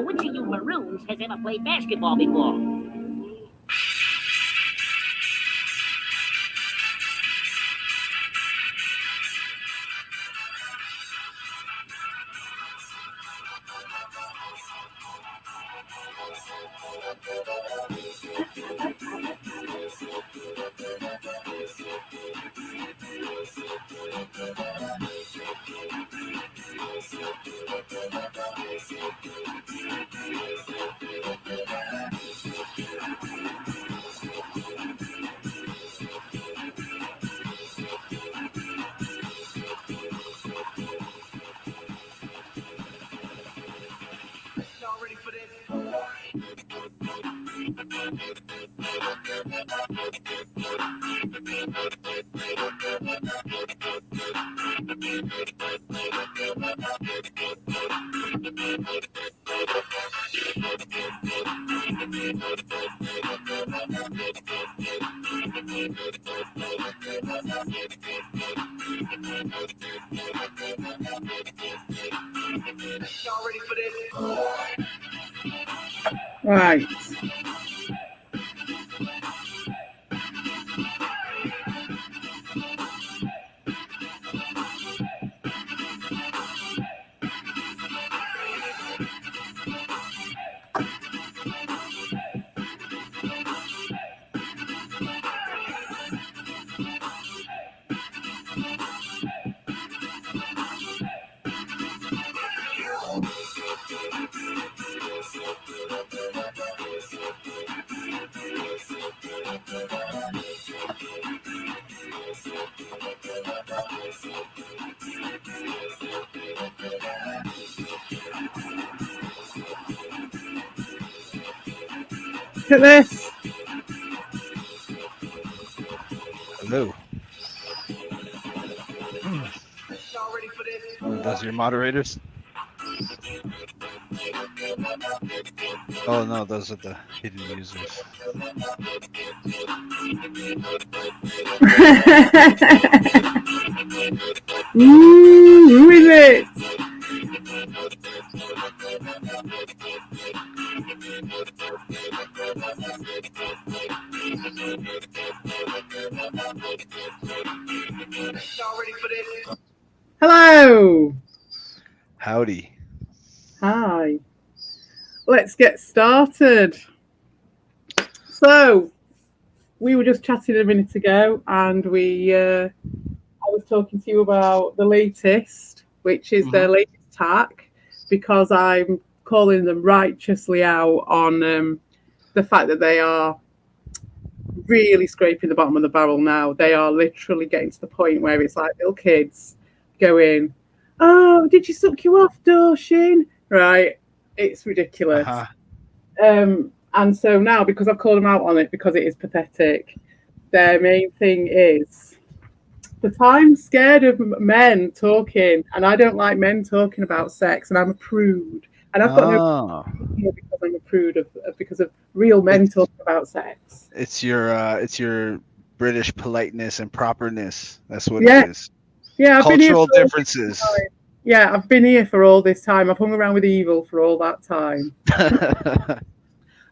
which of you maroons has ever played basketball before? Right. Look at this. Hello. Those are your moderators? Oh no, those are the hidden users. Who is it? Hello. Howdy. Hi. Let's get started. So, we were just chatting a minute ago, and I was talking to you about the latest, which is their latest tack, because I'm calling them righteously out on the fact that they are really scraping the bottom of the barrel now. They are literally getting to the point where it's like little kids going, "Oh, did she suck you off, Dorshin?" Right? It's ridiculous. And so now, because I've called them out on it, because it is pathetic, their main thing is that I'm scared of men talking, and I don't like men talking about sex, and I'm a prude. And I've got no because I'm a prude because of real men talking about sex. It's your British politeness and properness. That's what it is. Yeah, I've cultural differences. Yeah, I've been here for all this time. I've hung around with evil for all that time.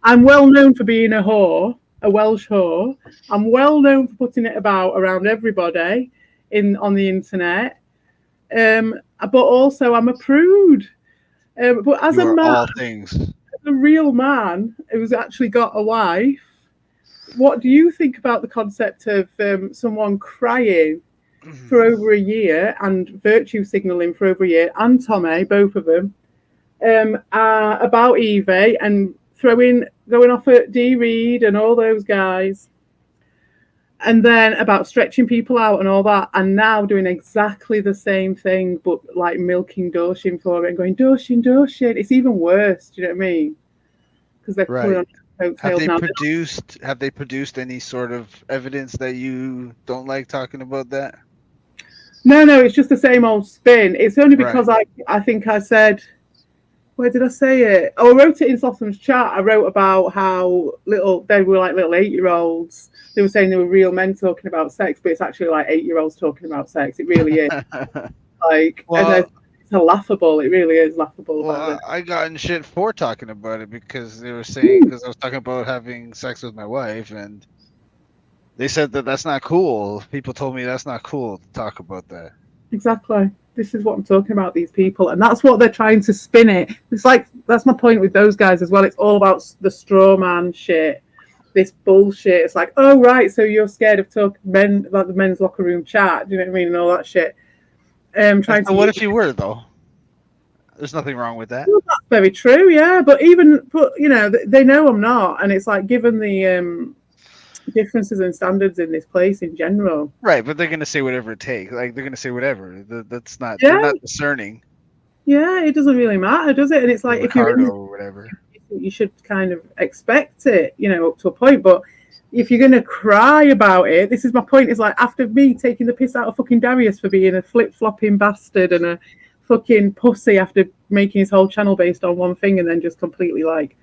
I'm well known for being a whore, a Welsh whore. I'm well known for putting it about around everybody on the internet. But also I'm a prude. But as a man, all things. As a real man who's actually got a wife, what do you think about the concept of someone crying for over a year and virtue signalling for over a year, and Tommy, both of them, about Evie and going off at D Reed and all those guys, and then about stretching people out and all that, and now doing exactly the same thing, but like milking Dorshin for it and going, Dorshin. It's even worse. Do you know what I mean? Because they're pulling on coattails now. Have they produced any sort of evidence that you don't like talking about that? No, it's just the same old spin. It's only because I think I said, where did I say it? Oh, I wrote it in Sotham's chat. I wrote about how they were like little 8-year-olds. They were saying they were real men talking about sex, but it's actually like 8-year-olds talking about sex. It really is. And they're laughable. It really is laughable. Well, I got in shit for talking about it because they were saying, because I was talking about having sex with my wife, and they said that that's not cool. People told me that's not cool to talk about that. Exactly. This is what I'm talking about, these people. And that's what they're trying to spin it. It's like, that's my point with those guys as well. It's all about the straw man shit, this bullshit. It's like, oh, right, so you're scared of talking men about the men's locker room chat. Do you know what I mean? And all that shit. Trying to. What if you were, though? There's nothing wrong with that. Well, that's very true, yeah. But you know, they know I'm not. And it's like, given the differences in standards in this place in general. Right, but they're gonna say whatever it takes. Like they're gonna say whatever. That's not. Yeah. They're not discerning. Yeah, it doesn't really matter, does it? And it's like, if you're in or whatever, you should kind of expect it, you know, up to a point. But if you're gonna cry about it, this is my point. Is like, after me taking the piss out of fucking Darius for being a flip-flopping bastard and a fucking pussy after making his whole channel based on one thing and then just completely like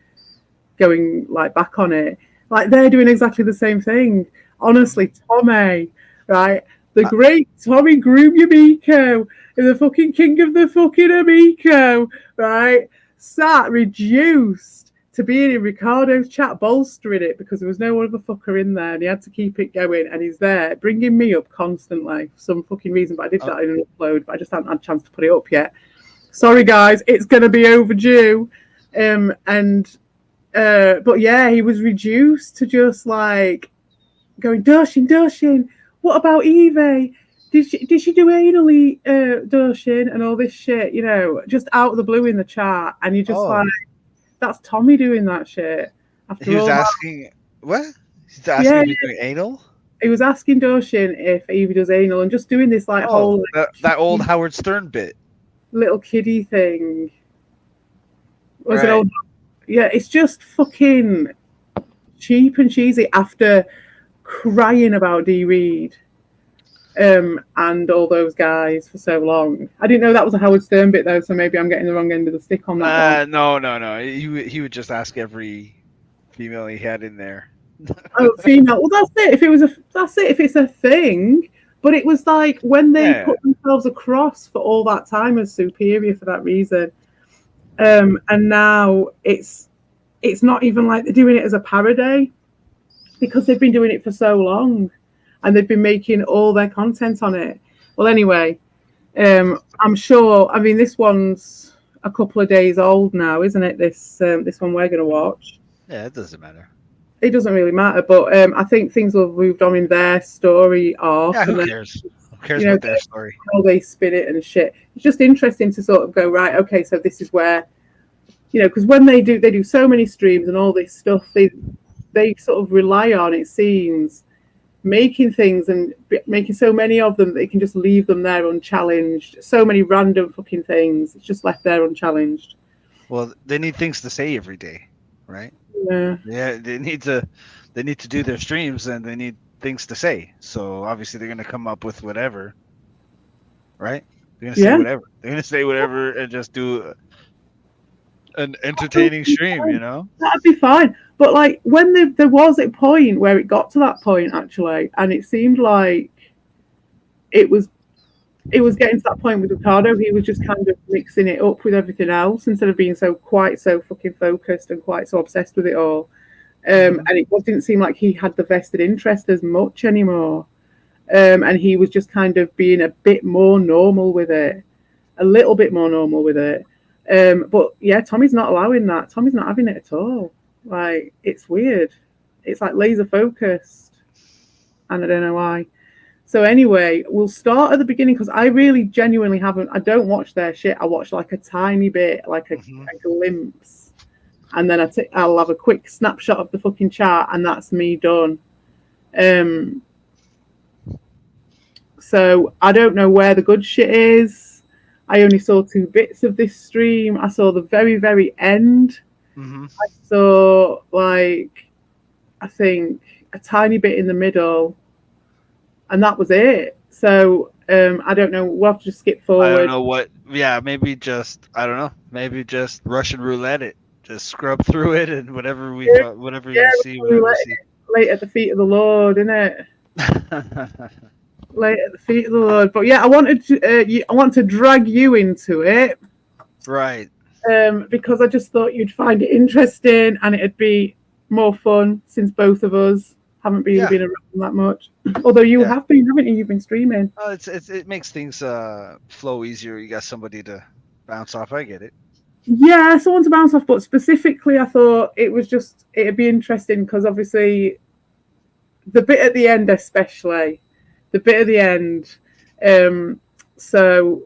going like back on it. Like, they're doing exactly the same thing. Honestly, Tommy, right? The great Tommy Groom Yamiko, the fucking king of the fucking Amico, right? Sat reduced to being in Ricardo's chat, bolstering it because there was no other fucker in there and he had to keep it going. And he's there bringing me up constantly for some fucking reason. But I did that in an upload, but I just haven't had a chance to put it up yet. Sorry, guys, it's going to be overdue. But yeah, he was reduced to just like going, Doshin, what about Eve? Did she do anally, Doshin, and all this shit, you know, just out of the blue in the chat. And you just like, that's Tommy doing that shit. He was asking, what? He's asking if he's doing anal? He was asking Doshin if Evie does anal and just doing this like whole... that old Howard Stern bit. Little kiddie thing. Was it old... Yeah, it's just fucking cheap and cheesy after crying about D. Reed and all those guys for so long. I didn't know that was a Howard Stern bit, though, so maybe I'm getting the wrong end of the stick on that one. No. He would just ask every female he had in there. Oh, female. Well, that's it. If it's a thing. But it was like when they put themselves across for all that time as superior for that reason. And now it's not even like they're doing it as a parody because they've been doing it for so long and they've been making all their content on it. Well, anyway, I'm sure. I mean, this one's a couple of days old now, isn't it? This one we're going to watch. Yeah, it doesn't matter. It doesn't really matter, but I think things will have moved on in their story arc. Yeah, who cares? Who cares about their story? How they spin it and shit. It's just interesting to sort of go, right, okay, so this is where, you know, because when they do so many streams and all this stuff, they sort of rely on, it seems, making things and making so many of them that they can just leave them there unchallenged. So many random fucking things. It's just left there unchallenged. Well, they need things to say every day, right? Yeah, they need to do their streams and they need things to say. So obviously they're gonna come up with whatever, right? They're gonna say whatever. They're gonna say whatever and just do an entertaining stream, you know? That'd be fine. But like when there was a point where it got to that point actually, and it seemed like it was getting to that point with Ricardo. He was just kind of mixing it up with everything else instead of being so fucking focused and quite so obsessed with it all. And it didn't seem like he had the vested interest as much anymore. And he was just kind of being a bit more normal with it, a little bit more normal with it. But yeah, Tommy's not allowing that. Tommy's not having it at all. Like, it's weird. It's like laser focused, and I don't know why. So anyway, we'll start at the beginning because I really genuinely haven't. I don't watch their shit. I watch like a tiny bit, like a glimpse, and then I'll have a quick snapshot of the fucking chat, and that's me done. So I don't know where the good shit is. I only saw 2 bits of this stream. I saw the very, very end. I saw like I think a tiny bit in the middle. And that was it. So I don't know. We'll have to just skip forward. I don't know what. Yeah, maybe just I don't know. Maybe just Russian roulette it. Just scrub through it and whatever you see, whatever you see. Late at the feet of the Lord, isn't it? lay at the feet of the Lord. But yeah, I wanted to, I want to drag you into it. Right. Because I just thought you'd find it interesting and it'd be more fun since both of us haven't really been around that much. Although you have been, haven't you? You've been streaming. It makes things flow easier. You got somebody to bounce off. I get it. Yeah, someone to bounce off, but specifically I thought it'd be interesting because obviously the bit at the end, especially the bit at the end. So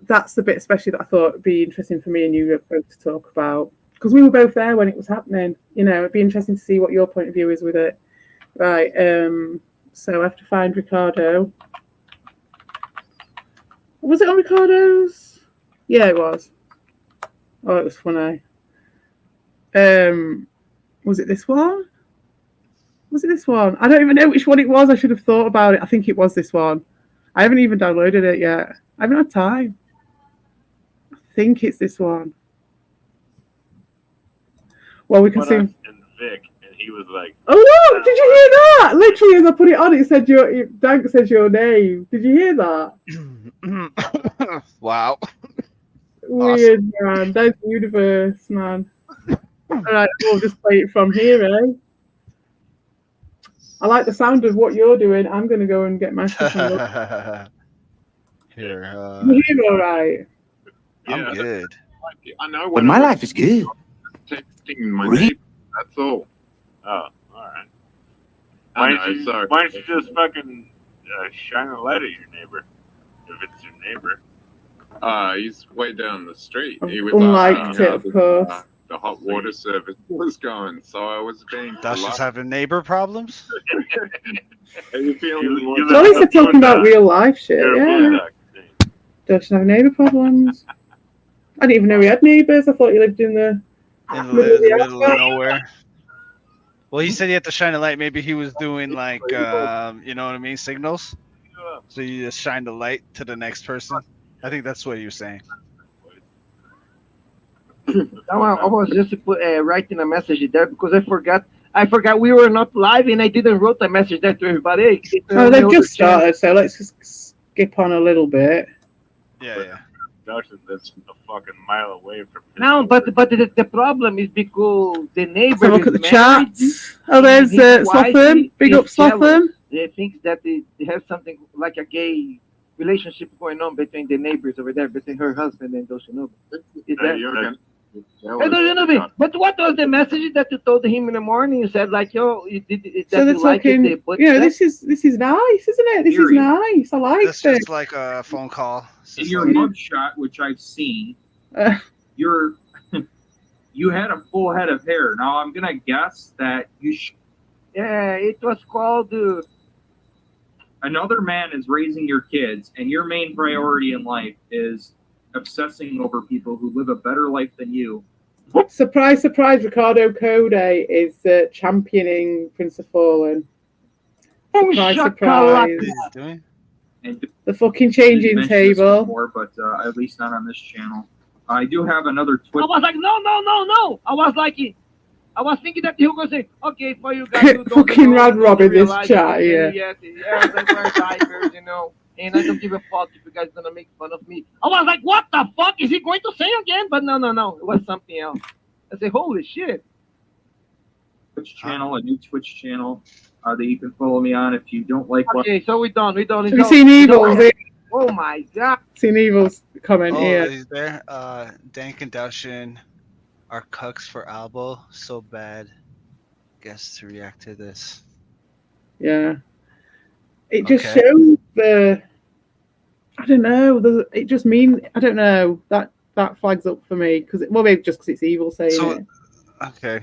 that's the bit especially that I thought would be interesting for me and you both to talk about because we were both there when it was happening. You know, it'd be interesting to see what your point of view is with it. Right. So I have to find Ricardo. Was it on Ricardo's? Yeah, it was. Oh, it was funny. Was it this one? Was it this one? I don't even know which one it was. I should have thought about it. I think it was this one. I haven't even downloaded it yet. I haven't had time. I think it's this one. Well, we can see. And Vic, and he was like, "Oh no! Did you hear that? Literally, as I put it on, it said Dank says your name. Did you hear that? Wow. Weird, awesome. Man. That's the universe, man. All right, we'll just play it from here, eh? I like the sound of what you're doing. I'm going to go and get my stuff. Here. You all right? I'm good. I know. But my life is good. Texting my neighbor. That's all. Oh, all right. Why don't you just fucking shine a light at your neighbor if it's your neighbor? He's way down the street. He was unliked it, of course. The hot water service was going, so I was being. That's just having neighbor problems. Are you feeling? At least they're talking about real life shit. Yeah. Doesn't have neighbor problems. I didn't even know we had neighbors. I thought you lived in the middle of nowhere. Well, he said he had to shine a light. Maybe he was doing like, you know what I mean, signals. So you just shine the light to the next person. I think that's what you're saying. I was just writing a message there because I forgot we were not live and I didn't wrote a message there to everybody. They've just started, so let's just skip on a little bit. Yeah. Dustin lives a fucking mile away from. No, but the problem is because the neighbor. So look at the chats. Oh, there's Slotham. Big up Slotham. They think that they have something like a gay relationship going on between the neighbors over there, between her husband and Yoshinobu. But what was the message that you told him in the morning? You said like, "Yo, so they're talking. This is nice, isn't it? This is nice. I like this. It's just like a phone call. In your mugshot, which I've seen, you had a full head of hair. Now I'm gonna guess that you. Yeah, it was called. Another man is raising your kids, and your main priority in life is obsessing over people who live a better life than you. Surprise, surprise, Ricardo Code is championing Prince of Fallen. Surprise, surprise. And the fucking changing table. Before, but at least not on this channel. I do have another Twitch. I was like, no. I was thinking that he was going to say, okay, for you guys who don't fucking Rad Rob in this chat, yeah, they wear diapers, you know. And I don't give a fuck if you guys gonna make fun of me. I was like, what the fuck is he going to say again? But no. It was something else. I said, holy shit. Twitch channel, a new Twitch channel that you can follow me on if you don't like what. Okay, so we're done. Have you seen Evils? Oh my god. Seen Evils comment here. He's there. Dank and Daushin are cucks for Albo. So bad. Guess to react to this. Yeah. It just shows the. I don't know. It just means I don't know that flags up for me because maybe just because it's Evil saying it. Okay.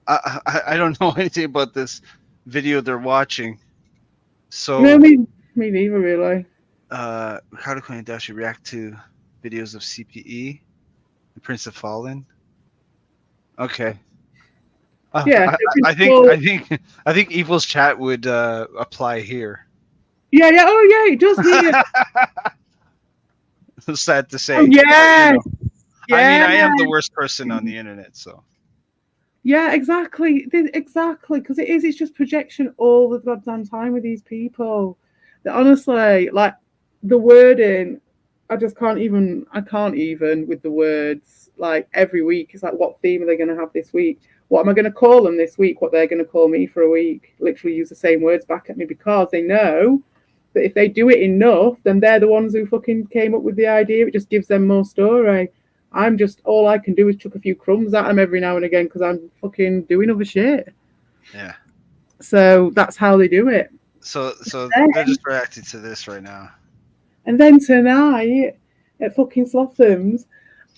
I don't know anything about this video they're watching. So no, me neither really. Ricardo Kobayashi react to videos of CPE, the Prince of Fallen. Okay. Yeah, I think Evil's chat would apply here. Yeah. Oh, yeah, it does here. Sad to say. Oh, yeah. I mean, I am the worst person on the internet, so. Yeah, exactly. Exactly. Because it is, it's just projection all the goddamn time with these people. That honestly, like the wording, I can't even with the words. Like every week, it's like, what theme are they going to have this week? What am I going to call them this week? What they're going to call me for a week? Literally use the same words back at me because they know that if they do it enough, then they're the ones who fucking came up with the idea. It just gives them more story. I'm just, all I can do is chuck a few crumbs at them every now and again because I'm fucking doing other shit. Yeah. So that's how they do it. So they're just reacting to this right now. And then tonight at fucking Slotham's,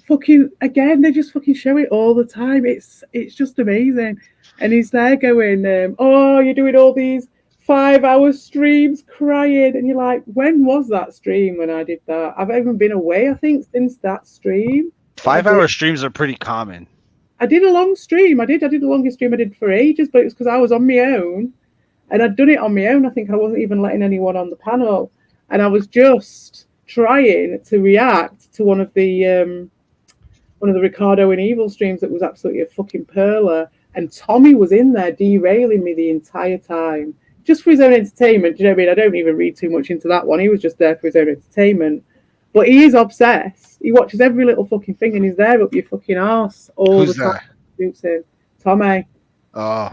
fucking again, they just fucking show it all the time. It's just amazing. And he's there going, oh, you're doing all these 5-hour streams crying. And you're like, when was that stream when I did that? I've even been away, I think, since that stream. 5-hour streams are pretty common. I did a long stream. I did the longest stream I did for ages, but it was because I was on my own. And I'd done it on my own. I think I wasn't even letting anyone on the panel. And I was just trying to react to one of the Ricardo and Evil streams that was absolutely a fucking perler. And Tommy was in there derailing me the entire time, just for his own entertainment. Do you know what I mean? I don't even read too much into that one. He was just there for his own entertainment. But he is obsessed. He watches every little fucking thing and he's there up your fucking arse all Who's the time. that? Shoots him. Tommy. Oh.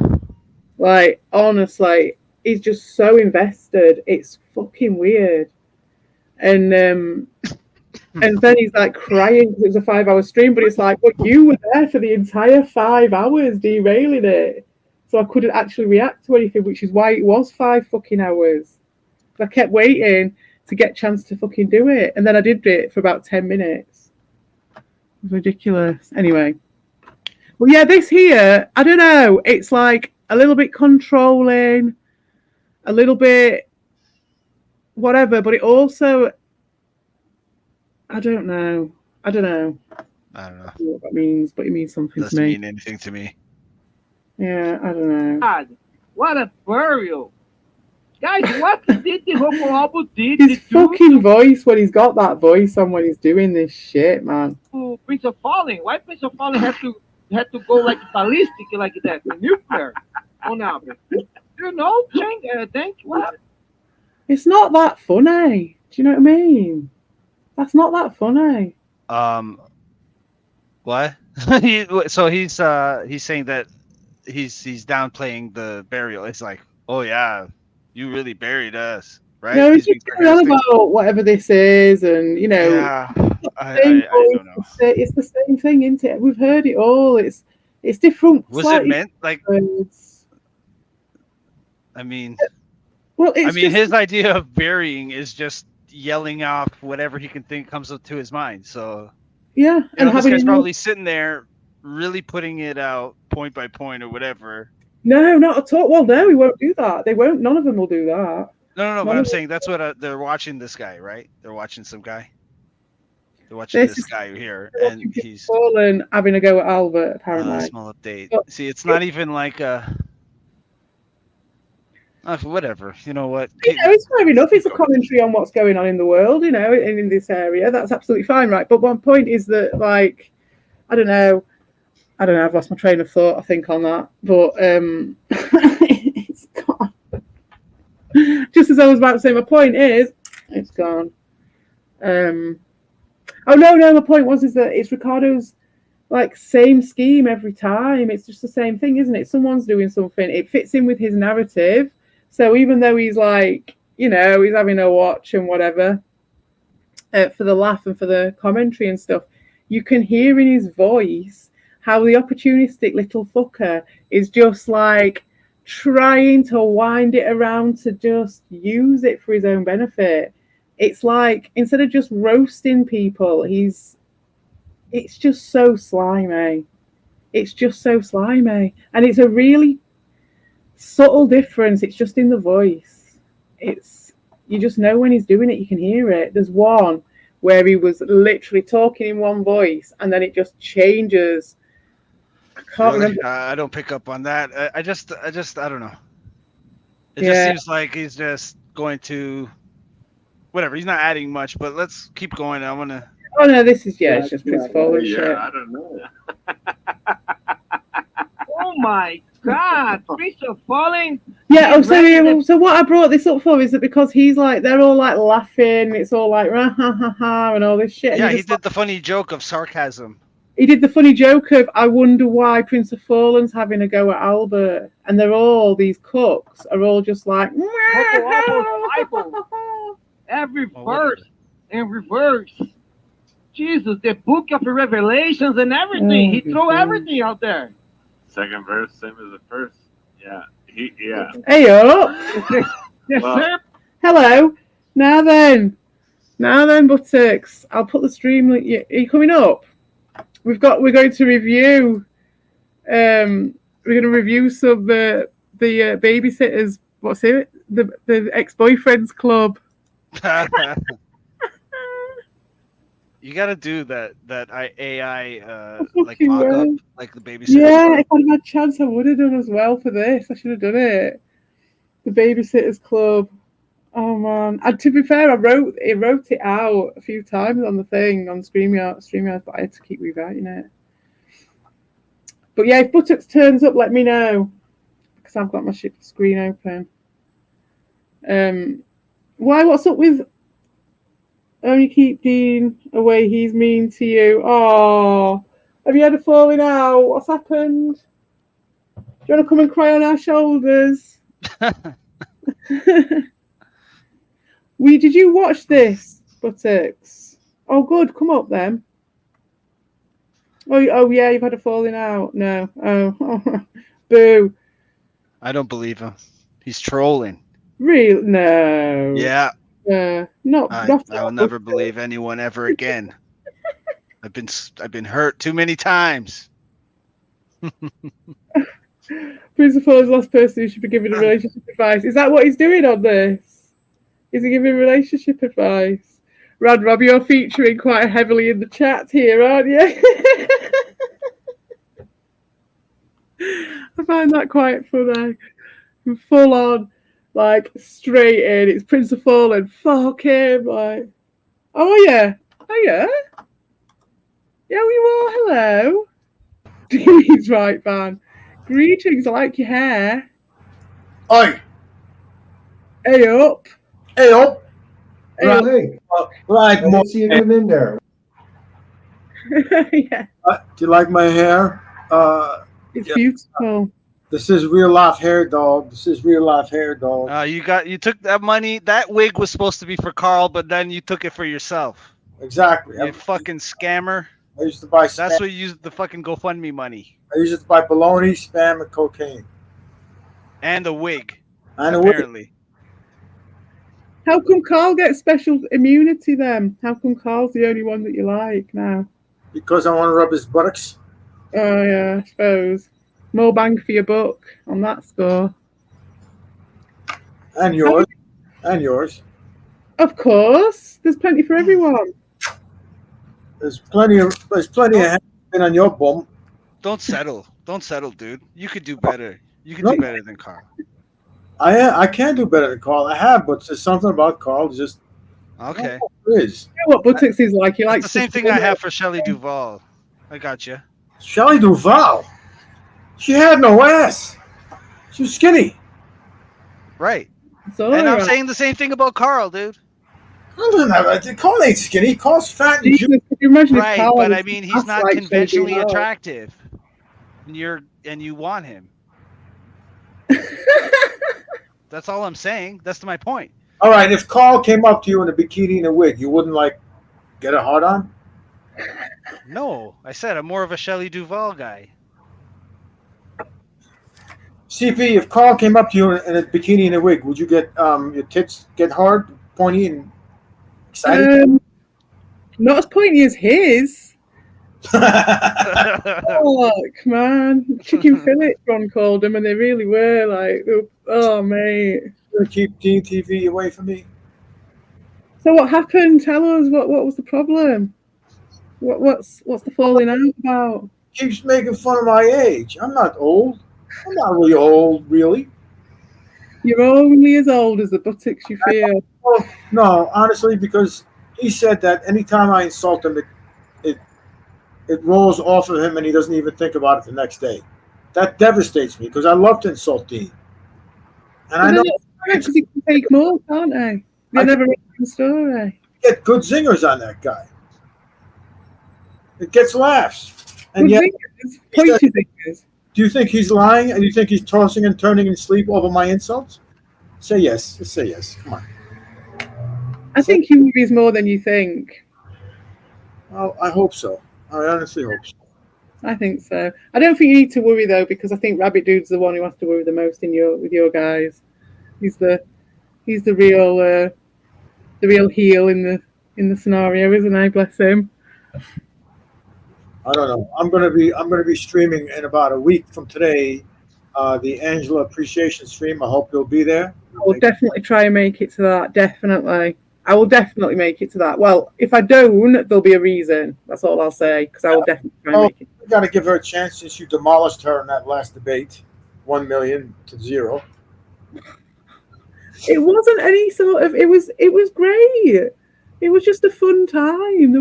Like, honestly, he's just so invested. It's fucking weird. And then he's like crying because it was a 5-hour stream, but it's like, well, you were there for the entire 5 hours derailing it. So I couldn't actually react to anything, which is why it was 5 fucking hours. I kept waiting to get a chance to fucking do it. And then I did it for about 10 minutes. It was ridiculous. Anyway. Well, yeah, this here, I don't know. It's like a little bit controlling, a little bit whatever, but it also, I don't know. I don't know what that means, but it means something Doesn't to me. mean anything to me. Yeah, I don't know. God, what a burial. Guys, what did the Homo did His fucking voice, when he's got that voice on when he's doing this shit, man. to Prince of Fallen? Why Prince of Fallen had to go like ballistic like that, nuclear on Albert? You know, think what? It's not that funny. Do you know what I mean? That's not that funny. What? So he's saying that he's downplaying the burial. It's like, oh yeah, you really buried us, right? No, he's just going on about whatever this is, and you know, yeah, I don't know. It's the same thing, isn't it? We've heard it all. It's different. Was it meant like? Words. I mean, well, his idea of burying is just yelling off whatever he can think comes up to his mind. So yeah, and this guy's probably sitting there, really putting it out point by point or whatever. No, not at all. Well, no, he won't do that. They won't. None of them will do that. No. But I'm saying that's what they're watching. This guy, right? They're watching some guy. They're watching this guy here, and he's fallen having a go at Albert. Apparently, small update. See, it's not even like a. Whatever. You know what? You know, it's fair enough. It's a commentary on what's going on in the world. You know, in this area, that's absolutely fine, right? But one point is that, like, I don't know. I've lost my train of thought, I think, on that. But it's gone. Just as I was about to say, my point is, it's gone. Oh no, my point is that it's Ricardo's like same scheme every time. It's just the same thing, isn't it? Someone's doing something. It fits in with his narrative. So even though he's like, you know, he's having a watch and whatever for the laugh and for the commentary and stuff, you can hear in his voice how the opportunistic little fucker is just like trying to wind it around to just use it for his own benefit. It's like, instead of just roasting people, it's just so slimy. It's just so slimy. And it's a really subtle difference. It's just in the voice. You just know when he's doing it, you can hear it. There's one where he was literally talking in one voice and then it just changes. I can't remember. I don't pick up on that. I just I don't know. It just seems like he's just going to whatever. He's not adding much, but let's keep going. I want to. Oh no, this is it's just Prince Fallen shit. Yeah, I don't know. Oh my God, Prince of Fallen. Yeah, Resident- so what I brought this up for is that because he's like, they're all like laughing, it's all like, ha ha ha, and all this shit. And Yeah, he just, did the funny joke of sarcasm. he did the funny joke of, I wonder why Prince of Fallen's having a go at Albert. And they're all, these cooks are all just like, Every Oh, whatever. verse in reverse. Jesus, the book of the Revelations and everything. He threw everything out there. Second verse, same as the first. Yeah. Yeah. hey up. Yes, Wow. sir. Hello. Now then, Buttocks. I'll put the stream link. Are you coming up? We're going to review. We're going to review some the babysitters. What's it? The ex-boyfriends club. You gotta do that AI like fucking mock up, will. like the babysitter. Yeah, if I'd had a chance, I would have done as well for this. I should have done it. The babysitters club. Oh man! And to be fair, I wrote it out a few times on the thing on StreamYard, but I had to keep rewriting it. But yeah, if Buttocks turns up, let me know because I've got my shit screen open. Why? What's up with? Only keep Dean away. He's mean to you. Oh, have you had a falling out? What's happened? Do you want to come and cry on our shoulders? Did you watch this, Buttocks? Oh, good. Come up then. Oh yeah, you've had a falling out. No. Oh, boo. I don't believe him. He's trolling. Real? No. Yeah, Not. I'll never believe anyone ever again. I've been hurt too many times. Prince of Fallen's the last person who should be giving a relationship advice. Is that what he's doing on this? Is he giving relationship advice? Rad Rob, you're featuring quite heavily in the chat here, aren't you? I find that quite funny. Full on, like, straight in. It's Prince of Fallen. Fuck him. Like, oh, yeah. Oh, yeah. Yeah, we are. Hello. He's right, man. Greetings. I like your hair. Oi, Hey up. hey up. Hey Right, up. Hey, right, I didn't see you come in there. Yeah, do you like my hair? it's Yeah. beautiful. This is real life hair, dog. This is real life hair, dog. You took that money. That wig was supposed to be for Carl, but then you took it for yourself. Exactly. You fucking scammer. I used to buy spam. That's what you used the fucking GoFundMe money I used to buy bologna, spam, and cocaine. and the wig. And a wig. Apparently, How come Carl gets special immunity then? How come Carl's the only one that you like now? Because I want to rub his buttocks. Oh yeah, I suppose. More bang for your buck on that score. And yours. And yours. Of course. There's plenty for everyone. There's plenty of hair on your bum. don't settle. Don't settle, dude. You could do better. You could No. do better than Carl. I can do better than Carl. I have, but there's something about Carl that just Okay. is. You know what Buttocks is like? He It's likes the same to thing I have for Shelley Duvall. I got you. Shelley Duvall. She had no ass. She was skinny. Right. It's all And I'm right. saying the same thing about Carl, dude. Carl doesn't have. Carl ain't skinny. Carl's fat and Jesus, juicy. could you imagine if Right, Carl but was I mean, he's just not like conventionally Shelley Duvall? attractive. And you want him. That's all I'm saying. That's my point. All right, if Carl came up to you in a bikini and a wig, you wouldn't like get a hard on? No, I said I'm more of a Shelley Duvall guy. CP, if Carl came up to you in a bikini and a wig, would you get your tits get hard, pointy, and excited? Not as pointy as his. Fuck, man. Chicken fillets, Ron called them, and they really were like, oh, mate. Keep DTV away from me. So what happened? Tell us. What was the problem? What's the falling out about? Keeps making fun of my age. I'm not old. I'm not really old, really. You're only as old as the buttocks you feel. Well, no, honestly, because he said that anytime I insult him, it rolls off of him and he doesn't even think about it the next day. That devastates me because I love to insult Dean. And I know because he can take more, can't they? They never make the story. get good zingers on that guy. It gets laughs. And Good yet, zingers, pointy zingers. do you think he's lying? And do you think he's tossing and turning in sleep over my insults? Say yes. Just say yes. Come on. I think he worries more than you think. Well, I hope so. I honestly hope so. I think so. I don't think you need to worry though, because I think Rabbit Dude's the one who has to worry the most with your guys. He's the real heel in the scenario, isn't he? Bless him. I don't know. I'm gonna be streaming in about a week from today. The Angela Appreciation stream. I hope you'll be there. I will definitely try and make it to that. Definitely. I will definitely make it to that. Well, if I don't, there'll be a reason. That's all I'll say, because I will definitely try and make it. You got to give her a chance since you demolished her in that last debate, 1 million to 0. It wasn't any sort of. It was great. It was just a fun time.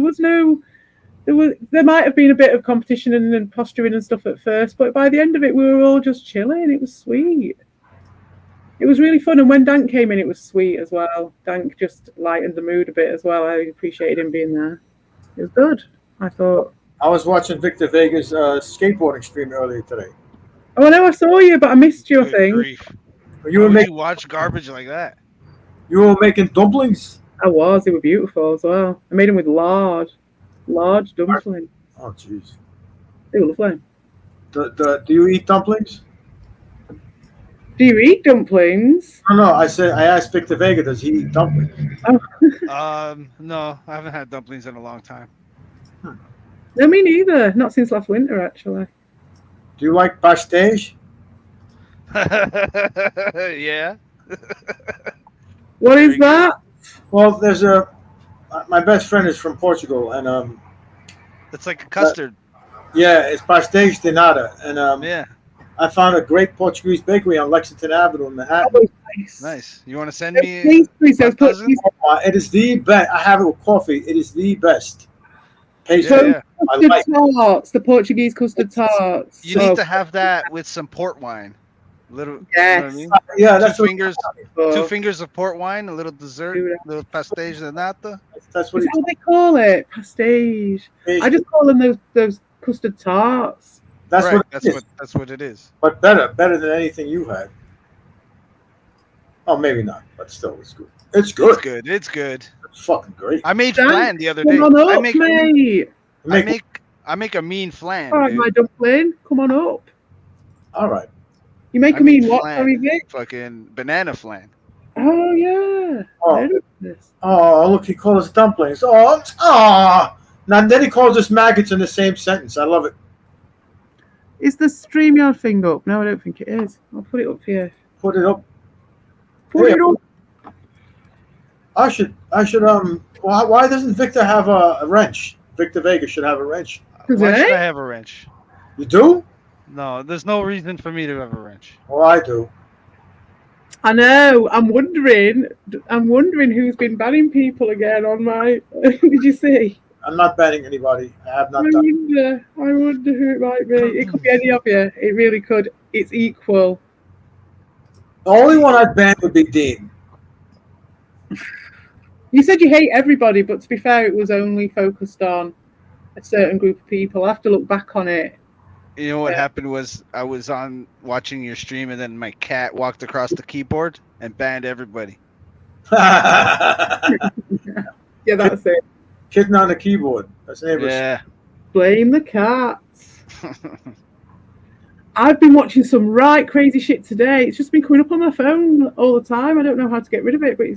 There might have been a bit of competition and posturing and stuff at first, but by the end of it, we were all just chilling. It was sweet. It was really fun, and when Dank came in, it was sweet as well. Dank just lightened the mood a bit as well. I appreciated him being there. It was good, I thought. I was watching Victor Vega's skateboarding stream earlier today. Oh, I know I saw you, but I missed your thing. You were you watch garbage like that? You were making dumplings? I was. They were beautiful as well. I made them with large dumplings. Oh, jeez. They were lovely. Do you eat dumplings? Do you eat dumplings? No. I asked Victor Vega, does he eat dumplings? Oh. No, I haven't had dumplings in a long time. No, me neither. Not since last winter, actually. Do you like pastéis? Yeah. What is that? Well, there's my best friend is from Portugal, and it's like a custard. Yeah, it's pastéis de nata, and yeah. I found a great Portuguese bakery on Lexington Avenue in Manhattan. Oh, nice. You want to send me? It is the best. I have it with coffee. It is the best. Custard tarts, the Portuguese custard tarts. You need to have that with some port wine. Little, yes. You know what I mean? Yeah, that's two fingers of port wine, a little dessert, little pastéis de nata. That's what they call it, pastéis. I just call them those custard tarts. That's right, what that's what it is. But better than anything you had. Oh, maybe not, but still, it's good. It's good. It's good. It's fucking great. I made flan the other day. I make a mean flan. All right, my dumpling, come on up. All right. You make a mean what? Sorry, Vic? Fucking banana flan. Oh yeah. Oh, look, he calls us dumplings. Now then he calls us maggots in the same sentence. I love it. Is the StreamYard thing up? No, I don't think it is. I'll put it up here. Put it up. Put it up. I should. Why doesn't Victor have a wrench? Victor Vega should have a wrench. Why should I have a wrench? You do? No, there's no reason for me to have a wrench. Well, I do. I know. I'm wondering who's been banning people again on my. Did you see? I'm not banning anybody. I have not done. I wonder who it might be. It could be any of you. It really could. It's equal. The only one I'd ban would be Dean. You said you hate everybody, but to be fair, it was only focused on a certain group of people. I have to look back on it. You know what happened was I was on watching your stream, and then my cat walked across the keyboard and banned everybody. Yeah, that's it. Kitten on the keyboard. That's neighbors. Yeah. Blame the cats. I've been watching some right crazy shit today. It's just been coming up on my phone all the time. I don't know how to get rid of it, but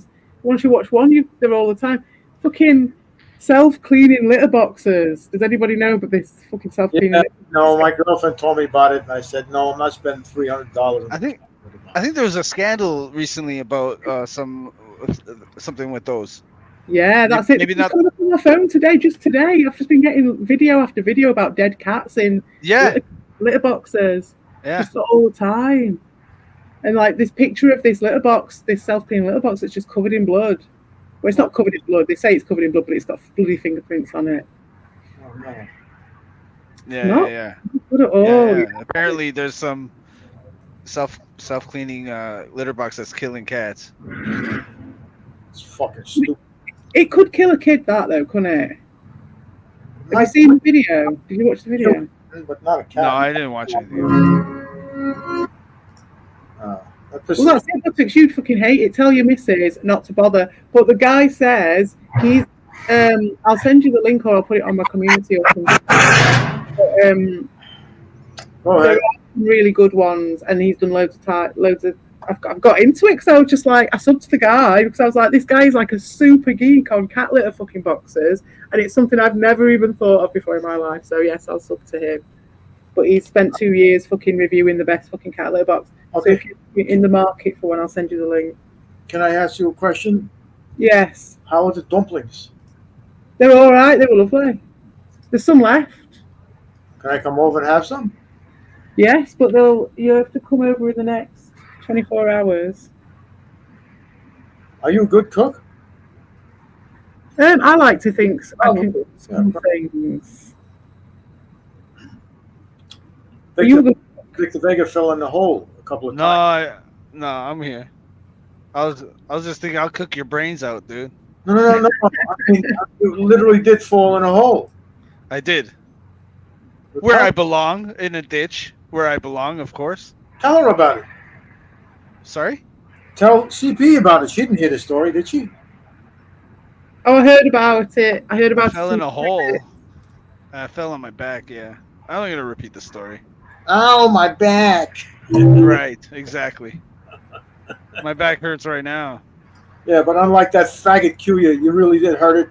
once you watch one, they're all the time. Fucking self-cleaning litter boxes. Does anybody know about this fucking self-cleaning litter boxes? No, my girlfriend told me about it, and I said, no, I'm not spending $300. I think there was a scandal recently about something with those. Yeah, that's it. Maybe not on my phone today. Just today, I've just been getting video after video about dead cats in litter boxes. Yeah, just all the time. And like this picture of this litter box, this self-cleaning litter box, that's just covered in blood. Well, it's not covered in blood. They say it's covered in blood, but it's got bloody fingerprints on it. Oh, no. Yeah, Not yeah, good at yeah. all. Yeah. Apparently, there's some self cleaning litter box that's killing cats. It's fucking stupid. It could kill a kid, that though, couldn't it? Have you Might seen the video? Did you watch the video? kill, but not a cat. No, I didn't watch anything of it. This Well, that's it. That's you'd fucking hate it. Tell your missus not to bother. But the guy says he's. I'll send you the link or I'll put it on my community or something. But, Go there ahead. are some really good ones, and he's done loads of. I've got into it because I was just like, I subbed to the guy because I was like, this guy's like a super geek on cat litter fucking boxes, and it's something I've never even thought of before in my life. So yes, I'll sub to him. But he's spent 2 years fucking reviewing the best fucking cat litter box. Okay. So if you're in the market for one, I'll send you the link. Can I ask you a question? Yes, How are the dumplings? they're all right. They were lovely. There's some left. Can I come over and have some? Yes, but you have to come over in the next 24 hours. Are you a good cook? I like to think I can do some Yeah. things. Are you a Victor, good Victor Vega fell in the hole a couple of No, times. no, I'm here. I was just thinking I'll cook your brains out, dude. No. I mean, you literally did fall in a hole. I did. Where I belong, in a ditch. Where I belong, of course. Tell her about it. Sorry? Tell CP about it. She didn't hear the story, did she? Oh, I heard about it. I heard I about fell it. in a hole. I fell on my back, yeah. I'm not gonna repeat the story. Oh, my back. Right, exactly. My back hurts right now. Yeah, but unlike that faggot Q, you really did hurt it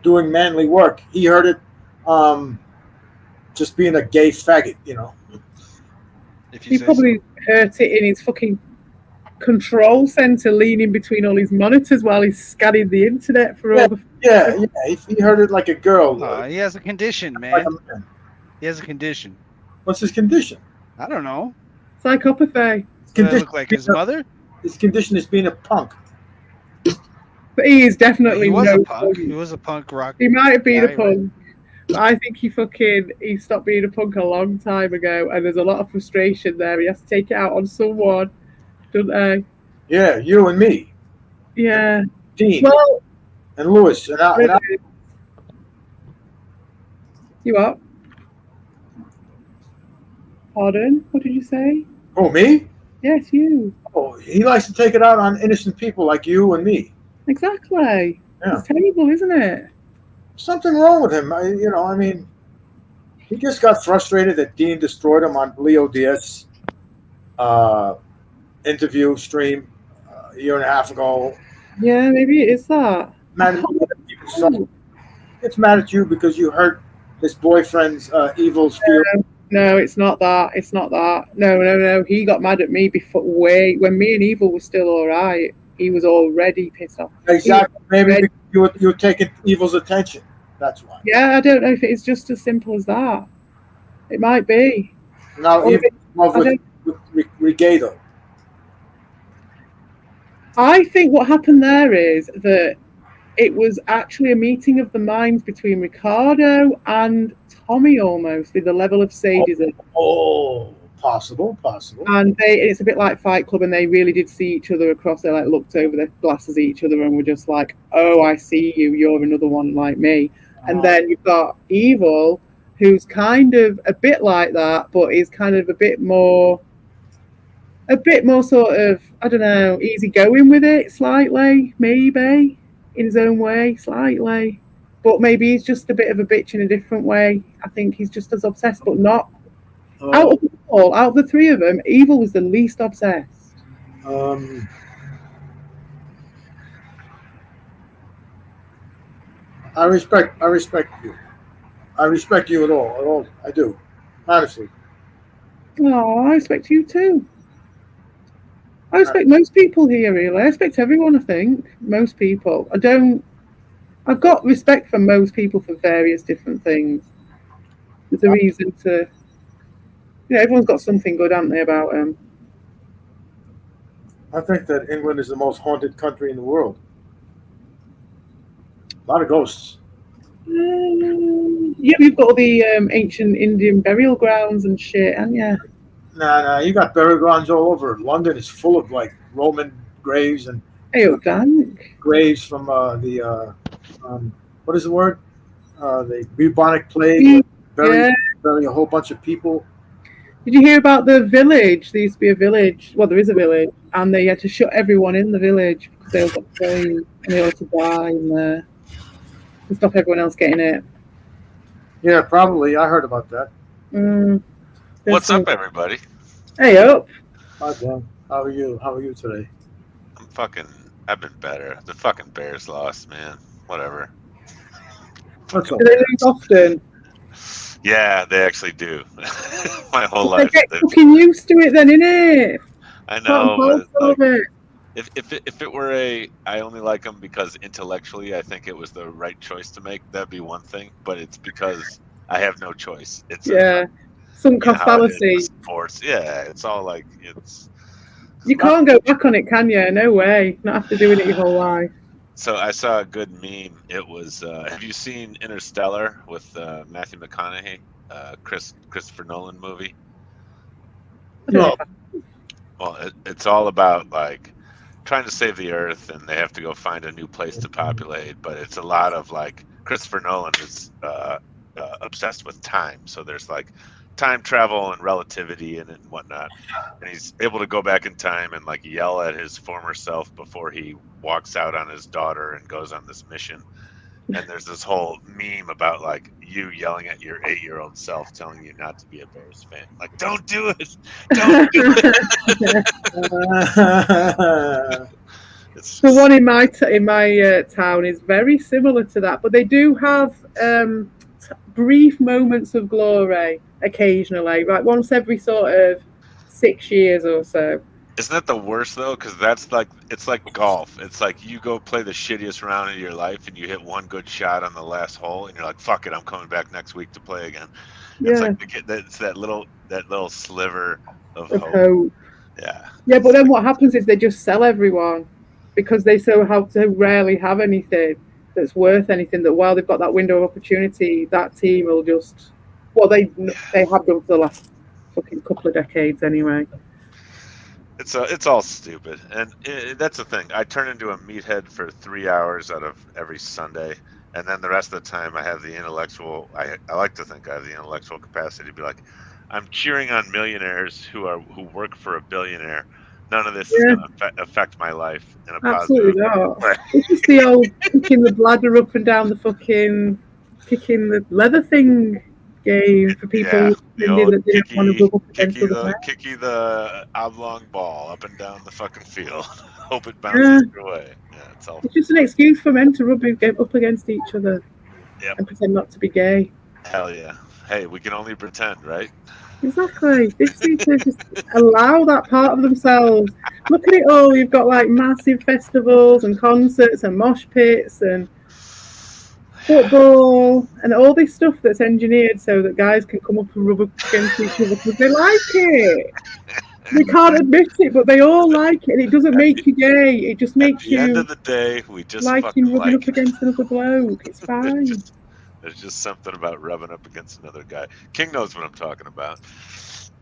doing manly work. He hurt it just being a gay faggot, you know. If you He say probably hurt it in his fucking control center, leaning between all his monitors while he's scanning the internet for all the. Yeah. He hurt it like a girl. so. He has a condition, man. like a man. He has a condition. What's his condition? I don't know. Psychopathy. Does Condition, it look like his mother? his condition is being a punk. But he is definitely He was no a punk. He was a punk rock. He might have been guy, a punk. But I think he stopped being a punk a long time ago, and there's a lot of frustration there. He has to take it out on someone, don't they? Yeah, you and me, Yeah. Dean, Well, and Lewis, and I you what? Pardon? What did you say? oh, me? Yes, you. Oh, he likes to take it out on innocent people like you and me. Exactly. Yeah. It's terrible, isn't it? Something wrong with him. I mean, he just got frustrated that Dean destroyed him on Leo Diaz interview stream a year and a half ago. Yeah, maybe it is that. Mad at you. It's mad at you because you hurt his boyfriend's evil's feelings. No, it's not that. It's not that. No. He got mad at me when me and Evil were still all right. He was already pissed off. Exactly. Maybe you're taking evil's attention. That's why. Yeah, I don't know if it's just as simple as that. It might be. Now, Or Evil's in love with Regato. I think what happened there is that it was actually a meeting of the minds between Ricardo and Tommy almost with the level of sadism. Oh, possible. And it's a bit like Fight Club, and they really did see each other across. They like looked over their glasses at each other and were just like, "Oh, I see you. You're another one like me." And then you've got Evil, who's kind of a bit like that, but is kind of a bit more sort of, I don't know, easygoing with it slightly, maybe in his own way, slightly. But maybe he's just a bit of a bitch in a different way. I think he's just as obsessed, but not. Out of the three of them, Evil was the least obsessed. I respect you. I respect you at all. I do, honestly. Oh, I respect you too. I respect most people here, really. I respect everyone, I think. Most people. I've got respect for most people for various different things. There's a reason to. Everyone's got something good, haven't they, about them? I think that England is the most haunted country in the world. A lot of ghosts. Yeah, you've got all the ancient Indian burial grounds and shit, haven't you? Nah, you got burial grounds all over. London is full of like Roman graves and Hey, dank. graves from what is the word? The bubonic plague. Bury a whole bunch of people. Did you hear about the village? There used to be a village. Well, there is a village, and they had to shut everyone in the village because they all got plague and they all had to die in there to stop everyone else getting it. Yeah, probably. I heard about that. What's up, everybody? Hey, up. Hi, Dan. How are you? How are you today? I've been better. The fucking Bears lost, man. Whatever. Do they lose often? Yeah, they actually do. My whole They life. get fucking used to it then, innit? I know. But like, if it were I only like them because intellectually I think it was the right choice to make, that'd be one thing. But it's because I have no choice. It's sunk cost fallacy. Sports. Yeah, it's all like it's. You can't go back on it, can you? No way. Not after doing it your whole life. So I saw a good meme. It was, have you seen Interstellar with Matthew McConaughey, Christopher Nolan movie? No. Well, it's all about like trying to save the Earth, and they have to go find a new place to populate. But it's a lot of like Christopher Nolan is obsessed with time, so there's like time travel and relativity and whatnot, and he's able to go back in time and like yell at his former self before he walks out on his daughter and goes on this mission. And there's this whole meme about like you yelling at your 8-year-old self, telling you not to be a Bears fan. Like, don't do it, don't do it. The one in my town is very similar to that, but they do have brief moments of glory occasionally, like once every sort of 6 years or so. Isn't that the worst though? Because that's like, it's like golf. It's like you go play the shittiest round of your life and you hit one good shot on the last hole and you're like, fuck it, I'm coming back next week to play again. Yeah. It's like it's that little sliver of hope. Yeah. Yeah, but then what happens is they just sell everyone because they so rarely have anything that's worth anything, that while they've got that window of opportunity, that team will just, well, they have done for the last fucking couple of decades anyway. It's all stupid, and that's the thing. I turn into a meathead for 3 hours out of every Sunday, and then the rest of the time I have the intellectual. I like to think I have the intellectual capacity to be like, I'm cheering on millionaires who work for a billionaire. None of this is going to affect my life in a Absolutely positive way. not. It's just the old kicking the bladder up and down the fucking, kicking the leather thing game for people that didn't want to go up against kicky the oblong ball up and down the fucking field. Hope it bounces your way. Yeah, it's just an excuse for men to rub up against each other and pretend not to be gay. Hell yeah. Hey, we can only pretend, right? Exactly. They just need to just allow that part of themselves. Look at it all. You've got like massive festivals and concerts and mosh pits and football and all this stuff that's engineered so that guys can come up and rub up against each other because they like it. They can't admit it, but they all like it. And it doesn't make you gay. It just makes you. At the end of the day, we just rubbing up against another bloke. It's fine. There's just something about rubbing up against another guy. King knows what I'm talking about.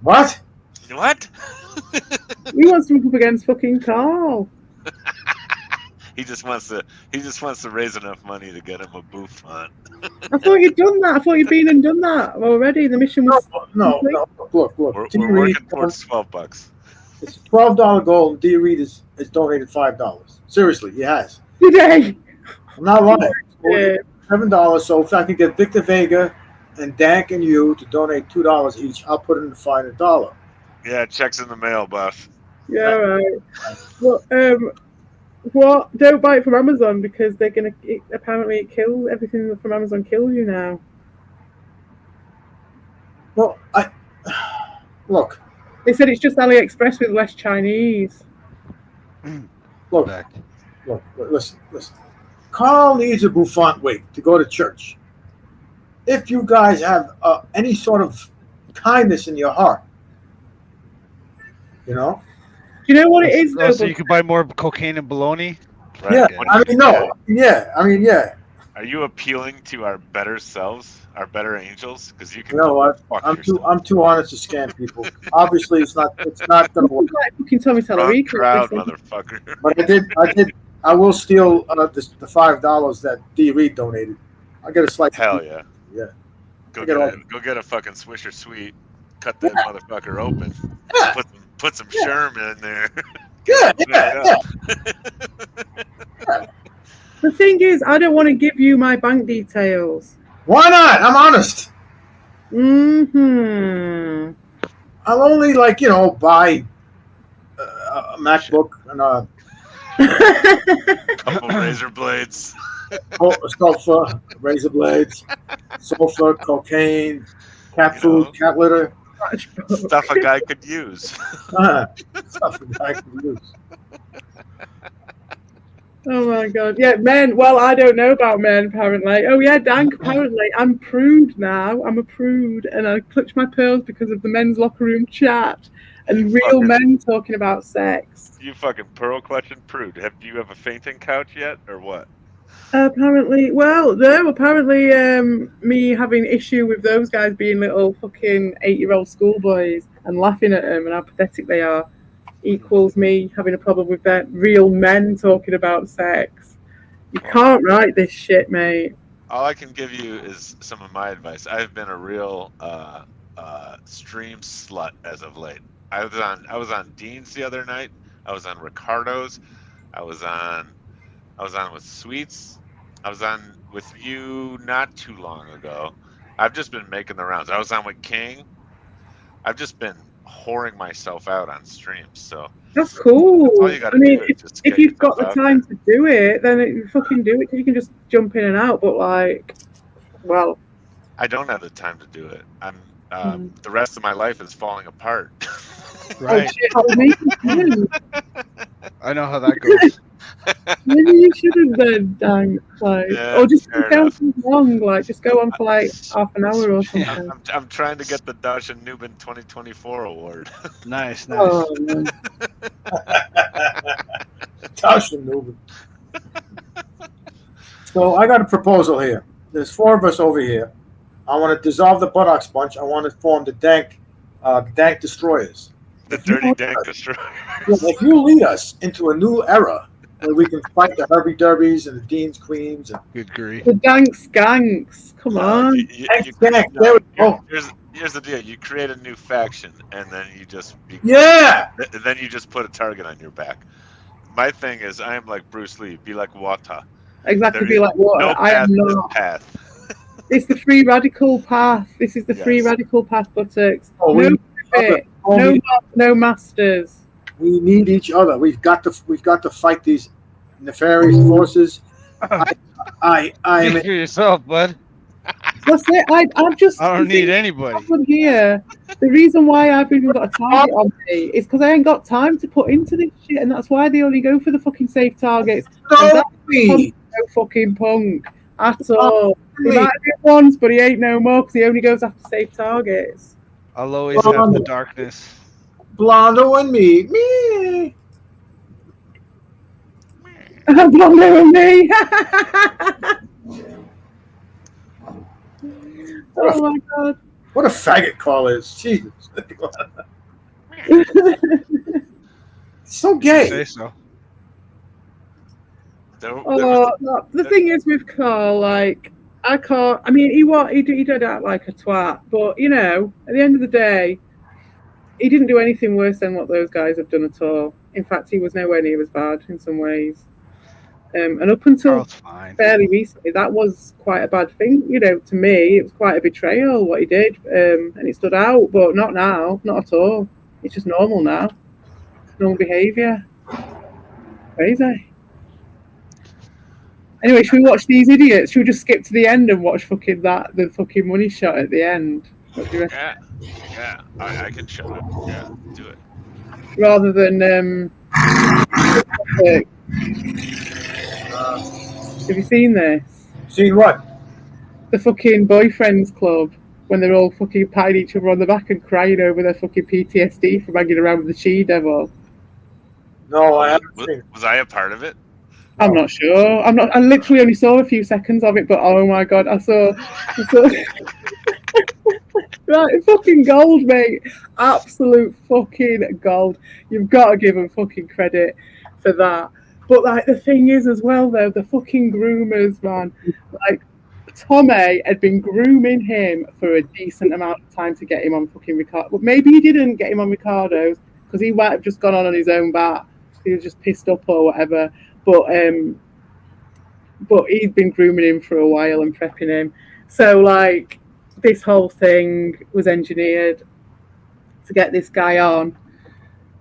What? What? He wants to rub up against fucking Carl. He just wants to raise enough money to get him a bouffant. I thought you'd done that. I thought you'd been and done that already. The mission was no. Look. We're working towards $12. It's a $12 goal, and D. Reed has donated $5. Seriously, he has. Today. I'm not lying. $7. So if I can get Victor Vega and Dank and you to donate $2 each, I'll put in the fine $1. Yeah, checks in the mail, Buff. Yeah, right. Well, what? Don't buy it from Amazon because they're gonna apparently kill everything from Amazon. Kills you now. Well, look. They said it's just AliExpress with less Chinese. Look. Listen. Carl needs a bouffant wig to go to church. If you guys have any sort of kindness in your heart, you know. Do you know what it is? So you can buy more cocaine and bologna. Right? Yeah, I mean, no. Yeah, I mean, yeah. Are you appealing to our better selves, our better angels? Because you can. You know what? Fuck I'm yourself. too honest to scam people. Obviously, it's not gonna work. Like fucking Tommy Wrong Tallarico. crowd, motherfucker. But I will steal the $5 that D Reed donated. I'll get a slice. Hell yeah. Yeah. Go get get a fucking Swisher Sweet. Cut that motherfucker open. Yeah. Put some Sherman in there. Yeah. The thing is, I don't want to give you my bank details. Why not? I'm honest. Mm-hmm. I'll only buy a MacBook and a couple razor blades. Sulfur, razor blades, sulfur, cocaine, cat food, cat litter. Stuff a guy could use. Stuff a guy could use. Oh my god. Yeah, men. Well, I don't know about men, apparently. Oh yeah, Dank, apparently. I'm a prude now. I'm a prude. And I clutch my pearls because of the men's locker room chat and real men talking about sex. You fucking pearl clutching prude. Do you have a fainting couch yet, or what? Apparently, well, no, apparently me having issue with those guys being little fucking 8-year-old schoolboys and laughing at them and how pathetic they are equals me having a problem with that real men talking about sex. You can't write this shit, mate. All I can give you is some of my advice. I've been a real stream slut as of late. I was on Dean's the other night. I was on Ricardo's. I was on with Sweets. I was on with you not too long ago. I've just been making the rounds. I was on with King. I've just been whoring myself out on streams. So that's cool. That's all you gotta do if you've got the time to do it, then you fucking do it because you can just jump in and out. But I don't have the time to do it. I'm the rest of my life is falling apart. Right. Oh, shit, I know how that goes. Maybe you shouldn't then, Dan. Or just go too long. Just go on for half an hour or something. I'm trying to get the Dash and Newman 2024 award. Nice. Oh, no. Dash and Newman. So I got a proposal here. There's 4 of us over here. I want to dissolve the Buttocks Bunch. I want to form the Dank Destroyers. The Dirty Dank Destroyers. If you lead us into a new era where we can fight the Herbie Derbies and the Dean's Queens. Good grief. The Dank Skanks. Come on. Here's the deal. You create a new faction, and then you just... Then you just put a target on your back. My thing is, I am like Bruce Lee. Be like water. Exactly, be like water. No I am not. Path. It's the free radical path. This is the free radical path, Buttocks. No masters. We need each other. We've got to fight these nefarious forces. I am Speak for yourself, bud. That's it. I don't need anybody here. The reason why I've even got a target on me is because I ain't got time to put into this shit, and that's why they only go for the fucking safe targets. No fucking punk at all. He might have been once, but he ain't no more because he only goes after safe targets. I'll always have the darkness. Blondo and me. Blondo and me. Oh my god. What a faggot call is. Jesus. So gay. Say so. The thing is with Carl, I can't. I mean, he did act like a twat, but at the end of the day, he didn't do anything worse than what those guys have done at all. In fact, he was nowhere near as bad in some ways. And up until fairly recently, that was quite a bad thing. To me, it was quite a betrayal what he did, and it stood out. But not now, not at all. It's just normal now. Normal behaviour. Crazy. Anyway, should we watch these idiots? Should we just skip to the end and watch the fucking money shot at the end? What do you reckon? Yeah, I can shut up. Yeah, do it. Rather than have you seen this? Seen what? The fucking boyfriends club when they're all fucking patting each other on the back and crying over their fucking PTSD from hanging around with the she-devil. No, I haven't seen it. Was I a part of it? I'm not sure. I literally only saw a few seconds of it, but oh my god, I saw right, fucking gold, mate. Absolute fucking gold. You've got to give him fucking credit for that. But like the thing is as well though, the fucking groomers, man. Like Tommy had been grooming him for a decent amount of time to get him on fucking Ricardo. But maybe he didn't get him on Ricardo's because he might have just gone on his own bat. He was just pissed up or whatever. But he'd been grooming him for a while and prepping him. So like this whole thing was engineered to get this guy on.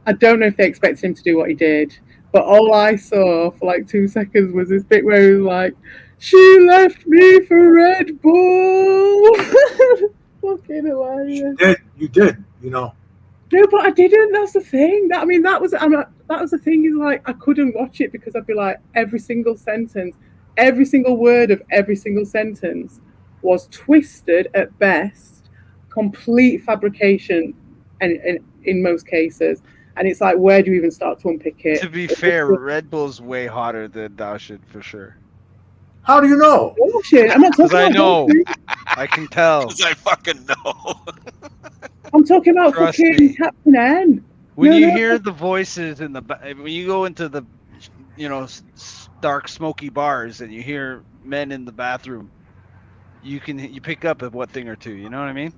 I don't know if they expected him to do what he did, but all I saw for like 2 seconds was this bit where he was like, "She left me for Red Bull." Fucking hilarious. You did, you know. No, but I didn't. That's the thing. That was the thing. Is like I couldn't watch it because I'd be like every single sentence, every single word of every single sentence was twisted at best, complete fabrication, and in most cases. And it's like, where do you even start to unpick it? To be fair, Red Bull's way hotter than Dashid for sure. How do you know? Bullshit. I'm not talking Because I about know. bullshit. I can tell. Because I fucking know. I'm talking about Trust fucking me. Captain N. When No, you no, hear the voices in the when you go into the, dark smoky bars and you hear men in the bathroom, you pick up at one thing or two. You know what I mean?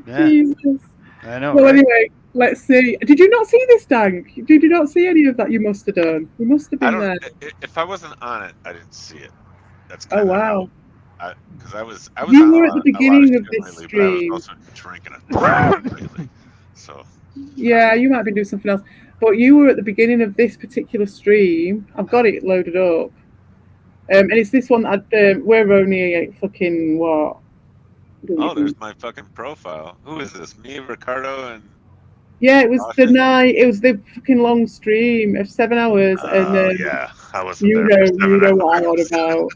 Yeah, Jesus. I know. Well, right? anyway, let's see. Did you not see this, Dank? Did you not see any of that? You must have done. You must have I been don't. there. If I wasn't on it, I didn't see it. That's Oh kinda wow. because I was. You on were a at the lot beginning of shit this lately, but I was stream. also drinking a lot lately. So Yeah, you might be doing something else. But you were at the beginning of this particular stream. I've got it loaded up. And it's this one. We're only fucking what? there's my fucking profile. Who is this? Me, Ricardo, and Yeah, it was the night. It was the fucking long stream of 7 hours, and yeah, I wasn't you there. For know 7 what I'm on hours. about.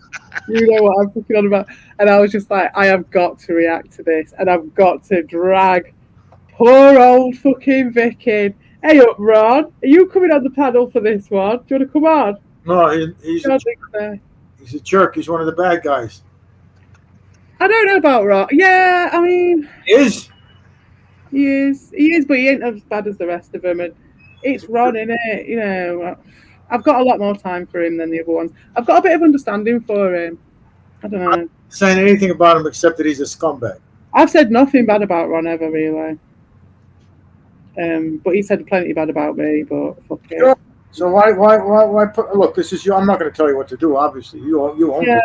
You know what I'm fucking on about. And I was just like, I have got to react to this, and I've got to drag poor old fucking Vicky. Hey up, Ron. Are you coming on the panel for this one? Do you want to come on? No, he's a jerk. He's one of the bad guys. I don't know about Ron. Yeah, I mean, He is. he is, but he ain't as bad as the rest of them. And it's Ron, innit? You know, I've got a lot more time for him than the other ones. I've got a bit of understanding for him. I don't know. I'm not saying anything about him except that he's a scumbag. I've said nothing bad about Ron ever, really. But he said plenty bad about me. But fuck it. Sure. So why put? Look, this is you. I'm not going to tell you what to do. Obviously, you own Yeah. it.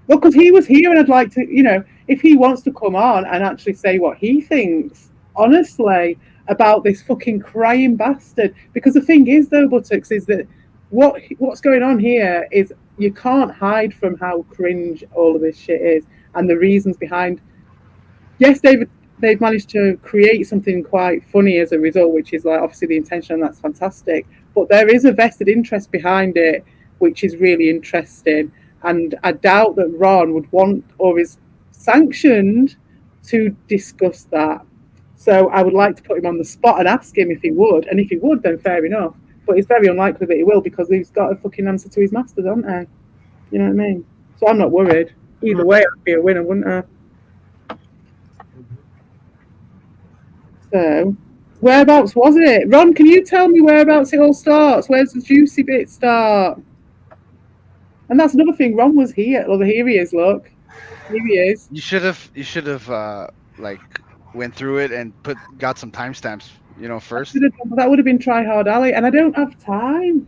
Well, because he was here, and I'd like to, if he wants to come on and actually say what he thinks, honestly, about this fucking crying bastard. Because the thing is, though, Buttocks, is that what's going on here is you can't hide from how cringe all of this shit is and the reasons behind. Yes, they've managed to create something quite funny as a result, which is like obviously the intention, and that's fantastic. But there is a vested interest behind it, which is really interesting. And I doubt that Ron would want or is sanctioned to discuss that. So I would like to put him on the spot and ask him if he would. And if he would, then fair enough. But it's very unlikely that he will because he's got a fucking answer to his masters, haven't he? You know what I mean? So I'm not worried. Either way, I'd be a winner, wouldn't I? So, whereabouts was it? Ron, can you tell me whereabouts it all starts? Where's the juicy bit start? And that's another thing. Ron was here. Well, here he is. Look, here he is. You should have like went through it and got some timestamps. First. That would have been Try Hard Alley, and I don't have time.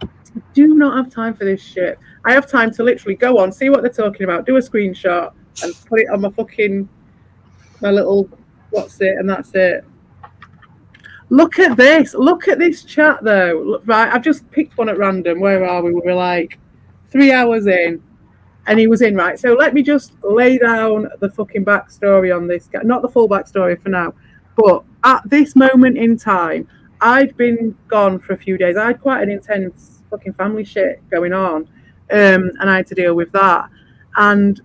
I do not have time for this shit. I have time to literally go on, see what they're talking about, do a screenshot, and put it on my little what's it, and that's it. Look at this. Look at this chat, though. Look, right, I've just picked one at random. Where are we? We were like 3 hours in, and he was in, right? So let me just lay down the fucking backstory on this guy. Not the full backstory for now, but at this moment in time, I'd been gone for a few days. I had quite an intense fucking family shit going on, and I had to deal with that. And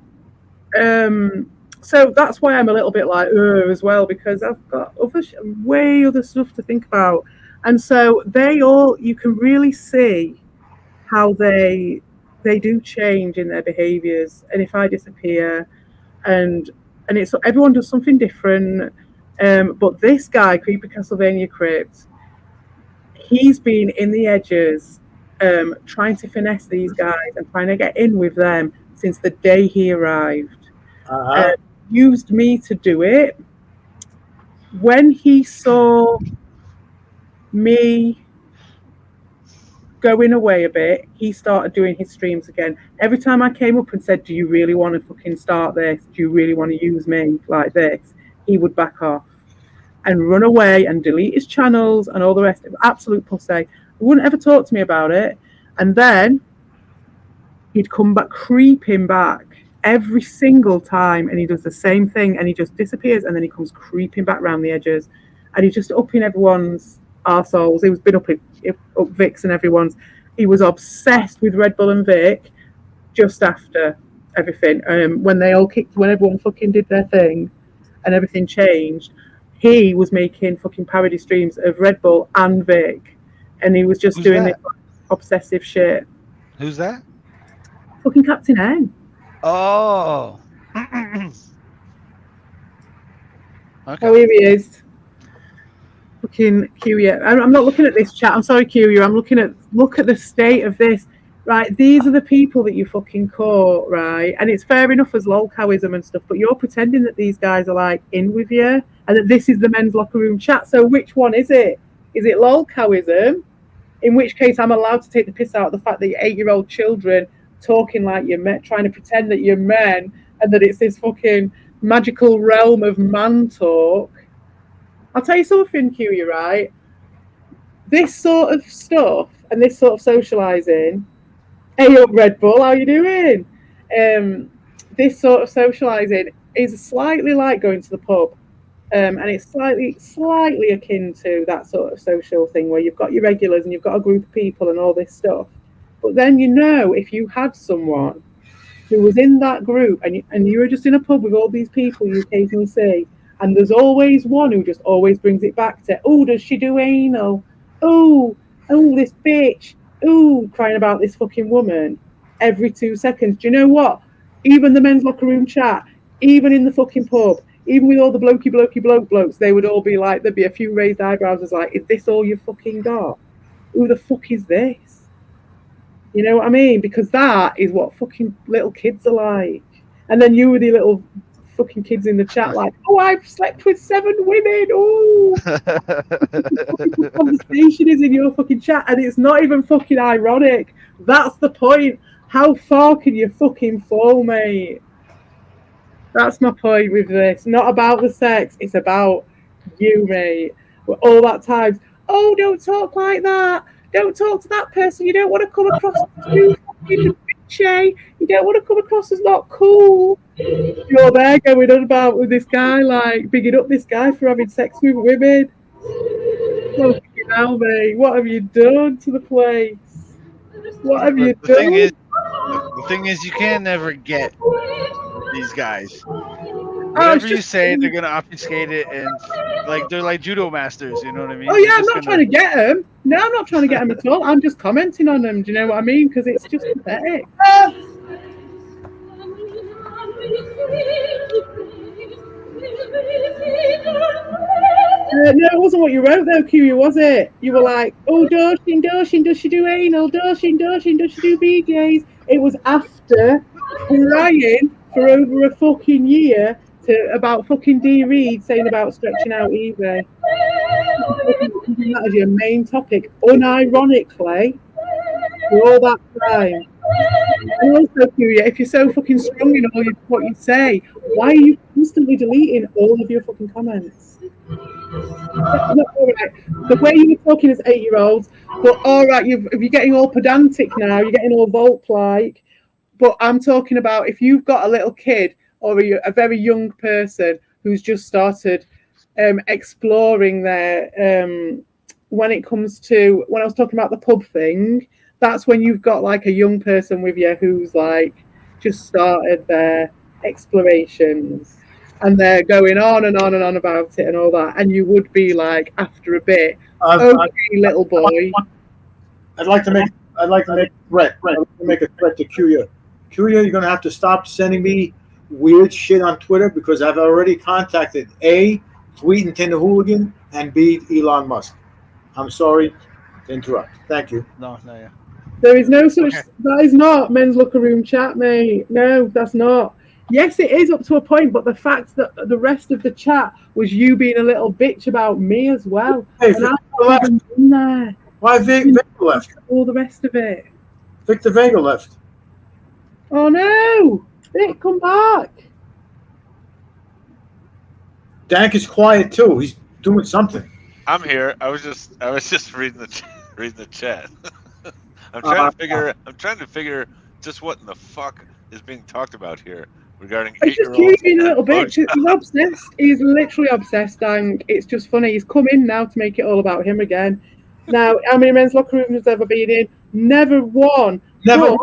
so that's why I'm a little bit like as well, because I've got way other stuff to think about. And so you can really see how they do change in their behaviors. And if I disappear, and it's everyone does something different. But this guy, Creepy Castlevania Crypt, he's been in the edges, trying to finesse these guys and trying to get in with them since the day he arrived. Used me to do it. When he saw me going away a bit, he started doing his streams again. Every time I came up and said, do you really want to fucking start this? Do you really want to use me like this? He would back off and run away and delete his channels and all the rest. It was absolute pussy. He wouldn't ever talk to me about it. And then he'd come back, creeping back every single time, and he does the same thing, and he just disappears, and then he comes creeping back around the edges, and he's just up in everyone's arseholes. He was been up Vic's and everyone's. He was obsessed with Red Bull and Vic just after everything. When everyone fucking did their thing and everything changed, he was making fucking parody streams of Red Bull and Vic, and he was just doing this obsessive shit. Who's that? Fucking Captain N. Oh. Okay. Oh, here he is. Fucking Q. I'm not looking at this chat. I'm sorry, Q. I'm look at the state of this. Right, these are the people that you fucking caught, right? And it's fair enough as lolcowism and stuff, but you're pretending that these guys are like in with you and that this is the men's locker room chat. So which one is it? Is it lolcowism? In which case I'm allowed to take the piss out of the fact that you're 8-year-old children talking like you're men, trying to pretend that you're men, and that it's this fucking magical realm of man talk. I'll tell you something, Q, you're right. This sort of stuff and this sort of socialising. Hey up, Red Bull, how you doing? This sort of socialising is slightly like going to the pub. And it's slightly akin to that sort of social thing where you've got your regulars and you've got a group of people and all this stuff. But then, if you had someone who was in that group and you were just in a pub with all these people you occasionally see, and there's always one who just always brings it back to, oh, does she do anal? Oh, this bitch. Oh, crying about this fucking woman every 2 seconds. Do you know what? Even the men's locker room chat, even in the fucking pub, even with all the blokey blokes, they would all be like, there'd be a few raised eyebrows as like, is this all you fucking got? Who the fuck is this? You know what I mean? Because that is what fucking little kids are like. And then you were the little fucking kids in the chat like, oh, I've slept with 7 women. Oh, the conversation is in your fucking chat, and it's not even fucking ironic. That's the point. How far can you fucking fall, mate? That's my point with this. Not about the sex. It's about you, mate. We're all that times. Oh, don't talk like that. Don't talk to that person. You don't want to come across as too fucking bitchy. You don't want to come across as not cool. You're there going on about with this guy, like bigging up this guy for having sex with women. Fucking hell, mate. What have you done to the place? What have you done? The thing is, you can never get these guys. Whatever you say, they're gonna obfuscate it, and like they're like judo masters. You know what I mean? Oh yeah, I'm not trying to get them. No, I'm not trying to get them at all. I'm just commenting on them. Do you know what I mean? Because it's just pathetic. No, it wasn't what you wrote though, Q, was it? You were like, oh, Doshin, does she do anal? Doshin, does she do BJs? It was after crying for over a fucking year about fucking D. Reed saying about stretching out eBay. That is your main topic, unironically, for all that time. And also, Q, if you're so fucking strong in all what you say, why are you constantly deleting all of your fucking comments? Right. The way you were talking as 8-year-olds, but all right, you're getting all pedantic now, you're getting all Volp-like. But I'm talking about if you've got a little kid or a very young person who's just started exploring their, when it comes to, when I was talking about the pub thing, that's when you've got like a young person with you who's like just started their explorations. and they're going on and on and on about it and all that, and you would be like, after a bit, okay, little boy. I'd like to make a threat. I'd like to make a threat to Kuya. Kuya, you're gonna have to stop sending me weird shit on Twitter because I've already contacted A, Tweetington the Hooligan, and B, Elon Musk. I'm sorry to interrupt. Thank you. No, yeah. There is no such. That is not men's locker room chat, mate. No, that's not. Yes, it is up to a point, but the fact that the rest of the chat was you being a little bitch about me as well. Hey, and I'm in there. Why Victor left? All the rest of it. Victor Vega left. Oh no! Vic, come back. Dank is quiet too. He's doing something. I'm here. I was just reading the chat. I'm trying to figure just what in the fuck is being talked about here regarding He's just 8-year-olds. being a little bitch. He's obsessed. He's literally obsessed, Dank. It's just funny. He's come in now to make it all about him again. Now, how many men's locker rooms has ever been in? Never one. Never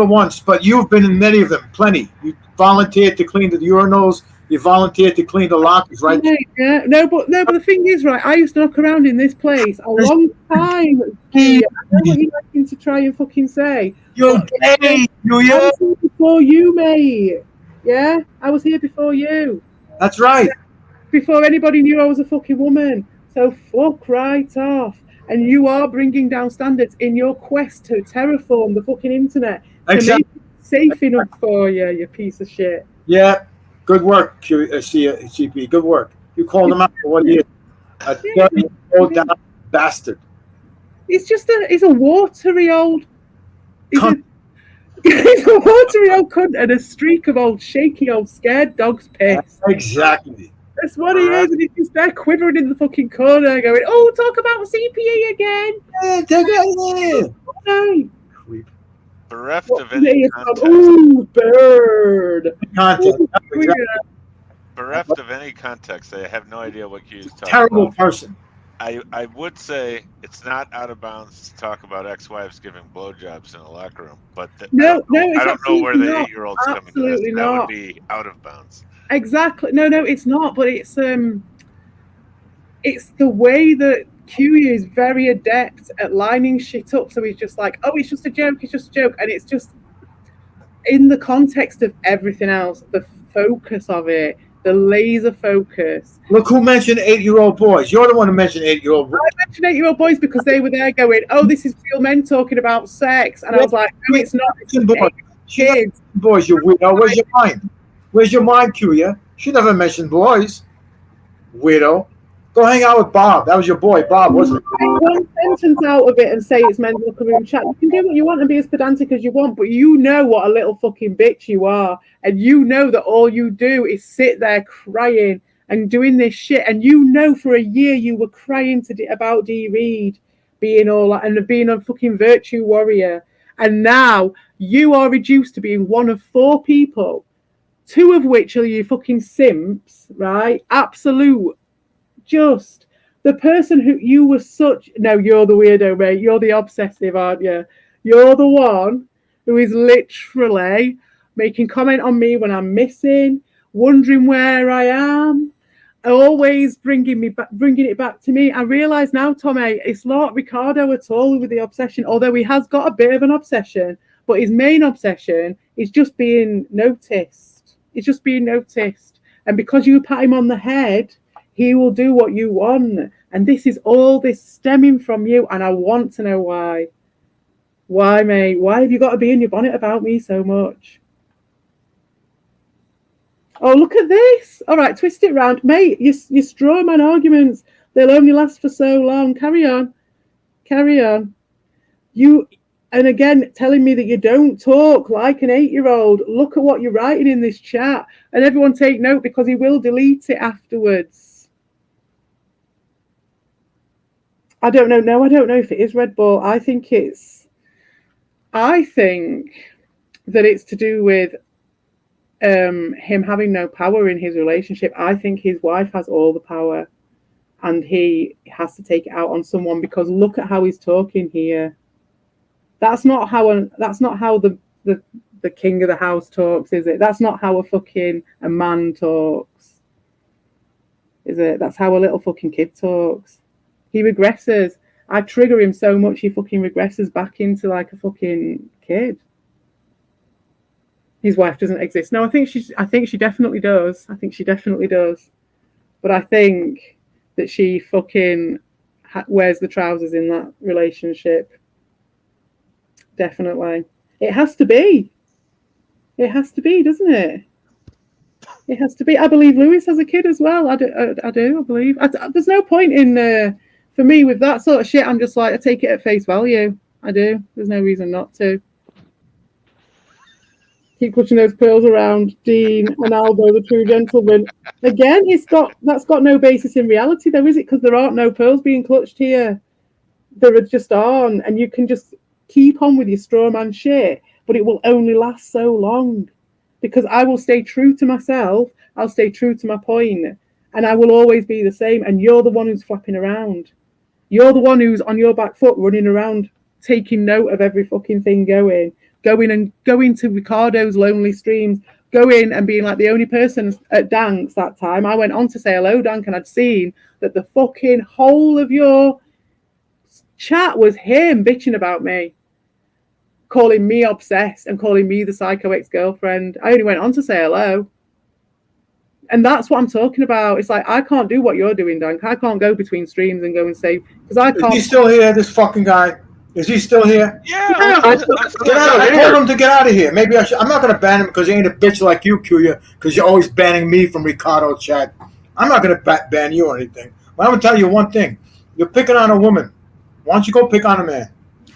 once. But you've been in many of them. Plenty. You volunteered to clean the urinals. You volunteered to clean the lockers, right? Yeah. No, but the thing is, right, I used to knock around in this place a long time. I know what you're liking to try and fucking say. You're gay, I was here before you, mate. Yeah? I was here before you. That's right. Before anybody knew I was a fucking woman. So fuck right off. And you are bringing down standards in your quest to terraform the fucking internet. Exactly. To make it safe enough for you, you piece of shit. Yeah. Good work, CP. Good work. You called him out for what he is. A dirty, low-down bastard. He's a watery old... He's a watery old cunt and a streak of old shaky old scared dog's piss. Exactly. That's what he is, and he's just there quivering in the fucking corner going, oh, talk about CPE again. Yeah, take it in. Creep. Bereft of any context. Ooh, bird. Bereft of any context. I have no idea what Q's talking Terrible about. Person. I would say it's not out of bounds to talk about ex-wives giving blowjobs in a locker room, but I don't know where the 8-year-old's coming to this. That would be out of bounds. Exactly. No, it's not. But it's the way that Q is very adept at lining shit up. So he's just like, oh, it's just a joke. It's just a joke, and it's just in the context of everything else, the focus of it, the laser focus. Look who mentioned 8-year-old boys. You're the one who mentioned 8-year-old boys. I mentioned 8-year-old boys because they were there going, oh, this is real men talking about sex, and I was like, no, it's not. Kids, boys, you weirdo. Where's your mind? Where's your mind, Kuya? She never mentioned boys. Weirdo. Go hang out with Bob. That was your boy, Bob, wasn't it? Take one sentence out of it and say it's men's locker room chat. You can do what you want and be as pedantic as you want, but you know what a little fucking bitch you are. And you know that all you do is sit there crying and doing this shit. And you know for a year you were crying about Dee Reed being all that and being a fucking virtue warrior. And now you are reduced to being one of 4 people, 2 of which are you fucking simps, right? Absolute. Just the person who you were no, you're the weirdo, mate. You're the obsessive, aren't you? You're the one who is literally making comment on me when I'm missing, wondering where I am, always bringing it back to me. I realise now, Tommy, it's not Ricardo at all with the obsession, although he has got a bit of an obsession, but his main obsession is just being noticed. It's just being noticed. And because you pat him on the head, he will do what you want. And this is all this stemming from you. And I want to know why. Why, mate? Why have you got to be in your bonnet about me so much? Oh, look at this. All right, twist it round. Mate, your straw man arguments, they'll only last for so long. Carry on. Carry on. And again, telling me that you don't talk like an 8-year-old. Look at what you're writing in this chat. And everyone take note because he will delete it afterwards. I don't know. No, I don't know if it is Red Bull. I think that it's to do with him having no power in his relationship. I think his wife has all the power and he has to take it out on someone because look at how he's talking here. That's not how the the king of the house talks, is it? That's not how a man talks, is it? That's how a little fucking kid talks. He regresses. I trigger him so much, he fucking regresses back into like a fucking kid. His wife doesn't exist. No, I think she definitely does. I think she definitely does. But I think that she fucking wears the trousers in that relationship. Definitely. It has to be. It has to be, doesn't it? It has to be. I believe Lewis has a kid as well. I believe. There's no point in, for me, with that sort of shit, I'm just like, I take it at face value. I do. There's no reason not to. Keep pushing those pearls around, Dean and Aldo, the true gentleman. Again, that's got no basis in reality, though, is it? Because there aren't no pearls being clutched here. There just aren't, and you can just keep on with your straw man shit, but it will only last so long. Because I will stay true to myself, I'll stay true to my point, and I will always be the same. And you're the one who's flapping around. You're the one who's on your back foot, running around, taking note of every fucking thing going to Ricardo's lonely streams, going and being like the only person at Danks that time. I went on to say hello, Dank, and I'd seen that the fucking whole of your chat was him bitching about me, calling me obsessed and calling me the psycho ex-girlfriend. I only went on to say hello. And that's what I'm talking about. It's like, I can't do what you're doing, Dank. I can't go between streams and go and say, because I can't. Is he still here, this fucking guy? Is he still here? Yeah. I told him to get out of here. Maybe I should. I'm not going to ban him because he ain't a bitch like you, Kuya, because you're always banning me from Ricardo chat. I'm not going to ban you or anything. But I'm going to tell you one thing. You're picking on a woman. Why don't you go pick on a man?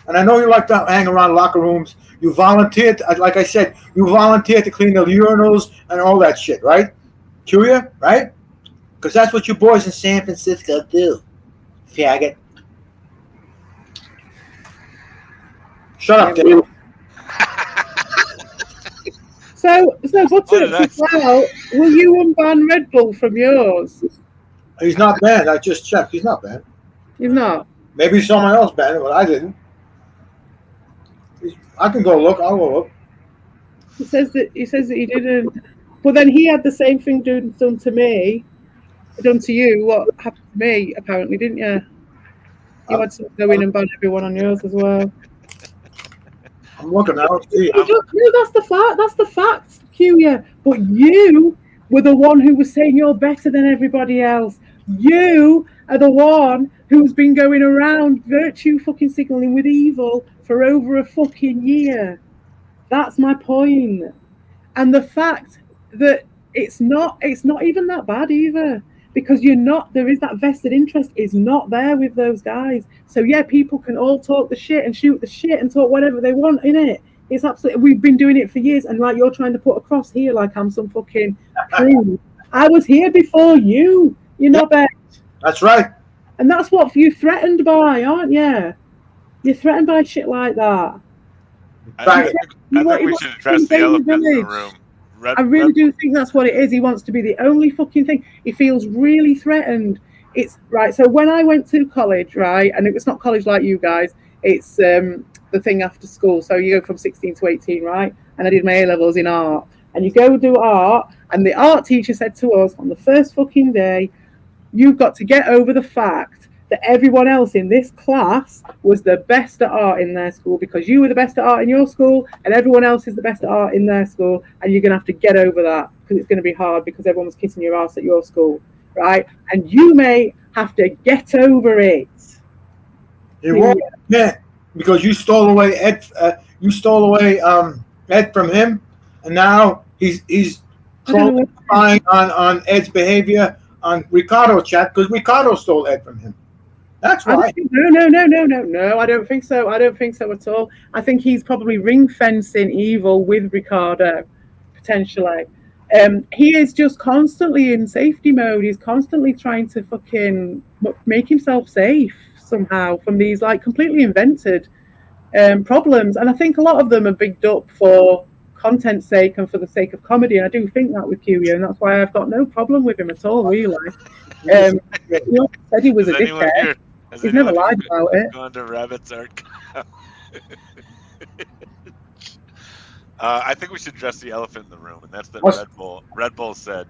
And I know you like to hang around locker rooms. You volunteered, like I said, you volunteered to clean the urinals and all that shit, right? Kuya, right? Because that's what you boys in San Francisco do. Faggot. Shut up, Dave. So what's it about? Will you unban Red Bull from yours? He's not banned. I just checked. He's not banned. He's not. Maybe someone else banned him, but I didn't. I can go look. I'll go look. He says that he didn't. Well, then he had the same thing done to me, done to you. What happened to me? Apparently, didn't you? You had to go in and ban everyone on yours as well. I'm looking. I don't see. No, that's the fact. That's the fact, Kuya. But you were the one who was saying you're better than everybody else. You are the one who's been going around virtue fucking signaling with evil for over a fucking year. That's my point. And the fact that it's not even that bad either. Because there is that vested interest is not there with those guys. So yeah, people can all talk the shit and shoot the shit and talk whatever they want, innit? It's absolutely, we've been doing it for years, and like you're trying to put across here like I'm some fucking prude. I was here before you. You're not bad. That's right. And that's what you're threatened by, aren't you? You're threatened by shit like that. I think we should address the elephant in the room. I really do think that's what it is. He wants to be the only fucking thing. He feels really threatened. It's right. So when I went to college, right, and it was not college like you guys, it's the thing after school. So you go from 16 to 18, right? And I did my A-levels in art. And you go do art, and the art teacher said to us on the first fucking day, you've got to get over the fact that everyone else in this class was the best at art in their school because you were the best at art in your school and everyone else is the best at art in their school, and you're going to have to get over that because it's going to be hard because everyone was kissing your ass at your school, right? And you may have to get over it. It won't, yeah, because you stole away Ed. You stole away Ed from him, and now he's spying on Ed's behavior on Ricardo chat because Ricardo stole Ed from him. That's right. No, I don't think so. I don't think so at all. I think he's probably ring fencing evil with Ricardo, potentially. He is just constantly in safety mode. He's constantly trying to fucking make himself safe somehow from these like completely invented problems. And I think a lot of them are bigged up for content's sake and for the sake of comedy. And I do think that with Kuya, and that's why I've got no problem with him at all, really. He said he was a dickhead. He's never lied about it. Gone to Rabbit's Art. I think we should address the elephant in the room, and that's that What's- Red Bull said,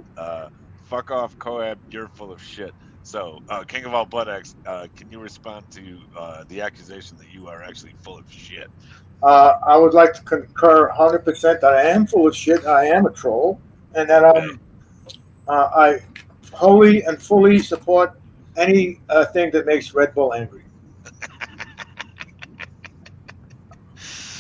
"Fuck off, Coab. You're full of shit." So, King of all buttocks, can you respond to the accusation that you are actually full of shit? I would like to concur 100% that I am full of shit. I am a troll, and that I wholly and fully support any thing that makes Red Bull angry.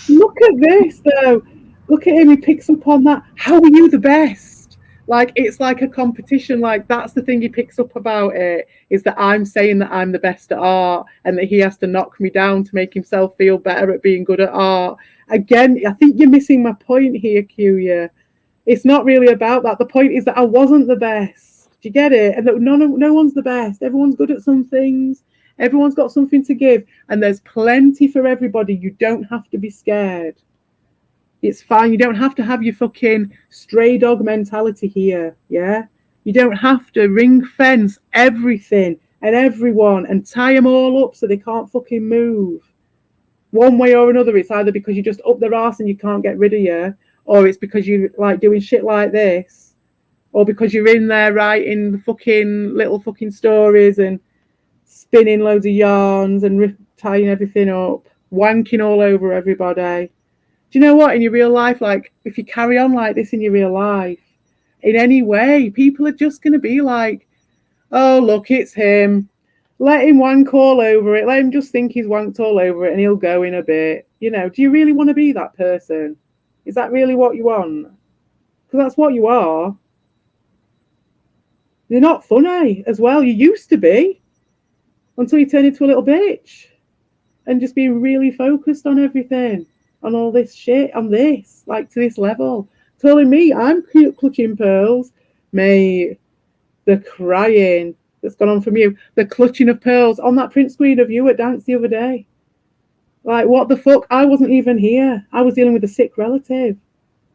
Look at this, though. Look at him. He picks up on that. How are you the best? Like, it's like a competition. Like, that's the thing he picks up about it, is that I'm saying that I'm the best at art and that he has to knock me down to make himself feel better at being good at art. Again, I think you're missing my point here, Q. It's not really about that. The point is that I wasn't the best. Do you get it? And that no one's the best. Everyone's good at some things. Everyone's got something to give. And there's plenty for everybody. You don't have to be scared. It's fine. You don't have to have your fucking stray dog mentality here. Yeah? You don't have to ring fence everything and everyone and tie them all up so they can't fucking move. One way or another, it's either because you just up their arse and you can't get rid of you, or it's because you like doing shit like this, or because you're in there writing the fucking little fucking stories and spinning loads of yarns and tying everything up, wanking all over everybody. Do you know what? In your real life, like, if you carry on like this in your real life, in any way, people are just going to be like, oh, look, it's him. Let him wank all over it. Let him just think he's wanked all over it and he'll go in a bit. You know, do you really want to be that person? Is that really what you want? Because that's what you are. You're not funny as well. You used to be, until you turn into a little bitch and just be really focused on everything, on all this shit, on this, like to this level. Telling me I'm clutching pearls. Mate, the crying that's gone on from you, the clutching of pearls on that print screen of you at dance the other day. Like, what the fuck? I wasn't even here. I was dealing with a sick relative,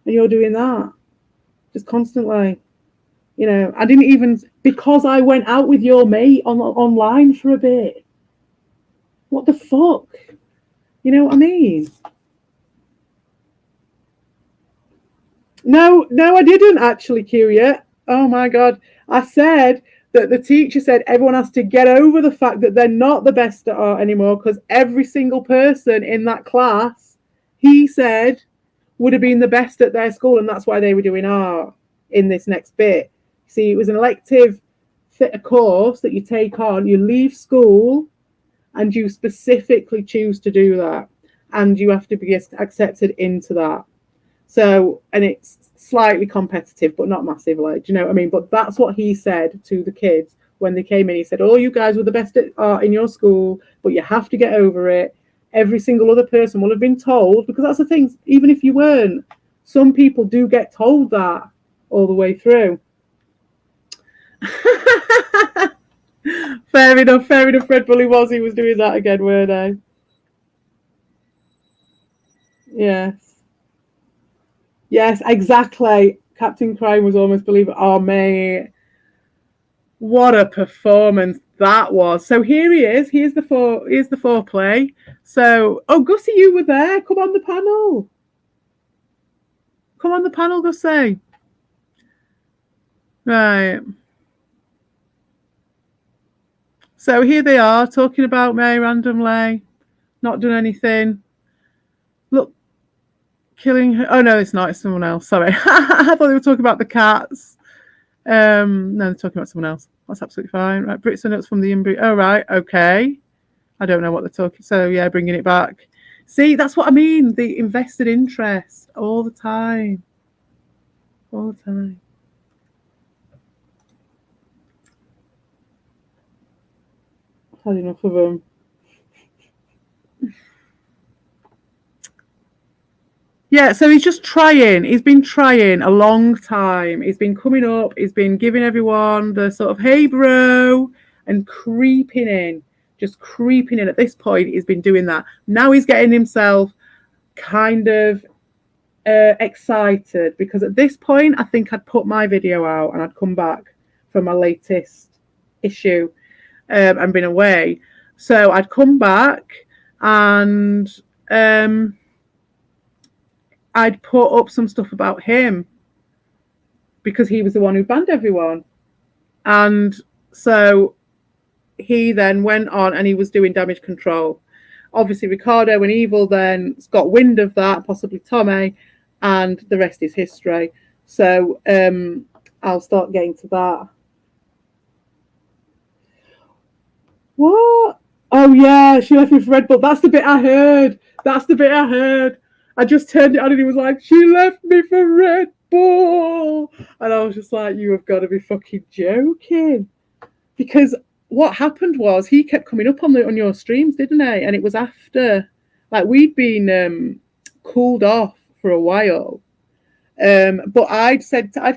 and you're doing that just constantly. You know, I didn't even, because I went out with your mate online for a bit. What the fuck? You know what I mean? No, I didn't actually, Kyria. Oh my God. I said that the teacher said everyone has to get over the fact that they're not the best at art anymore, because every single person in that class, he said, would have been the best at their school, and that's why they were doing art in this next bit. See, it was an elective course that you take on. You leave school and you specifically choose to do that, and you have to be accepted into that. So, and it's slightly competitive, but not massively. Do you know what I mean? But that's what he said to the kids when they came in. He said, oh, you guys were the best at art in your school, but you have to get over it. Every single other person will have been told, because that's the thing, even if you weren't, some people do get told that all the way through. Fair enough, Red Bull. He was doing that again, weren't I? Yes, exactly. Captain Crime was almost believable. Oh, mate. What a performance that was. So here he is. Here's the foreplay. So, oh, Gussie, you were there. Come on the panel. Come on the panel, Gussie. Right. So here they are talking about May randomly. Not done anything. Look. Killing her. Oh, no, it's not. It's someone else. Sorry. I thought they were talking about the cats. No, they're talking about someone else. That's absolutely fine. Right, Brits and Nuts from the Imbri. Oh, right. Okay. I don't know what they're talking. So, yeah, bringing it back. See, that's what I mean. The invested interest all the time. All the time. I've had enough of them. Yeah, so he's just trying. He's been trying a long time. He's been coming up. He's been giving everyone the sort of, hey, bro, and creeping in. Just creeping in. At this point, he's been doing that. Now he's getting himself kind of excited, because at this point, I think I'd put my video out and I'd come back for my latest issue and been away. So I'd come back and... I'd put up some stuff about him because he was the one who banned everyone. And so he then went on and he was doing damage control. Obviously, Ricardo and Evil then got wind of that, possibly Tommy, and the rest is history. So I'll start getting to that. What? Oh, yeah, she left me for Red Bull. That's the bit I heard. I just turned it on and he was like, she left me for Red Bull. And I was just like, you have got to be fucking joking. Because what happened was he kept coming up on your streams, didn't he? And it was after, like, we'd been cooled off for a while. But I'd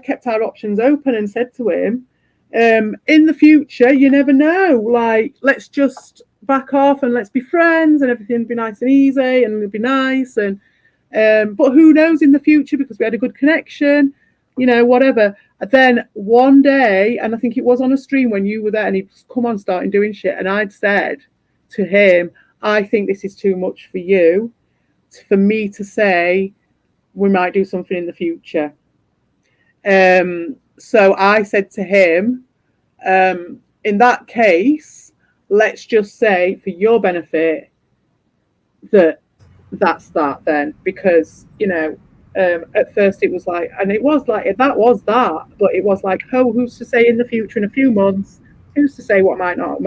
kept our options open and said to him, in the future, you never know. Like, let's just back off and let's be friends and everything will be nice and easy and it'll be nice. And but who knows in the future, because we had a good connection, you know, whatever. And then one day, and I think it was on a stream when you were there, and he'd come on starting doing shit, and I'd said to him, I think this is too much for you, for me to say we might do something in the future. So I said to him, in that case, let's just say for your benefit that's that then, because, you know, at first it was like, and it was like, that was that, but it was like, oh, who's to say in the future, in a few months, who's to say what might or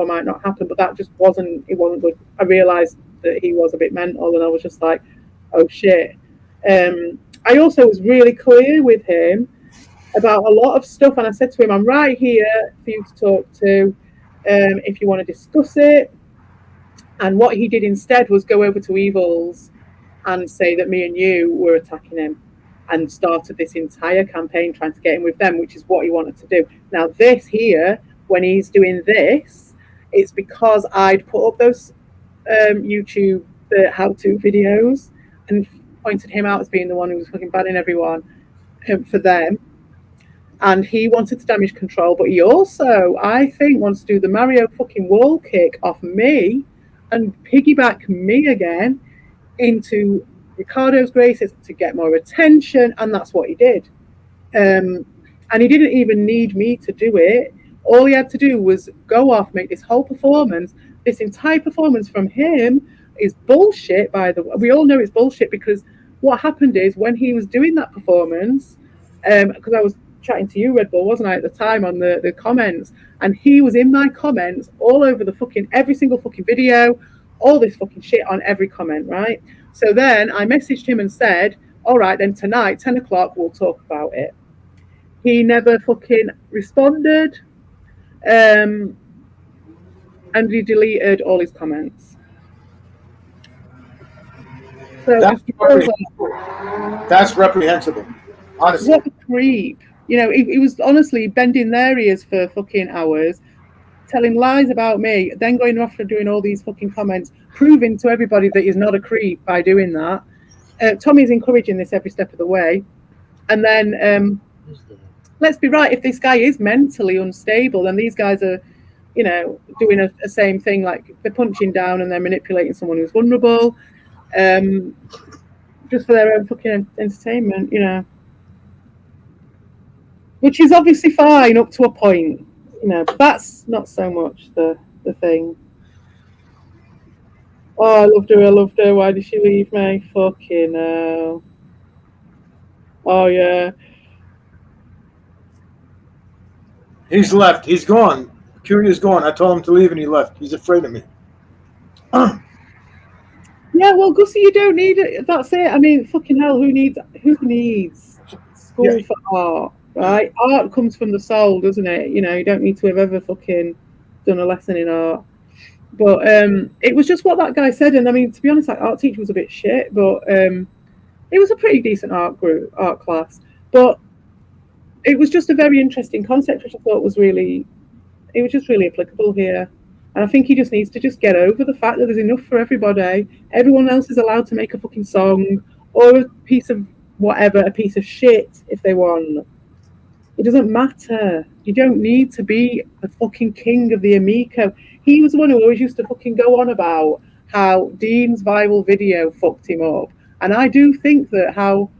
might not happen. But that just wasn't good. I realized that he was a bit mental, and I was just like, oh shit. I also was really clear with him about a lot of stuff, and I said to him, I'm right here for you to talk to if you want to discuss it. And what he did instead was go over to Evils and say that me and you were attacking him, and started this entire campaign trying to get him with them, which is what he wanted to do. Now this here, when he's doing this, it's because I'd put up those YouTube how-to videos and pointed him out as being the one who was fucking banning everyone for them. And he wanted to damage control, but he also, I think, wants to do the Mario fucking wall kick off me and piggyback me again into Ricardo's graces to get more attention, and that's what he did. And he didn't even need me to do it. All he had to do was go off, make this whole performance. This entire performance from him is bullshit, by the way. We all know it's bullshit, because what happened is when he was doing that performance, because I was chatting to you, Red Bull, wasn't I, at the time on the comments, and he was in my comments all over the fucking, every single fucking video, all this fucking shit on every comment, right? So then I messaged him and said, all right, then tonight, 10 o'clock, we'll talk about it. He never fucking responded, and he deleted all his comments. So that's reprehensible, honestly. What a creep. You know, he was honestly bending their ears for fucking hours, telling lies about me, then going off and doing all these fucking comments, proving to everybody that he's not a creep by doing that. Tommy's encouraging this every step of the way. And then, let's be right, if this guy is mentally unstable, then these guys are, you know, doing a same thing, like they're punching down and they're manipulating someone who's vulnerable, just for their own fucking entertainment, you know. Which is obviously fine up to a point, you know, but that's not so much the thing. Oh, I loved her. Why did she leave me? Fucking hell. Oh, yeah. He's left. He's gone. Curious gone. I told him to leave and he left. He's afraid of me. Yeah, well, Gussie, you don't need it. That's it. I mean, fucking hell, who needs school for art, right? Art comes from the soul, doesn't it? You know, you don't need to have ever fucking done a lesson in art. But it was just what that guy said. And I mean, to be honest, that art teacher was a bit shit, but it was a pretty decent art class. But it was just a very interesting concept, which I thought was really applicable here. And I think he just needs to just get over the fact that there's enough for everybody. Everyone else is allowed to make a fucking song or a piece of whatever, a piece of shit if they want. It doesn't matter. You don't need to be the fucking king of the Amico. He was the one who always used to fucking go on about how Dean's viral video fucked him up And I do think that how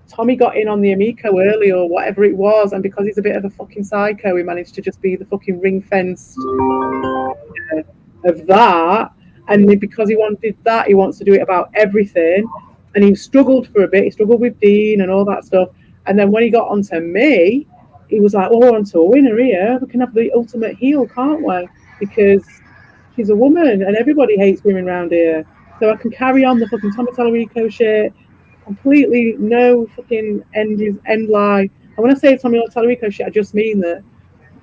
Tommy got in on the Amico early or whatever it was, and because he's a bit of a fucking psycho, he managed to just be the fucking ring fenced of that. And then because he wanted that, he wants to do it about everything. And he struggled for a bit. He struggled with Dean and all that stuff. And then when he got onto me, he was like, "Oh, we're onto a winner here. We can have the ultimate heel, can't we? Because she's a woman and everybody hates women around here. So I can carry on the fucking Tommy Tallarico shit. Completely no fucking end lie." And when I say Tommy Tallarico shit, I just mean that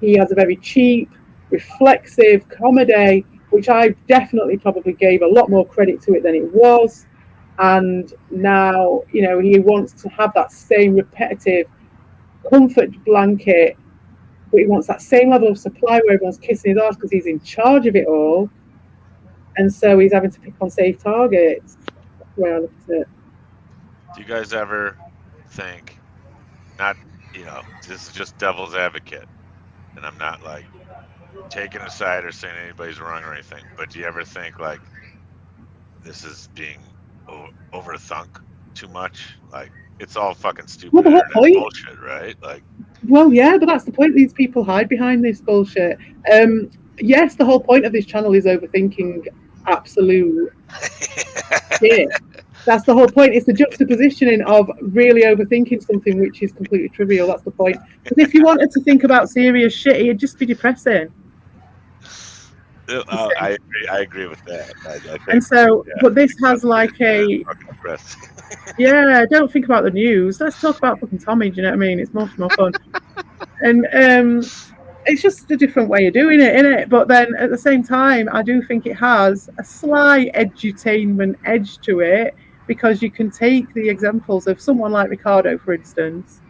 he has a very cheap, reflexive comedy, which I definitely probably gave a lot more credit to it than it was. And now, you know, he wants to have that same repetitive comfort blanket, but he wants that same level of supply where everyone's kissing his ass because he's in charge of it all. And so he's having to pick on safe targets. That's the way I look at it. Do you guys ever think, not, you know, this is just devil's advocate, and I'm not like taking a side or saying anybody's wrong or anything, but do you ever think like this is being overthunk too much? Like, it's all fucking stupid internet bullshit, right? Like, well, yeah, but that's the point. These people hide behind this bullshit. Yes, the whole point of this channel is overthinking absolute shit. That's the whole point. It's the juxtapositioning of really overthinking something which is completely trivial. That's the point. Because if you wanted to think about serious shit, it'd just be depressing. I agree with that. I think, and so, yeah, but this has like a yeah. Don't think about the news. Let's talk about fucking Tommy. Do you know what I mean? It's much more fun. And it's just a different way of doing it, isn't it? But then at the same time, I do think it has a slight edutainment edge to it, because you can take the examples of someone like Ricardo, for instance,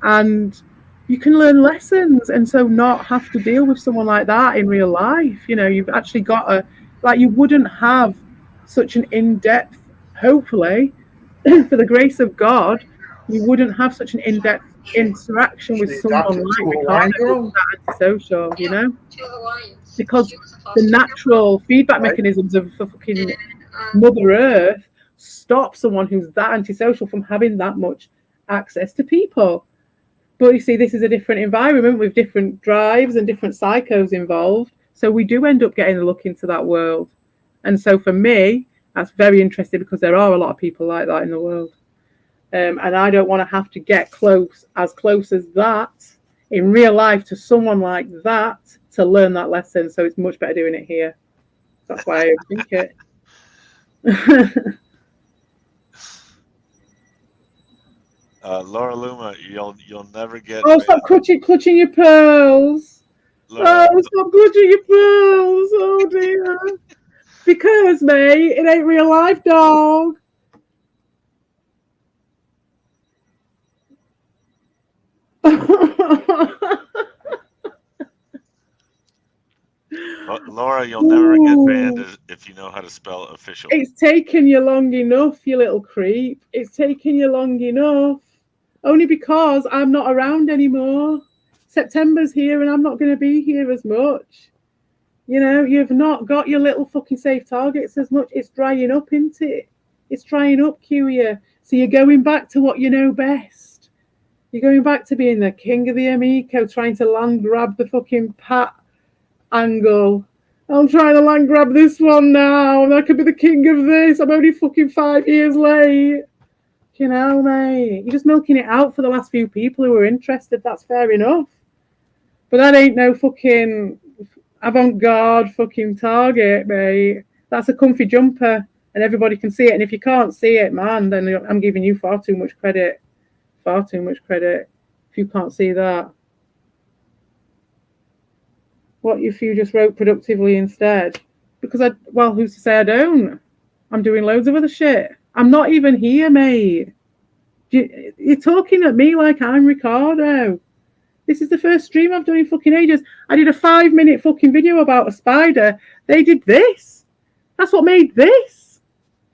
and you can learn lessons, and so not have to deal with someone like that in real life. You know, you've actually got you wouldn't have such an in-depth, hopefully, for the grace of God, you wouldn't have such an in-depth interaction with someone like Ricardo who's that antisocial, you know? Because the natural feedback mechanisms of fucking Mother Earth stop someone who's that antisocial from having that much access to people. But you see, this is a different environment with different drives and different psychos involved. So we do end up getting a look into that world. And so for me, that's very interesting, because there are a lot of people like that in the world. And I don't want to have to get as close as that in real life to someone like that to learn that lesson. So it's much better doing it here. That's why I think it. Laura Luma, you'll never get. Oh, stop clutching your pearls! Laura. Oh, stop clutching your pearls! Oh dear. Because, mate, it ain't real life, dog. Laura, you'll never get banned if you know how to spell official. It's taken you long enough, you little creep. It's taken you long enough. Only because I'm not around anymore. September's here and I'm not going to be here as much. You know, you've not got your little fucking safe targets as much. It's drying up, isn't it? It's drying up, Q. So you're going back to what you know best. You're going back to being the king of the Amico, trying to land grab the fucking Pat angle. I'm trying to land grab this one now, and I could be the king of this. I'm only fucking 5 years late. You know, mate. You're just milking it out for the last few people who are interested. That's fair enough. But that ain't no fucking avant-garde fucking target, mate. That's a comfy jumper, and everybody can see it. And if you can't see it, man, then I'm giving you far too much credit. Far too much credit if you can't see that. What if you just wrote productively instead? Because who's to say I don't? I'm doing loads of other shit. I'm not even here, mate. You're talking at me like I'm Ricardo. This is the first stream I've done in fucking ages. I did a 5-minute fucking video about a spider. They did this. That's what made this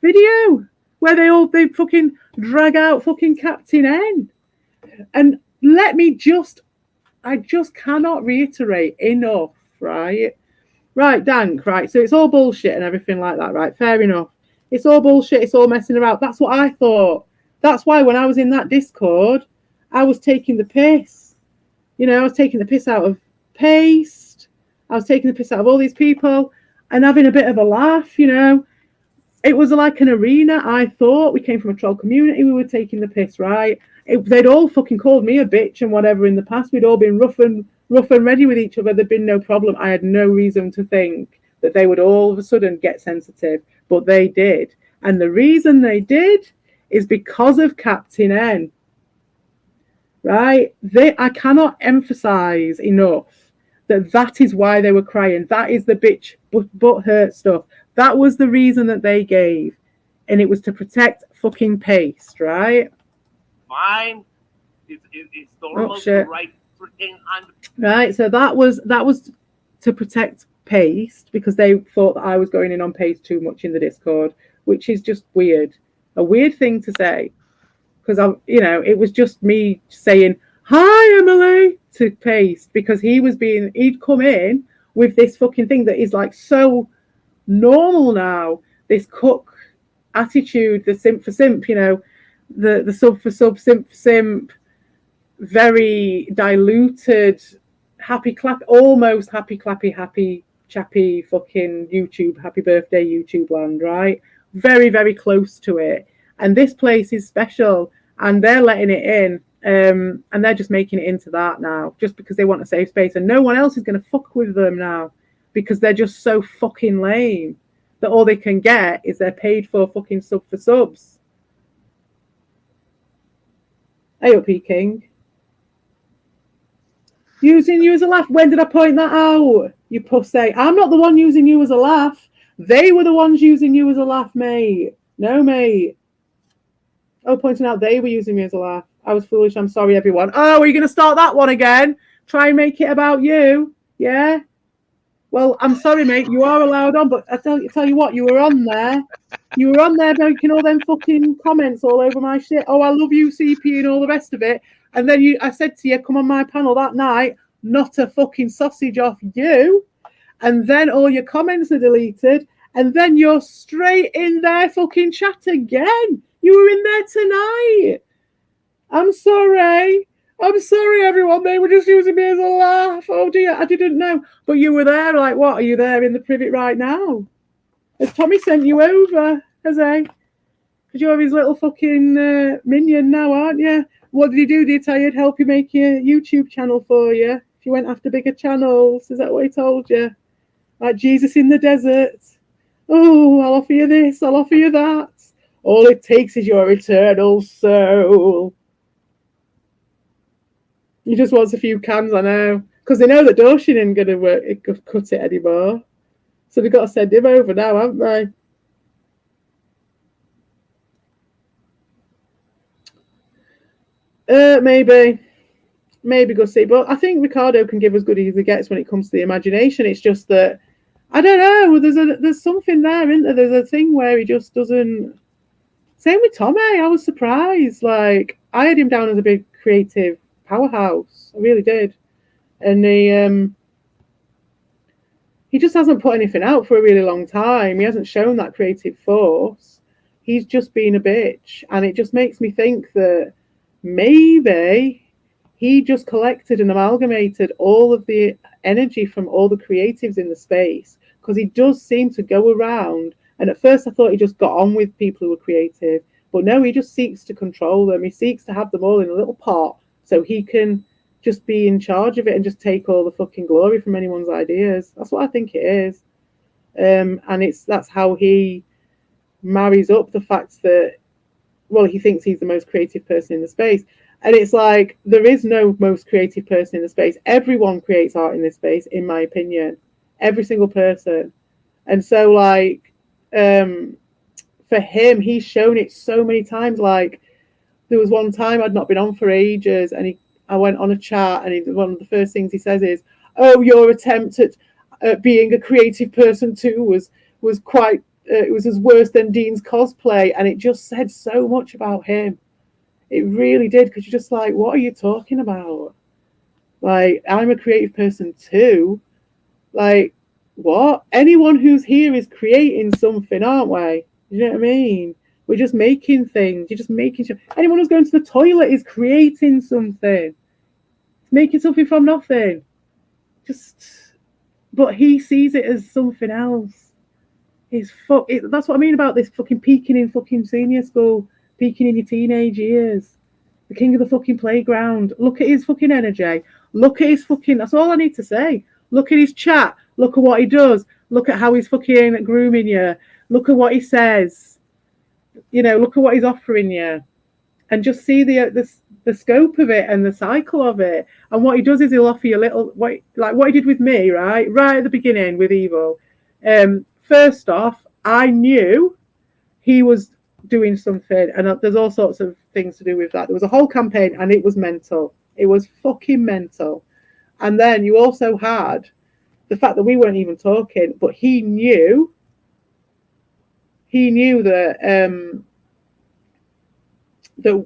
video, where they fucking drag out fucking Captain N. And I just cannot reiterate enough, right? Right, Dank, right? So it's all bullshit and everything like that, right? Fair enough. It's all bullshit. It's all messing around. That's what I thought. That's why when I was in that Discord, I was taking the piss. You know, I was taking the piss out of Paste. I was taking the piss out of all these people and having a bit of a laugh, you know. It was like an arena, I thought. We came from a troll community. We were taking the piss, right? They'd all fucking called me a bitch and whatever in the past. We'd all been rough and ready with each other. There'd been no problem. I had no reason to think that they would all of a sudden get sensitive, but they did. And the reason they did is because of Captain N. Right? I cannot emphasize enough that is why they were crying. That is the bitch butt hurt stuff. That was the reason that they gave. And it was to protect fucking Paste, right? Fine. It's normal to write freaking on. Right, so that was to protect Paste because they thought that I was going in on Paste too much in the Discord, which is just weird. A weird thing to say. Because it was just me saying, "Hi, Emily," to Paste because he'd come in with this fucking thing that is like so normal now. This cook attitude, the simp for simp, you know, the sub for sub, simp for simp, very diluted, happy clap, almost happy clappy, happy chappy fucking YouTube, happy birthday YouTube land, right? Very, very close to it. And this place is special and they're letting it in. And they're just making it into that now just because they want a safe space. And no one else is going to fuck with them now because they're just so fucking lame that all they can get is they're paid for fucking sub for subs. Hey up, King. Using you as a laugh. When did I point that out? You pussy. I'm not the one using you as a laugh. They were the ones using you as a laugh, mate. No, mate. Oh, pointing out they were using me as a laugh. I was foolish. I'm sorry, everyone. Oh, are you going to start that one again? Try and make it about you? Yeah? Well, I'm sorry, mate. You are allowed on, but I tell you what, you were on there. You were on there making all them fucking comments all over my shit. Oh, I love you, CP, and all the rest of it. And then I said to you, come on my panel that night, not a fucking sausage off you. And then all your comments are deleted. And then you're straight in their fucking chat again. You were in there tonight. I'm sorry, everyone. They were just using me as a laugh. Oh, dear. I didn't know. But you were there. Like, what? Are you there in the privet right now? Has Tommy sent you over? Has he? Because you're his little fucking minion now, aren't you? What did he do? Did he tell you he'd help you make your YouTube channel for you? If you went after bigger channels? Is that what he told you? Like Jesus in the desert? Oh, I'll offer you this. I'll offer you that. All it takes is your eternal soul. He just wants a few cans, I know. Because they know that Doshin isn't going to cut it anymore. So they've got to send him over now, haven't they? Maybe Gussie. But I think Ricardo can give as good as he gets when it comes to the imagination. It's just that, I don't know, there's something there, isn't there? There's a thing where he just doesn't... Same with Tommy. I was surprised. Like, I had him down as a big creative powerhouse. I really did. And he just hasn't put anything out for a really long time. He hasn't shown that creative force. He's just been a bitch. And it just makes me think that maybe he just collected and amalgamated all of the energy from all the creatives in the space. Because he does seem to go around. And at first I thought he just got on with people who were creative. But no, he just seeks to control them. He seeks to have them all in a little pot so he can just be in charge of it and just take all the fucking glory from anyone's ideas. That's what I think it is. And that's how he marries up the fact that, well, he thinks he's the most creative person in the space. And it's like, there is no most creative person in the space. Everyone creates art in this space, in my opinion. Every single person. And so, like, for him, he's shown it so many times. Like, there was one time I'd not been on for ages, and I went on a chat, and one of the first things he says is, "Oh, your attempt at being a creative person too was quite it was as worse than Dean's cosplay," and it just said so much about him. It really did, because you're just like, what are you talking about? Like, I'm a creative person too. Like, what? Anyone who's here is creating something, aren't we? You know what I mean? We're just making things. You're just making sure. Anyone who's going to the toilet is creating something. Making something from nothing. But he sees it as something else. That's what I mean about this fucking peaking in fucking senior school, peaking in your teenage years. The king of the fucking playground. Look at his fucking energy. Look at his fucking. That's all I need to say. Look at his chat. Look at what he does. Look at how he's fucking grooming you. Look at what he says. Look at what he's offering you, and just see the scope of it and the cycle of it. And what he does is he'll offer you a little, like what he did with me, right at the beginning with Evil. First off, I knew he was doing something, and there's all sorts of things to do with that. There was a whole campaign, and it was mental. It was fucking mental. And then you also had the fact that we weren't even talking, but he knew that that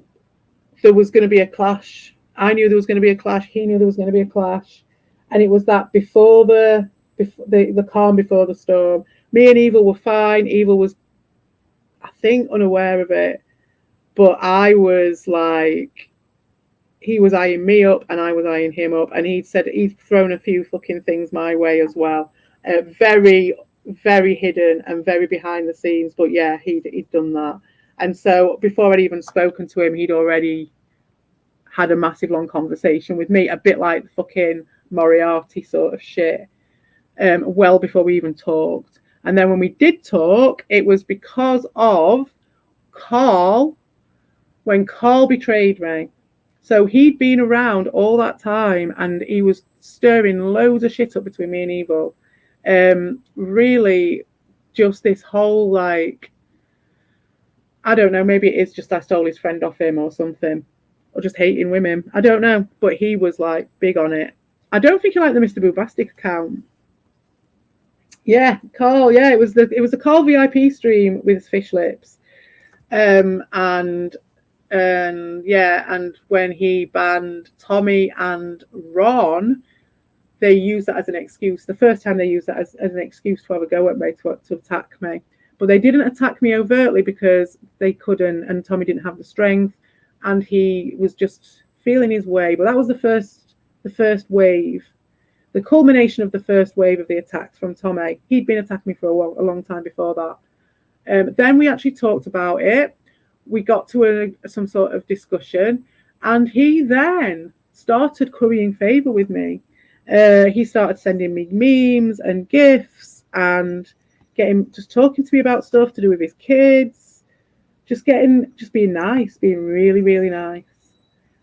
there was going to be a clash. I knew there was going to be a clash. He knew there was going to be a clash, and it was that before the calm before the storm. Me and Evil were fine. Evil was, I think, unaware of it, but I was like, he was eyeing me up, and I was eyeing him up, and he'd thrown a few fucking things my way as well. Very, very hidden and very behind the scenes, but yeah, he'd done that. And so before I'd even spoken to him, he'd already had a massive long conversation with me, a bit like fucking Moriarty sort of shit, well before we even talked. And then when we did talk, it was because of Carl, when Carl betrayed me. So he'd been around all that time, and he was stirring loads of shit up between me and Evil. Really just this whole, like, I don't know, maybe it is just I stole his friend off him or something, or just hating women. I don't know, but he was like big on it. I don't think he liked the Mr. Boobastic account. Yeah, Carl. Yeah, it was the Carl VIP stream with Fish Lips, and when he banned Tommy and Ron, they used that as an excuse. The first time they used that as an excuse to have a go at me, to attack me. But they didn't attack me overtly because they couldn't, and Tommy didn't have the strength, and he was just feeling his way. But that was the first wave, the culmination of the first wave of the attacks from Tommy. He'd been attacking me for a long time before that. Then we actually talked about it. We got to some sort of discussion, and he then started currying favor with me. He started sending me memes and GIFs and just talking to me about stuff to do with his kids, just being nice, being really, really nice,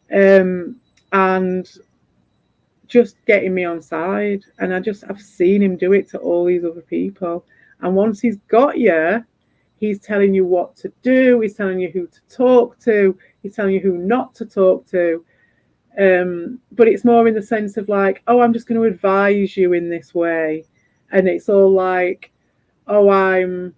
and just getting me on side. And I've seen him do it to all these other people. And once he's got you, he's telling you what to do. He's telling you who to talk to. He's telling you who not to talk to. But it's more in the sense of like, oh, I'm just going to advise you in this way. And it's all like, oh, I'm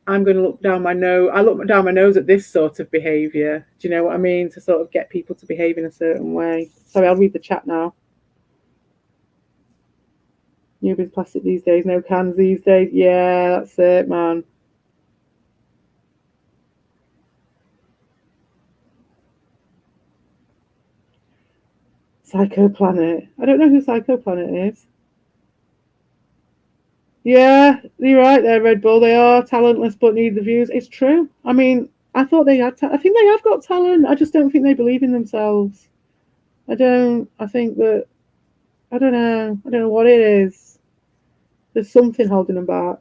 going to look down my nose. I look down my nose at this sort of behaviour. Do you know what I mean? To sort of get people to behave in a certain way. Sorry, I'll read the chat now. Newbies plastic these days, no cans these days. Yeah, that's it, man. Psycho Planet. I don't know who Psycho Planet is. Yeah, you're right there, Red Bull. They are talentless but need the views. It's true. I mean, I thought they had I think they have got talent. I just don't think they believe in themselves. I think that, I don't know what it is. There's something holding them back.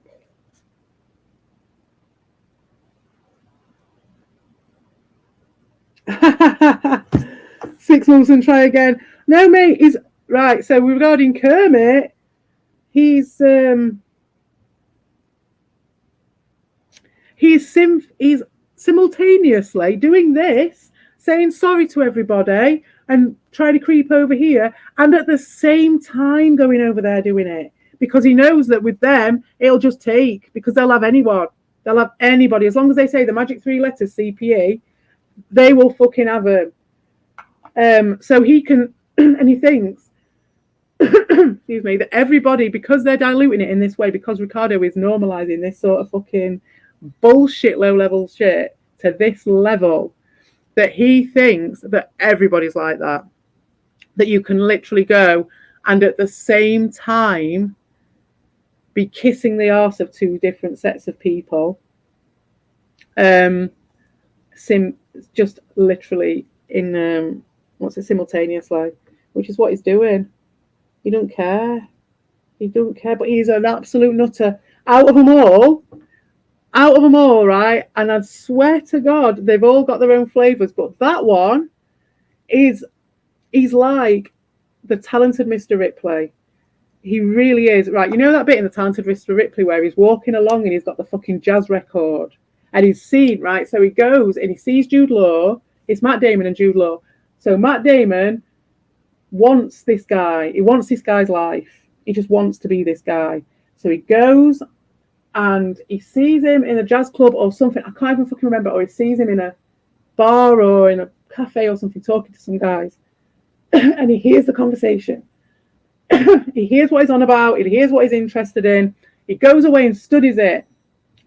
Six months and try again. No, mate, he's right. So regarding Kermit, he's simultaneously doing this, saying sorry to everybody and trying to creep over here, and at the same time going over there doing it, because he knows that with them it'll just take, because they'll have anyone, they'll have anybody, as long as they say the magic 3 letters CPE, they will fucking have him. So he can, and he thinks excuse me, that everybody, because they're diluting it in this way, because Ricardo is normalizing this sort of fucking bullshit low-level shit to this level, that he thinks that everybody's like that. That you can literally go and at the same time be kissing the arse of two different sets of people. Just literally in simultaneously, which is what he's doing. He don't care. He don't care, but he's an absolute nutter. Out of them all, right? And I swear to God, they've all got their own flavors, but that one he's like the talented Mr. Ripley. He really is. Right, you know that bit in the talented Mr. Ripley where he's walking along and he's got the fucking jazz record and he's seen, right? So he goes and he sees Jude Law. It's Matt Damon and Jude Law. So Matt Damon wants this guy. He wants this guy's life. He just wants to be this guy. So he goes and he sees him in a jazz club or something. I can't even fucking remember. Or he sees him in a bar or in a cafe or something talking to some guys. And he hears the conversation. He hears what he's on about. He hears what he's interested in. He goes away and studies it.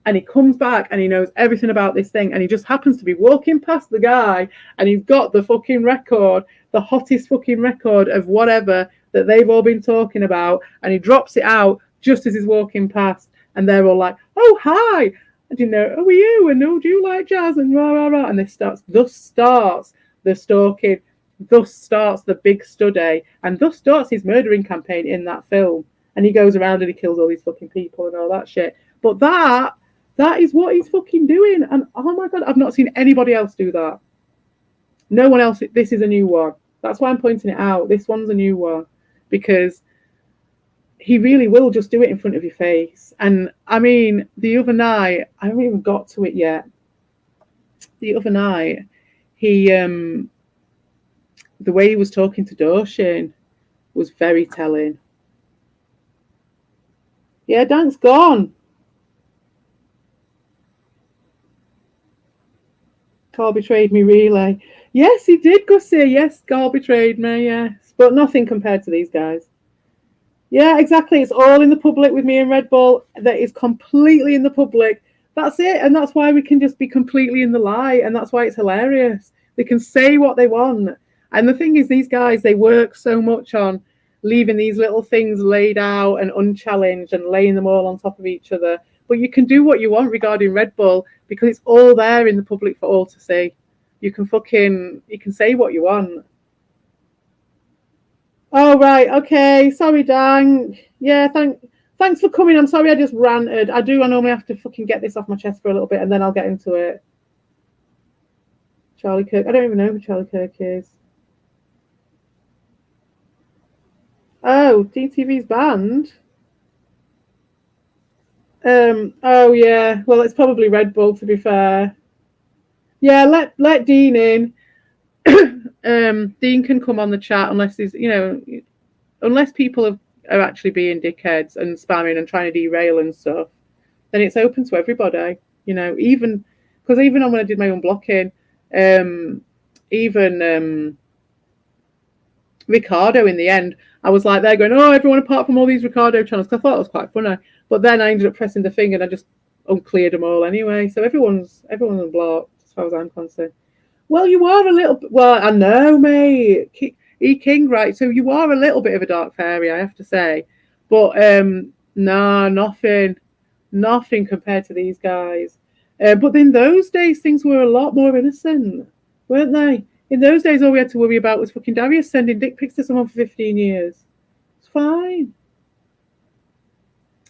And he comes back and he knows everything about this thing. And he just happens to be walking past the guy and he's got the fucking record, the hottest fucking record of whatever that they've all been talking about. And he drops it out just as he's walking past. And they're all like, oh, hi. And you know, who are you? And oh, do you like jazz? And rah, rah, rah. And thus starts the stalking. Thus starts the big study. And thus starts his murdering campaign in that film. And he goes around and he kills all these fucking people and all that shit. But that is what he's fucking doing. And oh my God, I've not seen anybody else do that. No one else. This is a new one. That's why I'm pointing it out. This one's a new one. Because he really will just do it in front of your face. And I mean, the other night, I haven't even got to it yet. The other night, he, the way he was talking to Doshin was very telling. Yeah, Dank's gone. Carl betrayed me, really. Yes, he did, Gussie. Yes, Carl betrayed me, yes. But nothing compared to these guys. Yeah, exactly. It's all in the public with me and Red Bull. That is completely in the public. That's it. And that's why we can just be completely in the lie. And that's why it's hilarious. They can say what they want. And the thing is, these guys, they work so much on leaving these little things laid out and unchallenged and laying them all on top of each other. But you can do what you want regarding Red Bull because it's all there in the public for all to see. You can say what you want. Oh, right. Okay. Sorry, Dan. Yeah, thanks for coming. I'm sorry I just ranted. I normally have to fucking get this off my chest for a little bit and then I'll get into it. Charlie Kirk. I don't even know who Charlie Kirk is. Oh, DTV's banned. Oh yeah. Well, it's probably Red Bull, to be fair. Yeah, let Dean in. Dean can come on the chat unless he's, unless people are actually being dickheads and spamming and trying to derail and stuff. Then it's open to everybody. Even because even when I did my unblocking, Ricardo in the end, I was like, they're going, oh, everyone apart from all these Ricardo channels, because I thought it was quite funny. But then I ended up pressing the thing and I just uncleared them all anyway. So everyone's unblocked as far as I'm concerned. Well, you are a little bit, well, I know, mate. King, right? So you are a little bit of a dark fairy, I have to say. But no, nothing compared to these guys. But in those days, things were a lot more innocent, weren't they? In those days, all we had to worry about was fucking Darius sending dick pics to someone for 15 years. It's fine.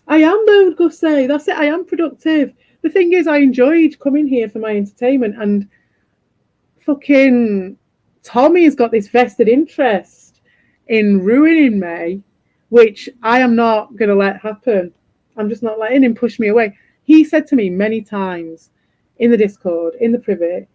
I am though, Gussie. That's it. I am productive. The thing is, I enjoyed coming here for my entertainment, and fucking Tommy's got this vested interest in ruining me, which I am not going to let happen. I'm just not letting him push me away. He said to me many times in the Discord, in the private,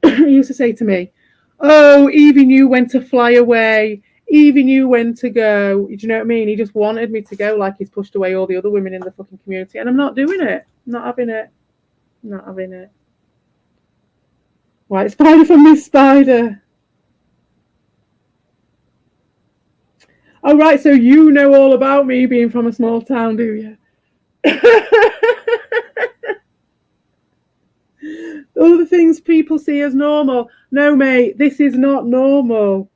he used to say to me, oh, Evie knew when to fly away. Evie knew when to go. Do you know what I mean? He just wanted me to go like he's pushed away all the other women in the fucking community. And I'm not doing it. I'm not having it. I'm not having it. White spider from Miss Spider. Oh, right, so you know all about me being from a small town, do you? All the things people see as normal. No, mate, this is not normal.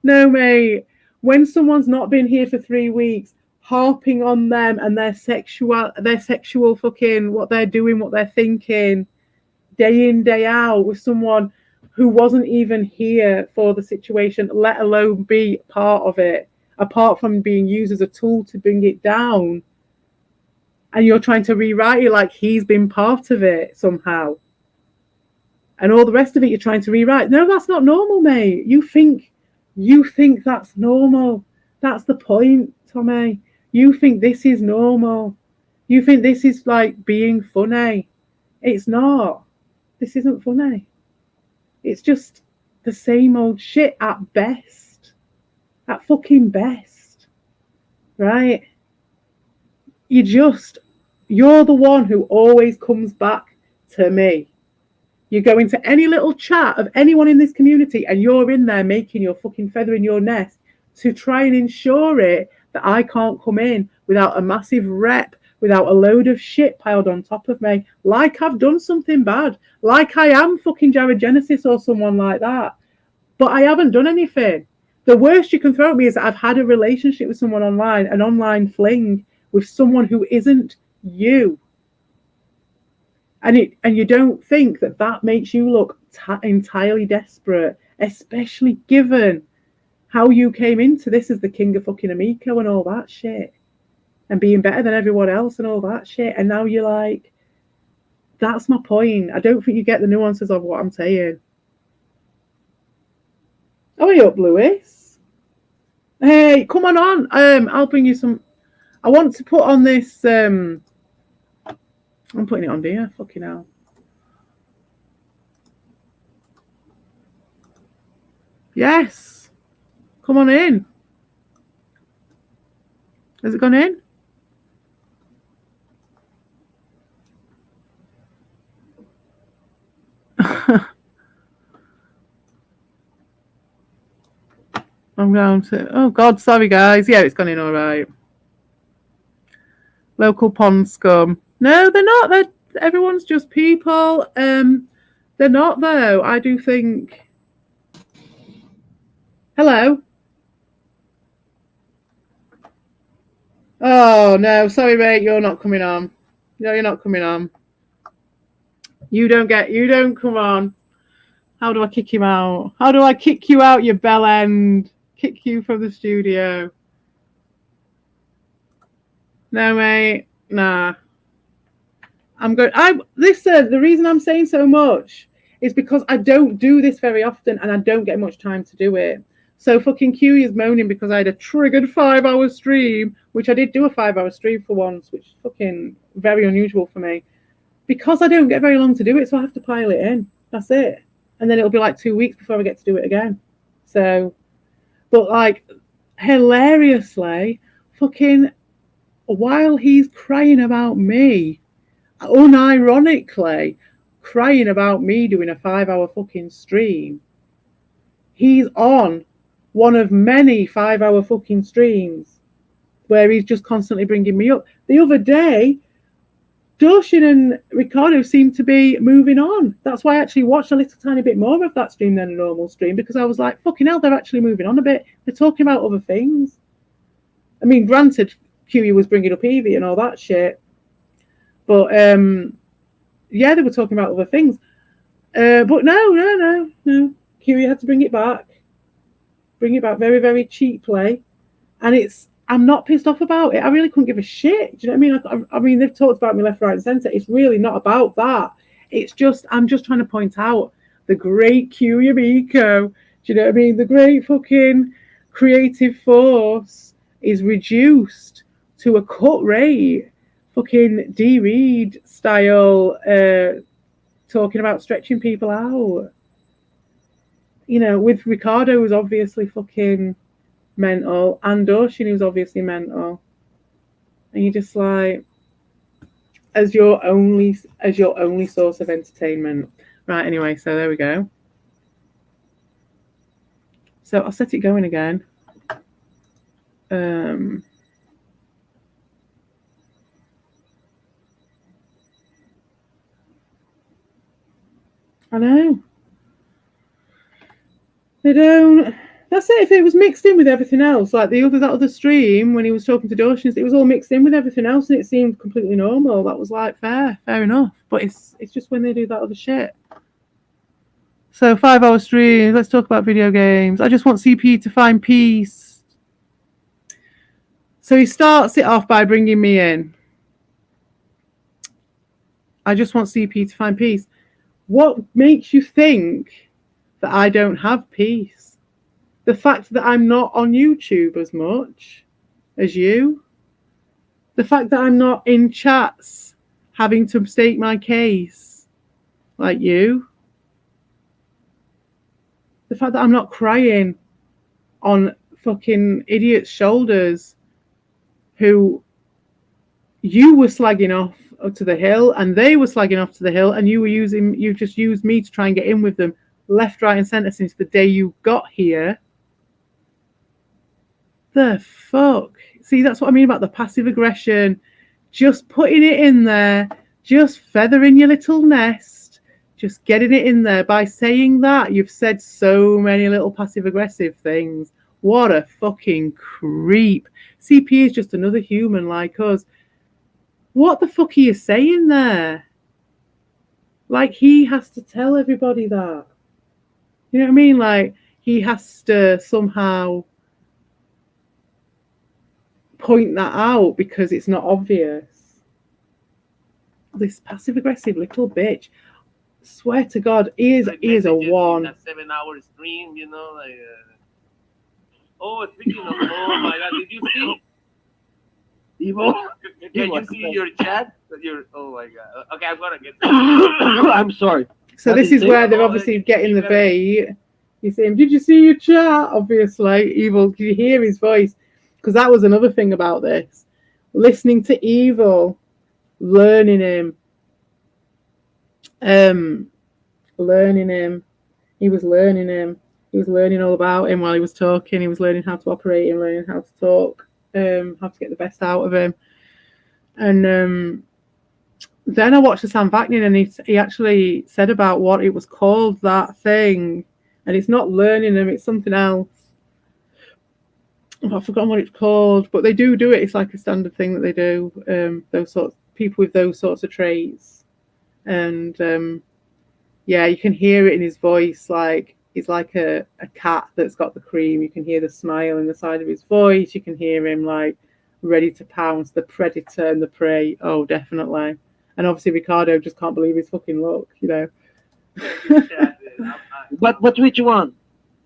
No, mate. When someone's not been here for 3 weeks, harping on them and their sexual fucking what they're doing, what they're thinking, day in, day out with someone who wasn't even here for the situation, let alone be part of it, apart from being used as a tool to bring it down. And you're trying to rewrite it like he's been part of it somehow. And all the rest of it you're trying to rewrite. No, that's not normal, mate. You think that's normal. That's the point, Tommy. You think this is normal. You think this is like being funny. It's not. This isn't funny. It's just the same old shit at best. At fucking best. Right? You're the one who always comes back to me. You go into any little chat of anyone in this community and you're in there making your fucking feather in your nest to try and ensure it that I can't come in without a massive rep, without a load of shit piled on top of me, like I've done something bad, like I am fucking Jared Genesis or someone like that. But I haven't done anything. The worst you can throw at me is that I've had a relationship with someone online, an online fling with someone who isn't you. And you don't think that makes you look entirely desperate, especially given how you came into this as the king of fucking Amico and all that shit, and being better than everyone else and all that shit. And now you're like, that's my point. I don't think you get the nuances of what I'm saying. Hurry up, Lewis. Hey, come on. I'll bring you some. I want to put on this. I'm putting it on, dear. Fucking hell. Yes. Come on in. Has it gone in? I'm going to. Oh, God, sorry, guys. Yeah, it's gone in all right. Local pond scum. No, they're not. Everyone's just people. They're not, though. I do think. Hello. Oh no, sorry, mate. You're not coming on. No, you're not coming on. You don't come on. How do I kick him out? How do I kick you out, you bell end? Kick you from the studio. No, mate. Nah. The reason I'm saying so much is because I don't do this very often and I don't get much time to do it. So fucking Q is moaning because I had a triggered 5-hour stream, which I did do a 5-hour stream for once, which is fucking very unusual for me. Because I don't get very long to do it, so I have to pile it in. That's it. And then it'll be like 2 weeks before I get to do it again. So, but like, hilariously, fucking, while he's crying about me, unironically crying about me doing a 5-hour fucking stream, he's on one of many 5-hour fucking streams where he's just constantly bringing me up. The other day, Doshin and Ricardo seemed to be moving on. That's why I actually watched a little tiny bit more of that stream than a normal stream, because I was like, fucking hell, they're actually moving on a bit. They're talking about other things. I mean, granted, QE was bringing up Evie and all that shit. But, yeah, they were talking about other things. But no. QE had to bring it back. Bring it back very, very cheaply. And I'm not pissed off about it. I really couldn't give a shit. Do you know what I mean? I mean, they've talked about me left, right, and centre. It's really not about that. It's just, I'm just trying to point out the great QE Amico. Do you know what I mean? The great fucking creative force is reduced to a cut rate, fucking D. Reed style, talking about stretching people out. You know, with Ricardo, who's obviously fucking mental, and Doshin, who's obviously mental. And you're just like, as your only source of entertainment. Right, anyway, so there we go. So I'll set it going again. I know. They don't. That's it. If it was mixed in with everything else, like that other stream when he was talking to Doshins, it was all mixed in with everything else, and it seemed completely normal. That was like fair enough. But it's just when they do that other shit. So 5-hour stream. Let's talk about video games. I just want CP to find peace. So he starts it off by bringing me in. I just want CP to find peace. What makes you think that I don't have peace? The fact that I'm not on YouTube as much as you. The fact that I'm not in chats having to state my case like you. The fact that I'm not crying on fucking idiots' shoulders who you were slagging off to the hill and they were slagging off to the hill, and you just used me to try and get in with them left, right, and centre since the day you got here. The fuck? See, that's what I mean about the passive aggression. Just putting it in there, just feathering your little nest, just getting it in there. By saying that, you've said so many little passive aggressive things. What a fucking creep. CP is just another human like us. What the fuck are you saying there? Like, he has to tell everybody that. You know what I mean? Like, he has to somehow point that out because it's not obvious. This passive-aggressive little bitch. Swear to God, he is a one. A 7-hour stream, you know, like. Oh, speaking of, oh my God, did you see? Evo? Can you see your chat? Oh my God. Okay, I'm gonna get. I'm sorry. So this is where they're obviously getting the bait. You see him. Did you see your chat? Obviously, Evil. Did you hear his voice? Because that was another thing about this. Listening to Evil, learning him. Learning him. He was learning him. He was learning all about him while he was talking. He was learning how to operate him, learning how to talk, how to get the best out of him. And then I watched the Sam Vaknin, and he actually said about what it was called, that thing. And it's not learning him, it's something else. I've forgotten what it's called, but they do it. It's like a standard thing that they do. Those sorts people with those sorts of traits, and yeah, you can hear it in his voice. Like he's like a cat that's got the cream. You can hear the smile in the side of his voice. You can hear him like ready to pounce, the predator and the prey. Oh, definitely. And obviously Ricardo just can't believe his fucking luck, you know. But which one?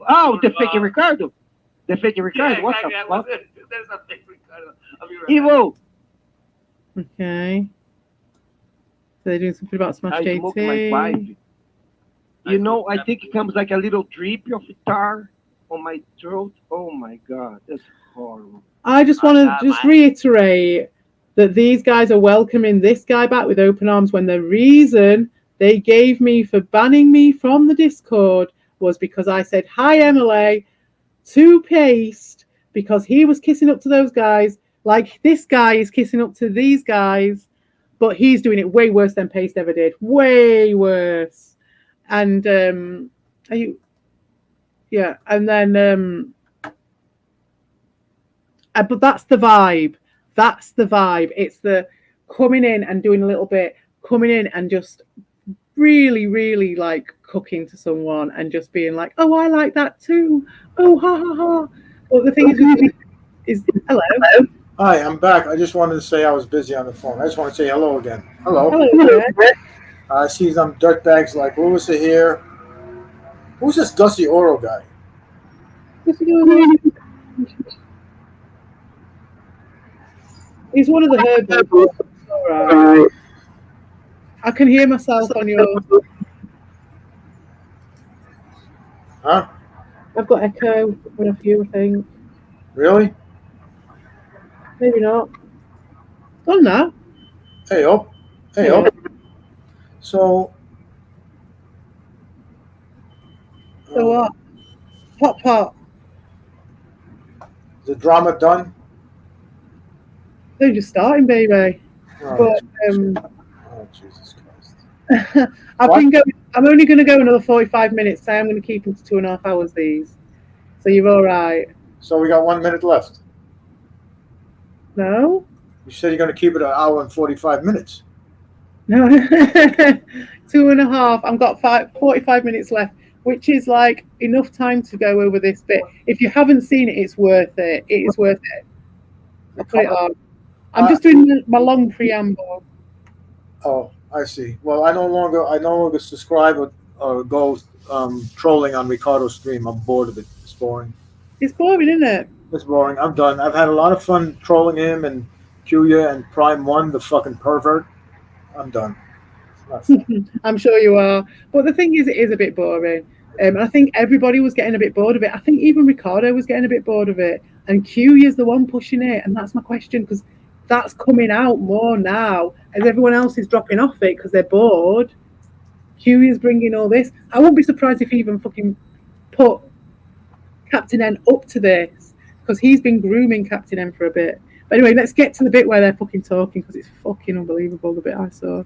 Oh, the fake Ricardo. The fake Ricardo. Yeah, what the fuck? There's a fake Ricardo. Evo. Okay. So they're doing something about Smash JT. You know, I think it comes like a little drip of tar on my throat. Oh my God, that's horrible. I just want to just reiterate that these guys are welcoming this guy back with open arms when the reason they gave me for banning me from the Discord was because I said, hi, Emily, to Paste, because he was kissing up to those guys like this guy is kissing up to these guys, but he's doing it way worse than Paste ever did. Way worse. And are you? Yeah, and then but that's the vibe. That's the vibe. It's the coming in and doing a little bit, coming in and just really, really like cooking to someone and just being like, oh, I like that too. Oh, ha ha ha. Well, the thing is hello. Hi, I'm back. I just wanted to say I was busy on the phone. I just want to say hello again. Hello. I see some dirtbags like Lewis are here. Who's this Gussie Oro guy? He's one of the herbals. All right. I can hear myself on yours. Huh? I've got echo coming off you, I think. Really? Maybe not. Done now. Hey, oh. Hey, oh. So what? Pot. Is the drama done? They're just starting, baby. Oh, But oh Jesus Christ! I'm only going to go another 45 minutes. So I'm going to keep them to 2.5 hours. These. So you're all right. So we got 1 minute left. No. You said you're going to keep it 1 hour and 45 minutes. No. 2.5. I've got 45 minutes left, which is like enough time to go over this bit. If you haven't seen it, it's worth it. It is worth it. I'll put it on. I'm just doing my long preamble. Oh, I see. Well, I no longer subscribe or go trolling on Ricardo's stream. I'm bored of it. It's boring. It's boring, isn't it? It's boring. I'm done. I've had a lot of fun trolling him and Kuya and Prime One, the fucking pervert. I'm done. I'm sure you are. But the thing is, it is a bit boring. I think everybody was getting a bit bored of it. I think even Ricardo was getting a bit bored of it. And Q is the one pushing it. And that's my question, because that's coming out more now as everyone else is dropping off it because they're bored. Q is bringing all this. I wouldn't be surprised if he even fucking put Captain N up to this, because he's been grooming Captain N for a bit. But anyway, let's get to the bit where they're fucking talking, because it's fucking unbelievable, the bit I saw.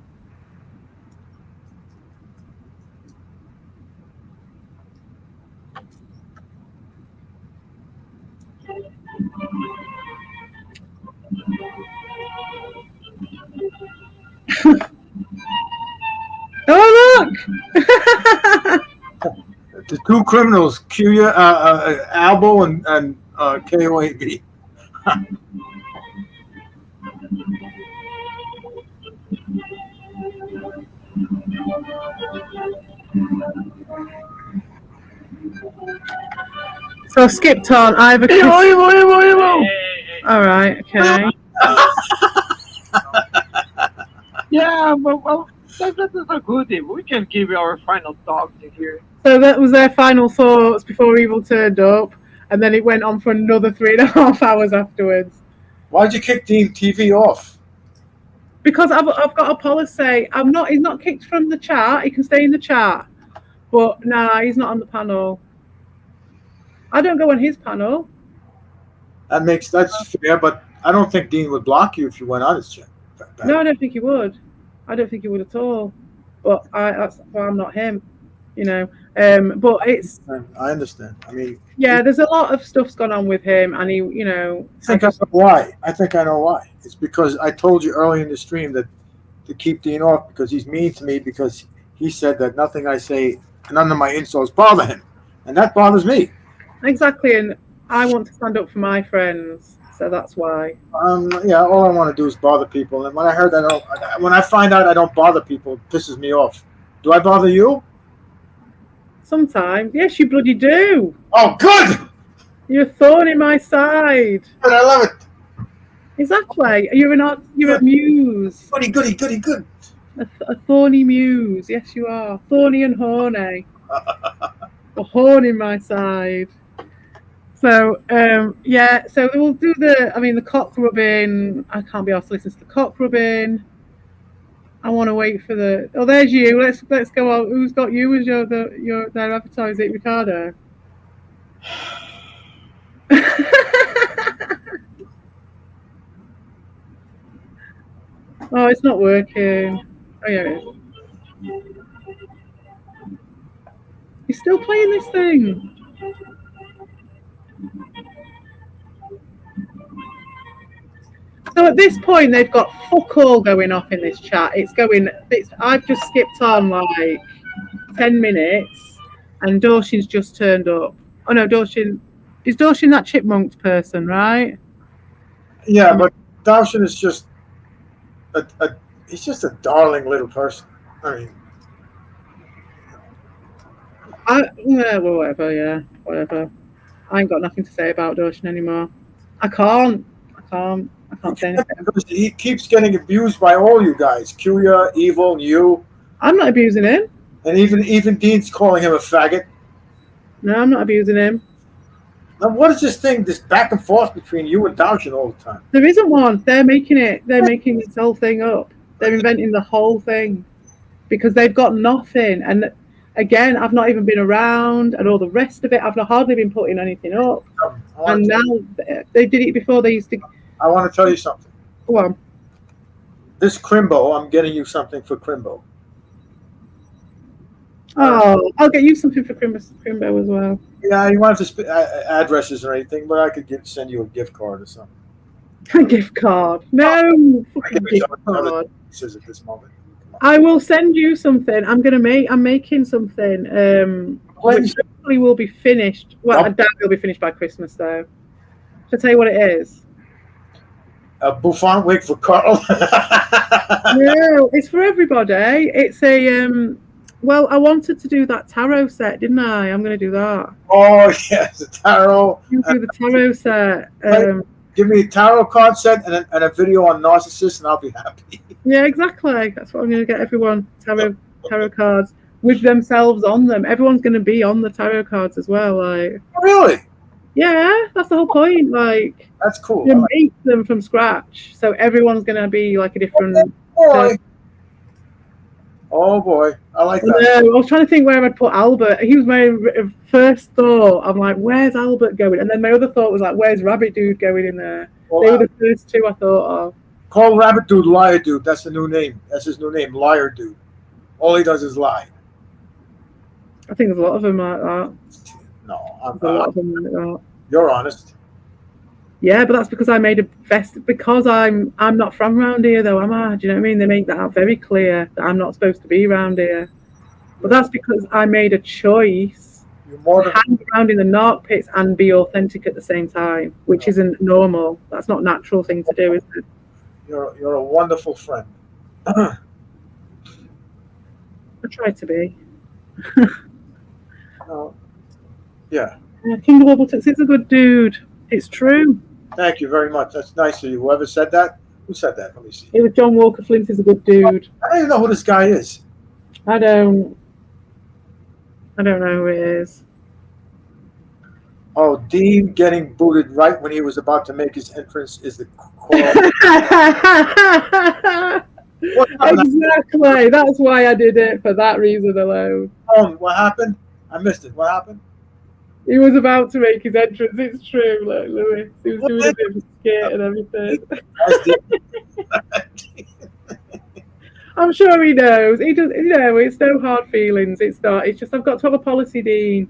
Oh, look! The two criminals, Kuya, Albo and KOAB. So skipped on. I have a all right, okay. Yeah, well, that's a good thing. We can give our final thoughts in here. So that was their final thoughts before Evil turned up, and then it went on for another 3.5 hours afterwards. Why'd you kick Dean TV off? Because I've got a policy. He's not kicked from the chat. He can stay in the chat, but nah, he's not on the panel. I don't go on his panel. That's fair, but I don't think Dean would block you if you went on his chat. No, I don't think he would. I don't think he would at all. But that's why I'm not him, you know. But it's. I understand. I mean. Yeah, there's a lot of stuff's gone on with him, and he, you know. I know why. I think I know why. It's because I told you early in the stream that to keep Dean off because he's mean to me because he said that nothing I say, none of my insults bother him, and that bothers me. Exactly, and I want to stand up for my friends, so that's why. Yeah, all I want to do is bother people, and when I find out I don't bother people, it pisses me off. Do I bother you? Sometimes, yes, you bloody do. Oh, good. You're a thorn in my side. But I love it. Exactly. You're a muse. Goody. A thorny muse. Yes, you are. Thorny and horny. A horn in my side. So, yeah, so we'll do the cock rubbing. I can't be asked to listen to the cock rubbing. I want to wait for oh, there's you. Let's go on. Who's got you as their avatar? Is it Ricardo? Oh, it's not working. Oh, yeah, it is. You're still playing this thing. So at this point, they've got fuck all going off in this chat. I've just skipped on like 10 minutes, and Dorshin's just turned up. Oh no, is Dorshin that chipmunks person, right? Yeah, but Dorshin is just he's just a darling little person. I mean, yeah, well, whatever. I ain't got nothing to say about Dorshin anymore. I can't say anything. He keeps getting abused by all you guys. Kuya, Evil, you. I'm not abusing him. And even Dean's calling him a faggot. No, I'm not abusing him. Now, what is this back and forth between you and Dorshin all the time? There isn't one. They're making this whole thing up. They're inventing the whole thing because they've got nothing. And again, I've not even been around, and all the rest of it. I've not hardly been putting anything up. And now they did it before. They used to. I want to tell you something. Go on. This Crimbo, I'm getting you something for Crimbo. Oh, I'll get you something for Crimbo as well. Yeah, you want to addresses or anything, but I could send you a gift card or something. A gift card? No, fucking gift card. At this moment. I will send you something. I'm making something. Which hopefully will be finished. Well, I doubt it'll be finished by Christmas though. Shall I tell you what it is? A bouffant wig for Carl. No, it's for everybody. It's a well, I wanted to do that tarot set, didn't I? I'm going to do that. Oh yes, the tarot. You do the tarot set. Give me a tarot card set and a video on narcissists, and I'll be happy. Yeah, exactly. That's what I'm going to get everyone. Tarot cards with themselves on them. Everyone's going to be on the tarot cards as well. Like, really? Yeah, that's the whole point. Like, that's cool. You make them from scratch, so everyone's going to be like a different. Oh boy, I like that. I was trying to think where I'd put Albert. He was my first thought. I'm like, where's Albert going? And then my other thought was like, where's Rabbit Dude going in there? Well, they were the first two I thought of. Call Rabbit Dude Liar Dude. That's the new name. That's his new name, Liar Dude. All he does is lie. I think there's a lot of them like that. No, I'm not. A lot of them like that. You're honest. Yeah, but that's because I made a vest. Because I'm not from around here, though, am I? Do you know what I mean? They make that very clear that I'm not supposed to be around here. But that's because I made a choice to hang around in the narc pits and be authentic at the same time, which isn't normal. That's not a natural thing to do, is it? You're a wonderful friend. I try to be. Yeah. King of Wobbletons is a good dude. It's true. Thank you very much. That's nice of you. Whoever said that? Who said that? Let me see. It was John Walker Flint. Is a good dude. I don't even know who this guy is. I don't know who it is. Oh, Dean getting booted right when he was about to make his entrance is the Exactly. That's why I did it, for that reason alone. What happened? I missed it. What happened? He was about to make his entrance. It's true, look, Louis. He was doing a bit of a skit and everything. I'm sure he knows. He does. You know, it's no hard feelings. It's not. It's just I've got to have a policy, Dean.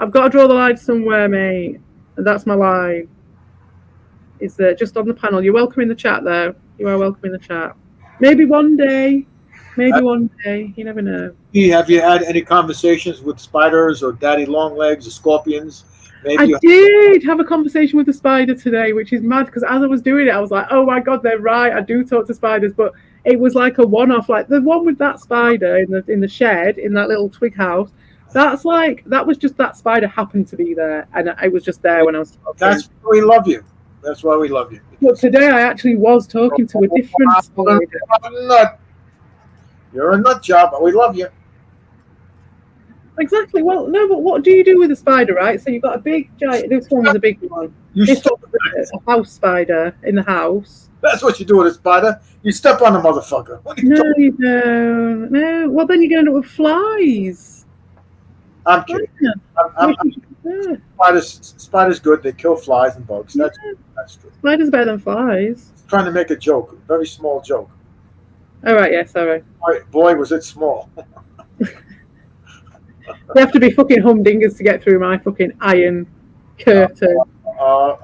I've got to draw the line somewhere, mate. And that's my line. It's just on the panel. You're welcome in the chat, though. You are welcome in the chat. Maybe one day. Maybe one day. You never know. Have you had any conversations with spiders or daddy long legs or scorpions? Maybe I did have a conversation with a spider today, which is mad because as I was doing it, I was like, oh my God, they're right. I do talk to spiders, but it was like a one-off. Like the one with that spider in the shed, in that little twig house, that was just that spider happened to be there. And it was just there when I was talking. That's why we love you. That's why we love you. But today I actually was talking to a different spider. You're a nut job, but we love you. Exactly. Well, no, but what do you do with a spider, right? So you've got a big giant. This one was a big one. This one was a house spider in the house. That's what you do with a spider. You step on the motherfucker. No, you don't. No. Well, then you're going to end up with flies. I'm kidding. Spiders good. They kill flies and bugs. That's true. Spiders better than flies. Trying to make a joke, a very small joke. All right, yes, all right. Boy, was it small. They have to be fucking humdingers to get through my fucking iron curtain.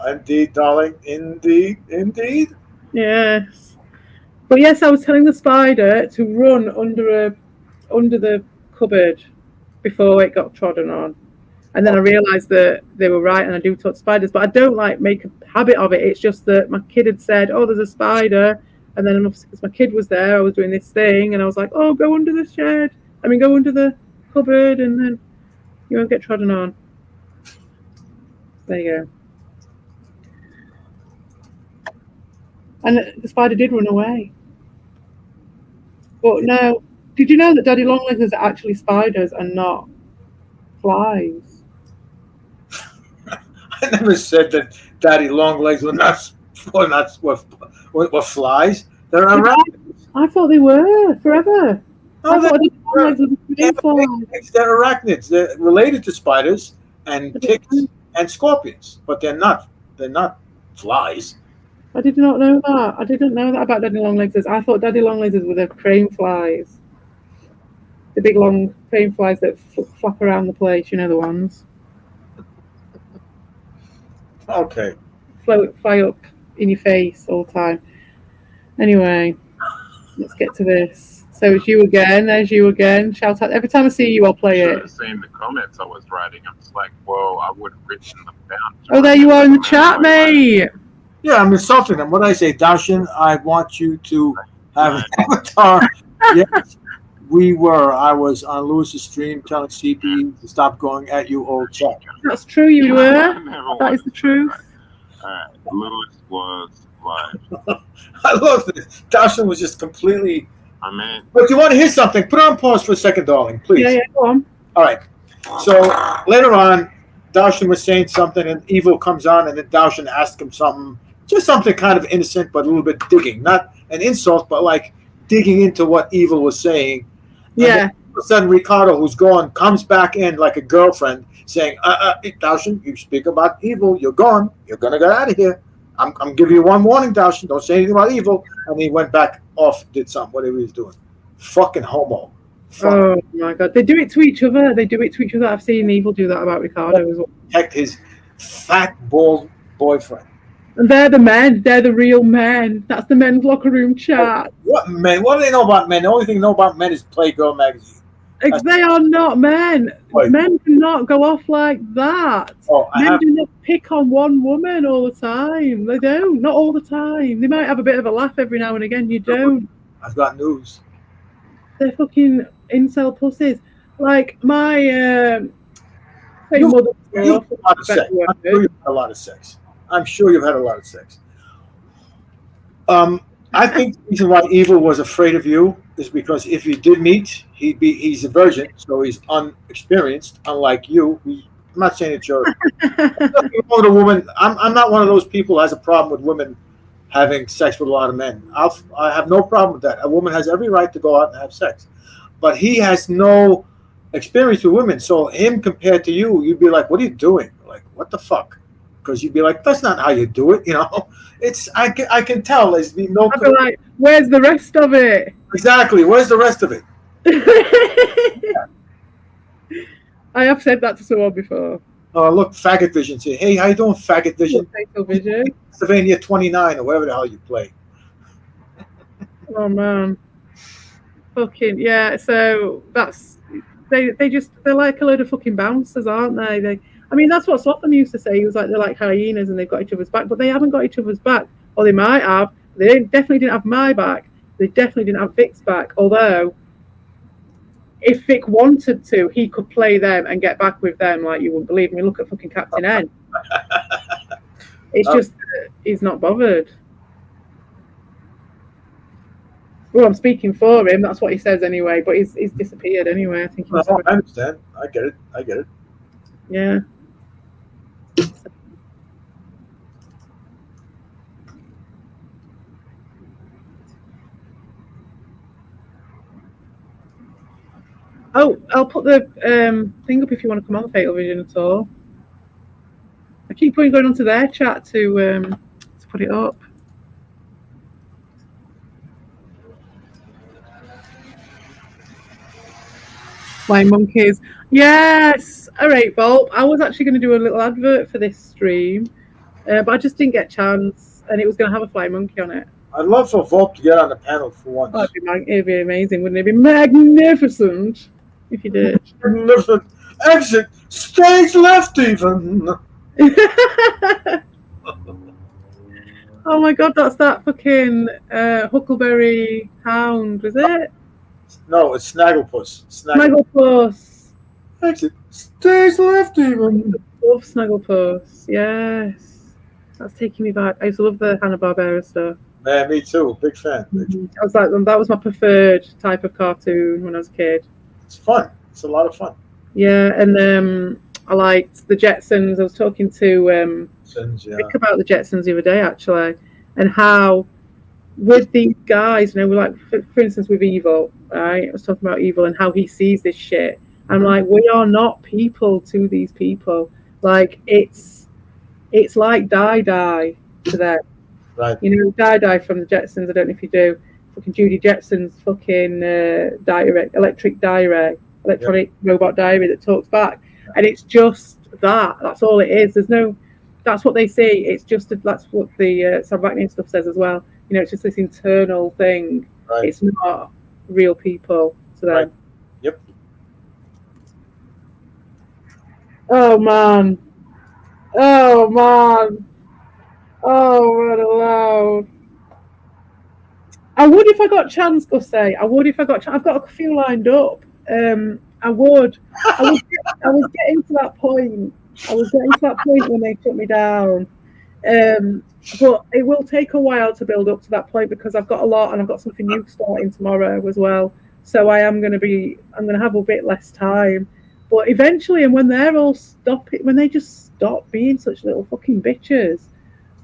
Indeed, darling. Indeed. Yes. But yes, I was telling the spider to run under the cupboard before it got trodden on. And then I realised that they were right and I do talk to spiders, but I don't make a habit of it. It's just that my kid had said, oh, there's a spider. And then because my kid was there, I was doing this thing and I was like, oh, go under the shed. Go under the cupboard and then you won't get trodden on. There you go. And the spider did run away. But no, did you know that daddy longlegs are actually spiders and not flies? I never said that daddy longlegs were flies. They're around. I thought they were forever. I legs are the crane flies. They're arachnids. They're related to spiders and ticks and scorpions, but they're not flies. I did not know that. I didn't know that about daddy long legs. I thought daddy long legs were the crane flies. The big long crane flies that flap around the place, you know the ones. Okay. Fly up in your face all the time. Anyway, let's get to this. So it's you again. There's you again. Shout out. Every time I see you, I'll play it. Seeing the comments I was writing, I'm just like, whoa, I would have written them down. Oh, there you are in the chat, mate. Yeah, I'm insulting them. What did I say, Darshan? I want you to have an avatar. Yes, we were. I was on Lewis's stream telling CP to stop going at you, old chap. That's true, you were. That is the truth. Alright, Lewis was live. I love this. Darshan was just completely. I mean, But you want to hear something? Put it on pause for a second, darling, please. Yeah, go on. All right. So later on, Darshan was saying something, and Evil comes on, and then Darshan asked him something, just something kind of innocent, but a little bit digging. Not an insult, but like digging into what Evil was saying. Yeah. All of a sudden, Ricardo, who's gone, comes back in like a girlfriend, saying, Darshan, you speak about Evil, you're gone. You're going to get out of here. I'm giving you one warning, Darshan. Don't say anything about Evil. And he went back off, did something, whatever he was doing. Fucking homo. Oh my god, they do it to each other. I've seen Evil do that about Ricardo as well. Protect his fat, bald boyfriend. And they're the men. They're the real men. That's the men's locker room chat. What men? What do they know about men? The only thing they know about men is Playgirl magazine. They are not men. Right. Men cannot go off like that. Men do not pick on one woman all the time. They don't. Not all the time. They might have a bit of a laugh every now and again. You don't. I've got news. They're fucking incel pussies. Like my mother. You've had a lot of sex. I'm sure you've had a lot of sex. I'm sure you've had a lot of sex. I think the reason why Evil was afraid of you is because if you did meet, he's a virgin, so he's unexperienced, unlike you. I'm not saying that you're a woman. I'm not one of those people who has a problem with women having sex with a lot of men. I have no problem with that. A woman has every right to go out and have sex, but he has no experience with women. So him compared to you, you'd be like, "What are you doing? Like, what the fuck?" Because you'd be like, "That's not how you do it," you know. It's I can tell there's no. I'd be like, "Where's the rest of it?" Exactly. Where's the rest of it? I have said that to someone before. Oh, look, Faggot Vision. Say, hey, how you doing, Faggot Vision? Vision. Pennsylvania 29 or whatever the hell you play. Oh man, fucking yeah. So that's they're like a load of fucking bouncers, aren't they? I mean, that's what Swatham used to say. He was like, they're like hyenas and they've got each other's back, but they haven't got each other's back, or they might have. They definitely didn't have my back. They definitely didn't have Vic's back. Although, if Vic wanted to, he could play them and get back with them like you wouldn't believe. I mean, look at fucking Captain N. It's just he's not bothered. Well, I'm speaking for him. That's what he says anyway. But he's disappeared anyway. I think. I understand. I get it. Yeah. Oh, I'll put the thing up if you want to come on the Fatal Vision at all. I keep going onto their chat to put it up. Flying monkeys. Yes. All right, Volp. I was actually going to do a little advert for this stream, but I just didn't get a chance, and it was going to have a flying monkey on it. I'd love for Volp to get on the panel for once. Oh, it'd be amazing, wouldn't it? It'd be magnificent if you did. Magnificent. Exit. Stage left even. Oh my god, that's that fucking Huckleberry Hound, is it? No, it's Snagglepuss. Snagglepuss. Exit. Stage left even. Love Snagglepuss. Yes. That's taking me back. I used to love the Hanna-Barbera stuff. Yeah, me too. Big fan. I was like, that was my preferred type of cartoon when I was a kid. It's fun. It's a lot of fun. Yeah, and I liked the Jetsons. I was talking to Rick about the Jetsons the other day, actually, and how with these guys, you know, like for instance with Evil, right? I was talking about Evil and how he sees this shit. I'm like, we are not people to these people. Like it's like Die to them. Right. You know, Die from the Jetsons. I don't know if you do. Fucking Judy Jetson's fucking electronic robot diary that talks back, and it's just that. That's all it is. There's no. That's what they see. It's just that's what the Sarabachnian stuff says as well. You know, it's just this internal thing. Right. It's not real people to them. Right. Yep. Oh man. Oh man. Oh, what aloud. I would if I got chance, Gussie. I would if I got chance. I've got a few lined up. I would. I was getting to that point. I was getting to that point when they took me down. But it will take a while to build up to that point because I've got a lot and I've got something new starting tomorrow as well. So I'm going to have a bit less time. But eventually, and when they're all when they just stop being such little fucking bitches,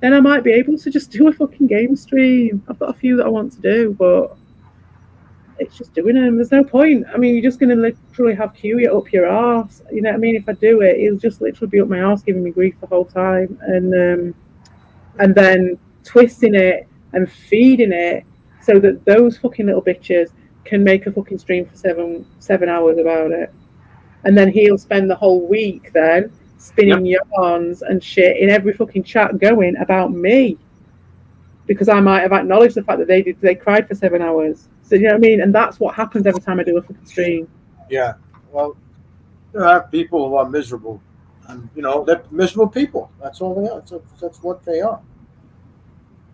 then I might be able to just do a fucking game stream. I've got a few that I want to do, but it's just doing them. There's no point. I mean, you're just going to literally have Q up your arse. You know what I mean? If I do it, it'll just literally be up my arse giving me grief the whole time. And then twisting it and feeding it so that those fucking little bitches can make a fucking stream for seven hours about it. And then he'll spend the whole week then spinning yarns and shit in every fucking chat going about me. Because I might have acknowledged the fact that they cried for 7 hours. So you know what I mean? And that's what happens every time I do a fucking stream. Yeah. Well, there are people who are miserable. And, you know, they're miserable people. That's all they are. That's what they are.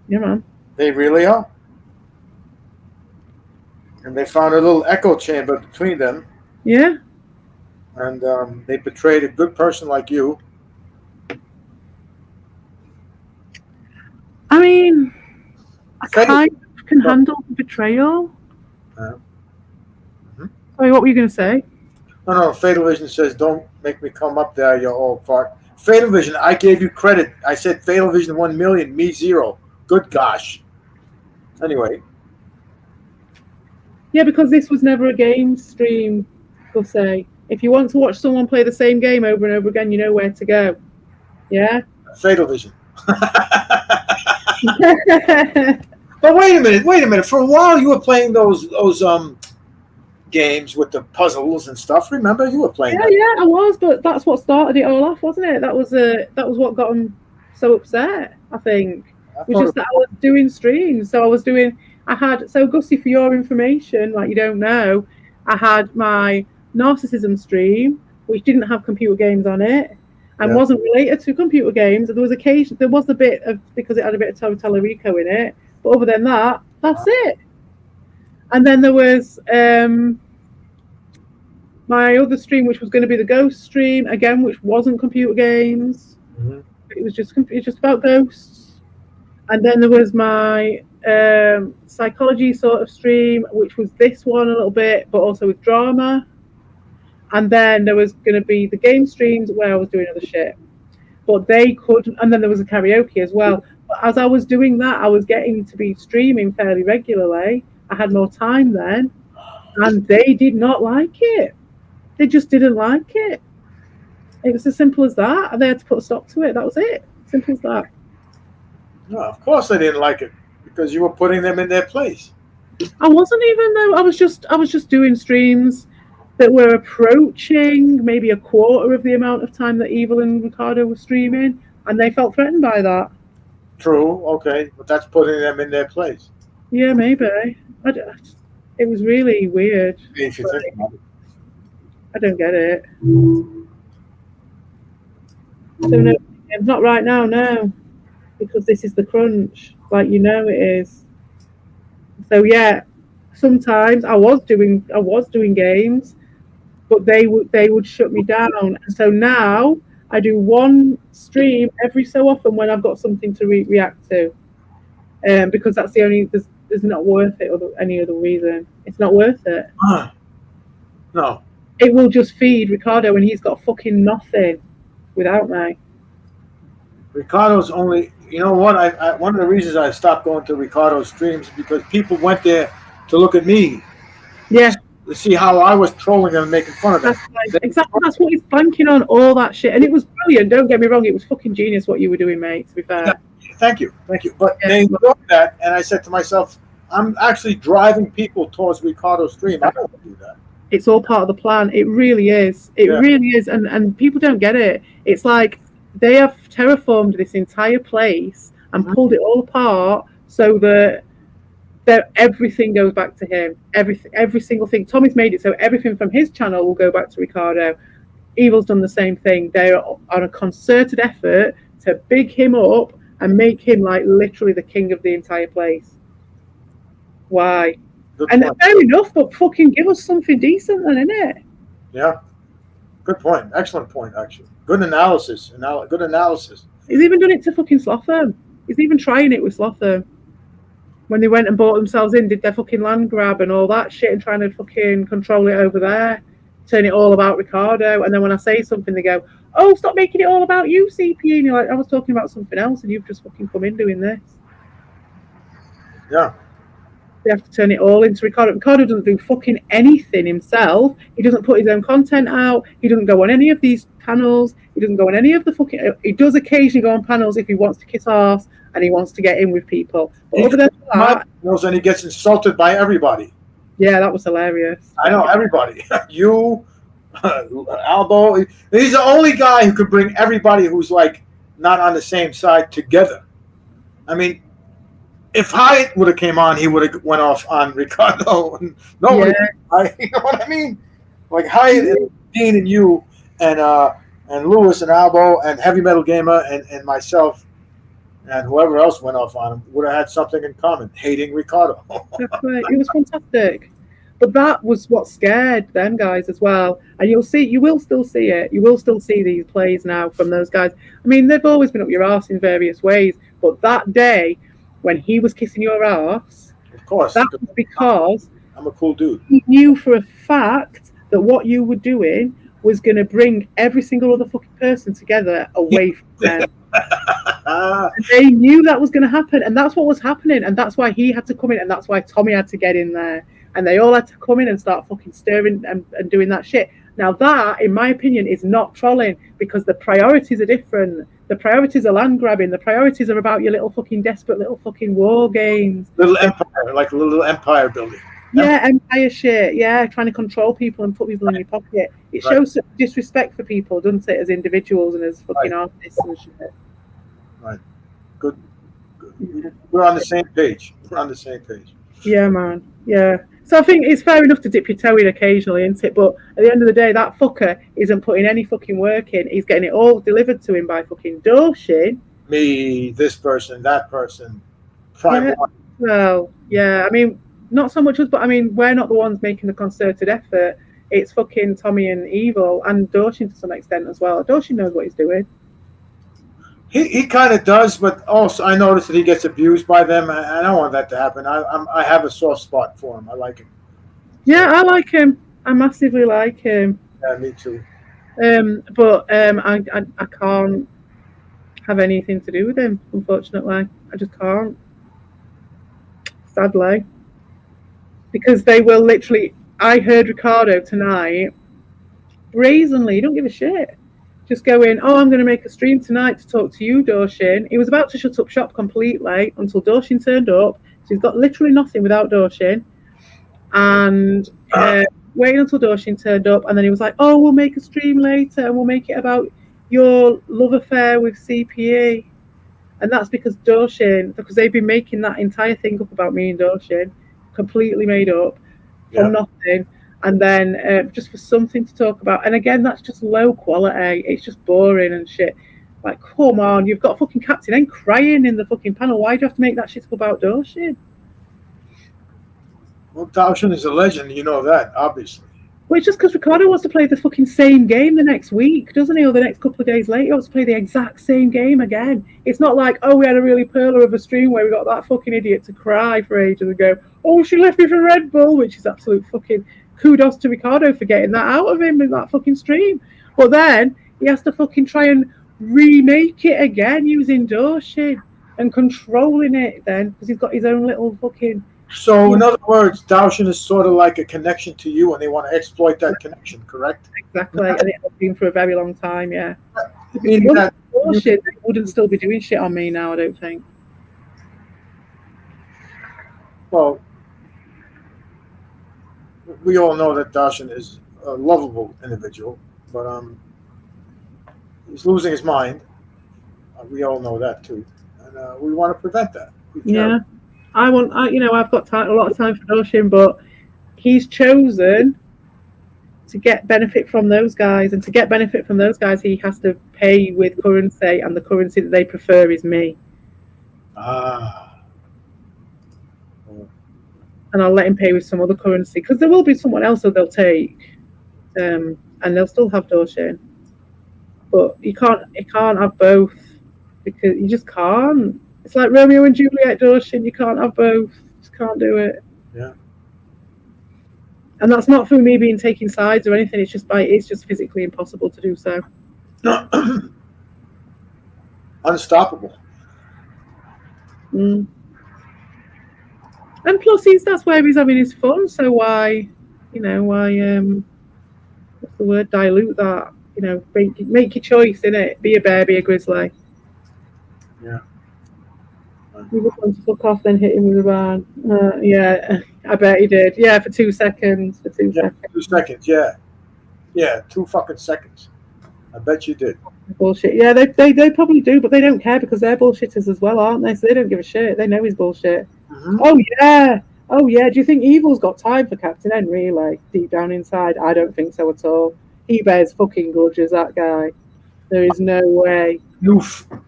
Yeah, man. They really are. And they found a little echo chamber between them. Yeah. And they betrayed a good person like you. I mean, I kind of can handle betrayal. Sorry, what were you going to say? No, Fatal Vision says, don't make me come up there, you old fart. Fatal Vision, I gave you credit. I said Fatal Vision 1 million, me 0. Good gosh. Anyway. Yeah, because this was never a game stream, we'll say. If you want to watch someone play the same game over and over again, you know where to go. Yeah? Fatal Vision. But wait a minute. For a while, you were playing those games with the puzzles and stuff. Remember, you were playing. Yeah, I was, but that's what started it all off, wasn't it? That was what got them so upset. I think it was just that I was doing streams. So so Gussie, for your information, like you don't know, I had my narcissism stream, which didn't have computer games on it. And wasn't related to computer games. There was a bit of, because it had a bit of Tellerico in it, but other than that, that's it. And then there was my other stream, which was going to be the ghost stream again, which wasn't computer games. Mm-hmm. It was just about ghosts. And then there was my psychology sort of stream, which was this one a little bit, but also with drama. And then there was going to be the game streams where I was doing other shit. But they couldn't. And then there was a karaoke as well. But as I was doing that, I was getting to be streaming fairly regularly. I had more time then. And they did not like it. They just didn't like it. It was as simple as that. And they had to put a stop to it. That was it. Simple as that. No, of course they didn't like it. Because you were putting them in their place. I wasn't even, though. I was just doing streams that were approaching maybe a quarter of the amount of time that Evil and Ricardo were streaming, and they felt threatened by that. True, okay, but that's putting them in their place. Yeah, maybe. It was really weird. If you think about it. I don't get it. So no, not right now, no, because this is the crunch, like you know it is. So yeah, sometimes I was doing games. But they would shut me down, and so now I do one stream every so often when I've got something to react to, because that's the only there's not worth it or any other reason. It's not worth it. No. It will just feed Ricardo, and he's got fucking nothing without me. Ricardo's only You know what? I one of the reasons I stopped going to Ricardo's streams is because people went there to look at me. Yeah. To see how I was trolling them and making fun of them. Exactly. That's what he's banking on, all that shit. And it was brilliant. Don't get me wrong. It was fucking genius what you were doing, mate, to be fair. Yeah, thank you. But they enjoyed that, and I said to myself, I'm actually driving people towards Ricardo's stream. I don't want to do that. It's all part of the plan. It really is. It really is. And people don't get it. It's like they have terraformed this entire place and pulled it all apart so that everything goes back to him. Every single thing. Tommy's made it so everything from his channel will go back to Ricardo. Evil's done the same thing. They're on a concerted effort to big him up and make him like literally the king of the entire place. Why? And fair enough, but fucking give us something decent then, innit? Yeah. Good point. Excellent point, actually. Good analysis. Good analysis. He's even done it to fucking Slotham. He's even trying it with Slotham. When they went and bought themselves in, did their fucking land grab and all that shit and trying to fucking control it over there. Turn it all about Ricardo. And then when I say something, they go, oh, stop making it all about you, CP. And you're like, I was talking about something else and you've just fucking come in doing this. Yeah. They have to turn it all into Ricardo. Ricardo doesn't do fucking anything himself. He doesn't put his own content out. He doesn't go on any of these panels. He doesn't go on any of the fucking... He does occasionally go on panels if he wants to kiss arse and he wants to get in with people. But over there, and he gets insulted by everybody. Yeah, that was hilarious. I know, everybody. You, Albo. He's the only guy who could bring everybody who's like not on the same side together. I mean, if Hyatt would have came on, he would have went off on Ricardo. Nobody, you know what I mean? Like Hyatt and Dean and you and Lewis and Albo and Heavy Metal Gamer and myself and whoever else went off on him would have had something in common, hating Ricardo. That's right. It was fantastic. But that was what scared them guys as well. And you will still see it. You will still see these plays now from those guys. I mean, they've always been up your arse in various ways. But that day, when he was kissing your ass, of course, that was because I'm a cool dude. He knew for a fact that what you were doing was going to bring every single other fucking person together away from them. And they knew that was going to happen, and that's what was happening, and that's why he had to come in, and that's why Tommy had to get in there, and they all had to come in and start fucking stirring and doing that shit. Now that, in my opinion, is not trolling, because the priorities are different. The priorities are land grabbing. The priorities are about your little fucking desperate little fucking war games. Little empire, like a little empire building. Yeah, empire shit. Yeah, trying to control people and put people in your pocket. It shows such disrespect for people, doesn't it, as individuals and as fucking artists and shit. Right. Good. Yeah. We're on the same page. Yeah, man. Yeah. So I think it's fair enough to dip your toe in occasionally, isn't it? But at the end of the day, that fucker isn't putting any fucking work in. He's getting it all delivered to him by fucking Doshin. Me, this person, that person. Prime one. Well, yeah. I mean, not so much us, but I mean, we're not the ones making the concerted effort. It's fucking Tommy and Evil and Doshin to some extent as well. Doshin knows what he's doing. He kind of does, but also I noticed that he gets abused by them. I don't want that to happen. I have a soft spot for him. I like him. Yeah, I like him. I massively like him. Yeah, me too. But I can't have anything to do with him, unfortunately. I just can't. Sadly. Because they will literally... I heard Ricardo tonight brazenly, he don't give a shit, just going, oh, I'm going to make a stream tonight to talk to you, Doshin. He was about to shut up shop completely until Doshin turned up. So he's got literally nothing without Doshin. And waiting until Doshin turned up, and then he was like, oh, we'll make a stream later and we'll make it about your love affair with CPE. And that's because they've been making that entire thing up about me and Doshin, completely made up. From nothing, and then just for something to talk about. And again, that's just low quality. It's just boring and shit. Like, come on, you've got fucking Captain N crying in the fucking panel. Why do you have to make that shit up about Doshin? Well, Doshin is a legend, you know that, obviously. Well, it's just because Ricardo wants to play the fucking same game the next week, doesn't he? Or the next couple of days later, he wants to play the exact same game again. It's not like, oh, we had a really perler of a stream where we got that fucking idiot to cry for ages and go, oh, she left me for Red Bull, which is absolute fucking kudos to Ricardo for getting that out of him in that fucking stream. But then he has to fucking try and remake it again using Doshin. and controlling it then, because he's got his own little fucking. So, in other words, Daoshin is sort of like a connection to you, and they want to exploit that connection, correct? Exactly, and it has been for a very long time, yeah. Meaning that Bullshit, they wouldn't still be doing shit on me now, I don't think. well, we all know that Daoshin is a lovable individual, but he's losing his mind. We all know that too, and we want to prevent that. Yeah, I've got a lot of time for Daoshin, but he's chosen to get benefit from those guys, and to get benefit from those guys, he has to pay with currency, and the currency that they prefer is me. And I'll let him pay with some other currency, because there will be someone else that they'll take, and they'll still have Daoshin. But you can't have both, because you just can't. It's like Romeo and Juliet Daoshin. You can't have both. Just can't do it. Yeah. And that's not through me being taking sides or anything. It's just physically impossible to do so. Unstoppable. Mm. And plus, that's where he's having his fun. So why what's the word? Dilute that. Make your choice, innit? Be a bear, be a grizzly. Yeah. You just want to fuck off, then hit him with a van. Yeah, I bet he did. Yeah, for 2 seconds. 2 seconds. 2 seconds, yeah. Yeah, 2 fucking seconds. I bet you did. Bullshit. Yeah, they probably do, but they don't care because they're bullshitters as well, aren't they? So they don't give a shit. They know he's bullshit. Mm-hmm. Oh yeah. Do you think Evil's got time for Captain Henry? Like deep down inside, I don't think so at all. He bears fucking grudges, that guy. There is no way.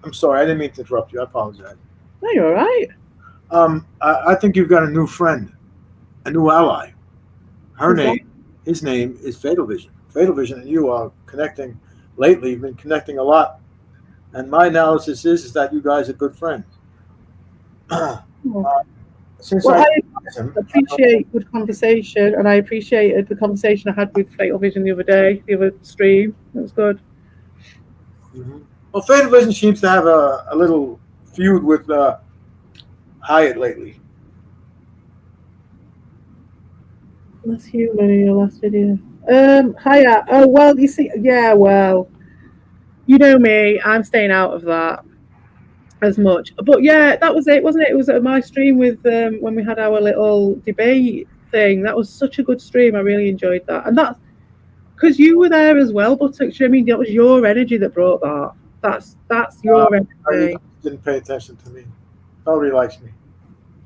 I'm sorry, I didn't mean to interrupt you. I apologize. No, you're all right. I think you've got a new friend, a new ally. His name is Fatal Vision. Fatal Vision and you are connecting lately. You've been connecting a lot. And my analysis is that you guys are good friends. Since I appreciate good conversation, and I appreciated the conversation I had with Fatal Vision the other stream. It was good. Mm-hmm. Well, Fatal Vision seems to have a little feud with Hyatt lately. Less human in your last video. Hyatt. Oh, well, you see, yeah, well, you know me, I'm staying out of that as much. But yeah, that was it, wasn't it? It was at my stream with when we had our little debate thing. That was such a good stream. I really enjoyed that. And that's because you were there as well, but I mean, that was your energy that brought that. That's your energy. Didn't pay attention to me. Nobody likes me.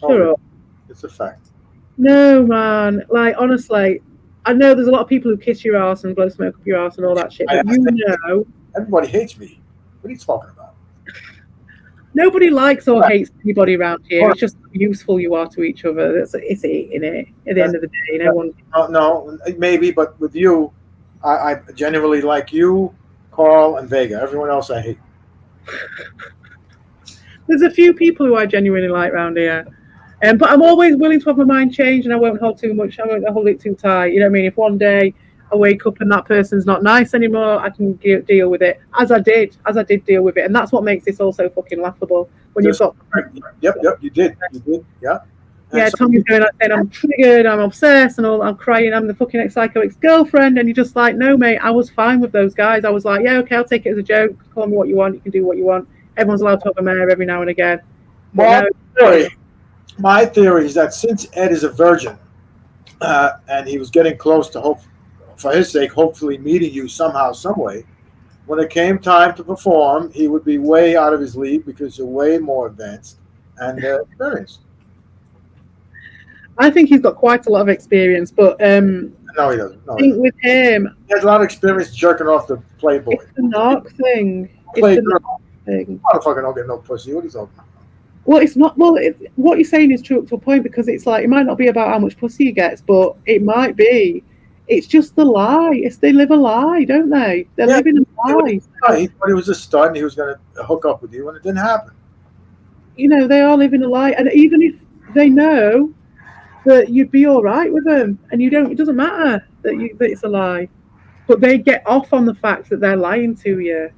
Sure. It's a fact. No, man. Like, honestly, I know there's a lot of people who kiss your ass and blow smoke up your ass and all that shit, but everybody hates me. What are you talking about? Nobody likes or hates anybody around here. It's just how useful you are to each other. It's it, innit? At the end of the day, no one. No, maybe, but with you, I genuinely like you, Carl, and Vega. Everyone else I hate. There's a few people who I genuinely like around here. But I'm always willing to have my mind changed, and I won't hold too much. I won't hold it too tight. You know what I mean? If one day I wake up and that person's not nice anymore, I can deal with it, as I did deal with it, and that's what makes this all so fucking laughable. When you've got yep, you did, yeah. Yeah, Tommy's going out saying I'm triggered, I'm obsessed, and all. I'm crying, I'm the fucking ex-psycho ex-girlfriend, and you're just like, no, mate, I was fine with those guys. I was like, yeah, okay, I'll take it as a joke. Call me what you want. You can do what you want. Everyone's allowed to have a mare every now and again. My theory is that since Ed is a virgin, and he was getting close to for his sake, hopefully meeting you somehow, some way, when it came time to perform, he would be way out of his league because you're way more advanced and experienced. I think he's got quite a lot of experience, but no, he doesn't. No, I think with him, he has a lot of experience jerking off the Playboy. It's the narc thing. Motherfucker don't get no pussy. What are you talking about? Well, it's not. Well, what you're saying is true up to a point, because it's like it might not be about how much pussy he gets, but it might be. It's just the lie. They live a lie, don't they? They're living a lie. He thought he was a stud and he was going to hook up with you, and it didn't happen. You know, they are living a lie, and even if they know that you'd be all right with them, and you don't, it doesn't matter that it's a lie, but they get off on the fact that they're lying to you.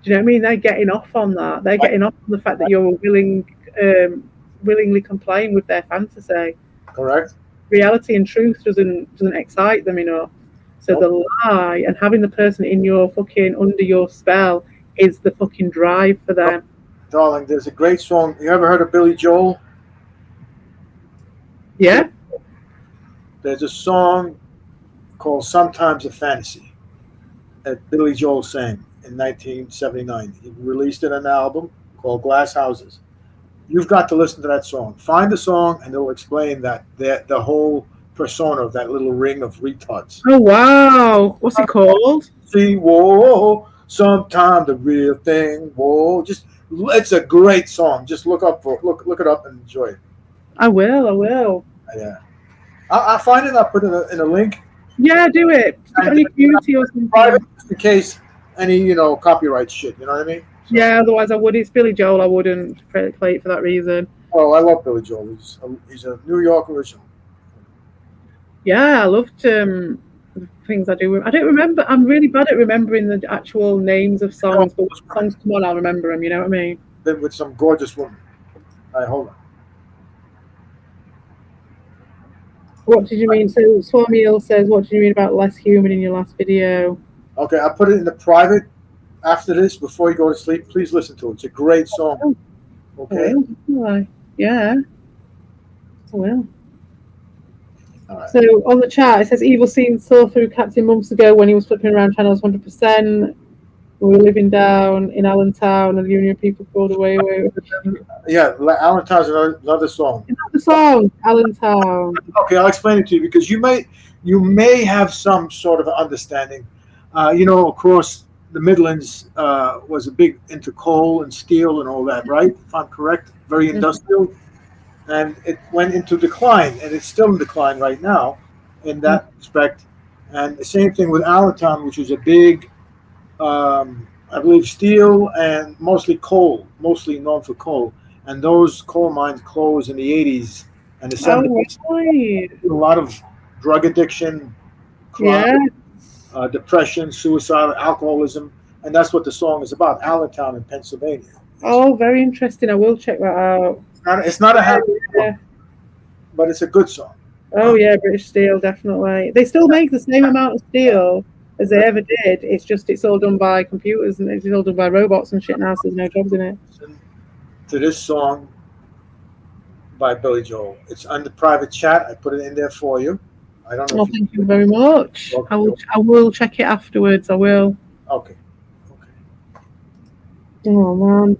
Do you know what I mean? They're getting off on that. They're getting off on the fact that you're a willing willingly complying with their fantasy. Correct. Reality and truth doesn't excite them enough. So the lie and having the person in your fucking under your spell is the fucking drive for them. Darling, there's a great song. You ever heard of Billy Joel? Yeah. There's a song called "Sometimes a Fantasy" that Billy Joel sang in 1979. He released it on an album called Glass Houses. You've got to listen to that song. Find the song, and it'll explain that the whole persona of that little ring of retards. Oh wow! What's it called? See, whoa, sometimes the real thing. Whoa, it's a great song. Just look it up and enjoy it. I will. Yeah, I'll find it. I'll put it in a link. Yeah, do it. Any community or something. Private, just in case any copyright shit. You know what I mean? So, yeah, otherwise I would. It's Billy Joel. I wouldn't play it for that reason. Oh, I love Billy Joel. He's a New York original. Yeah, I loved the things I do. I don't remember. I'm really bad at remembering the actual names of songs, but when songs come on, I'll remember them. You know what I mean? Been with some gorgeous woman. All right, hold on. What did you mean? So Swamiel says, what did you mean about less human in your last video? Okay, I put it in the private after this, before you go to sleep. Please listen to it. It's a great song. Okay? Yeah. I will. All right. So on the chat, it says, Evil Scene saw through Captain months ago when he was flipping around channels 100%. We were living down in Allentown and the Union people called away. Yeah, Allentown's another song. Another song, Allentown. Okay, I'll explain it to you because you may have some sort of understanding. Across the Midlands was a big into coal and steel and all that, right? If I'm correct, very industrial, and it went into decline, and it's still in decline right now, in that respect. And the same thing with Allentown, which was a big. I believe steel and mostly coal, mostly known for coal. And those coal mines closed in the 80s and the 70s. Right. A lot of drug addiction, crime, depression, suicide, alcoholism. And that's what the song is about, Allentown in Pennsylvania. Oh, very interesting. I will check that out. It's not a happy song, but it's a good song. Oh, yeah, British Steel, definitely. They still make the same amount of steel as they ever did. It's all done by computers and it's all done by robots and shit now, so there's no jobs in it. To this song by Billy Joel. It's on the private chat. I put it in there for you. I don't know. Thank you very much. Okay. I will check it afterwards. I will. Okay. Oh man.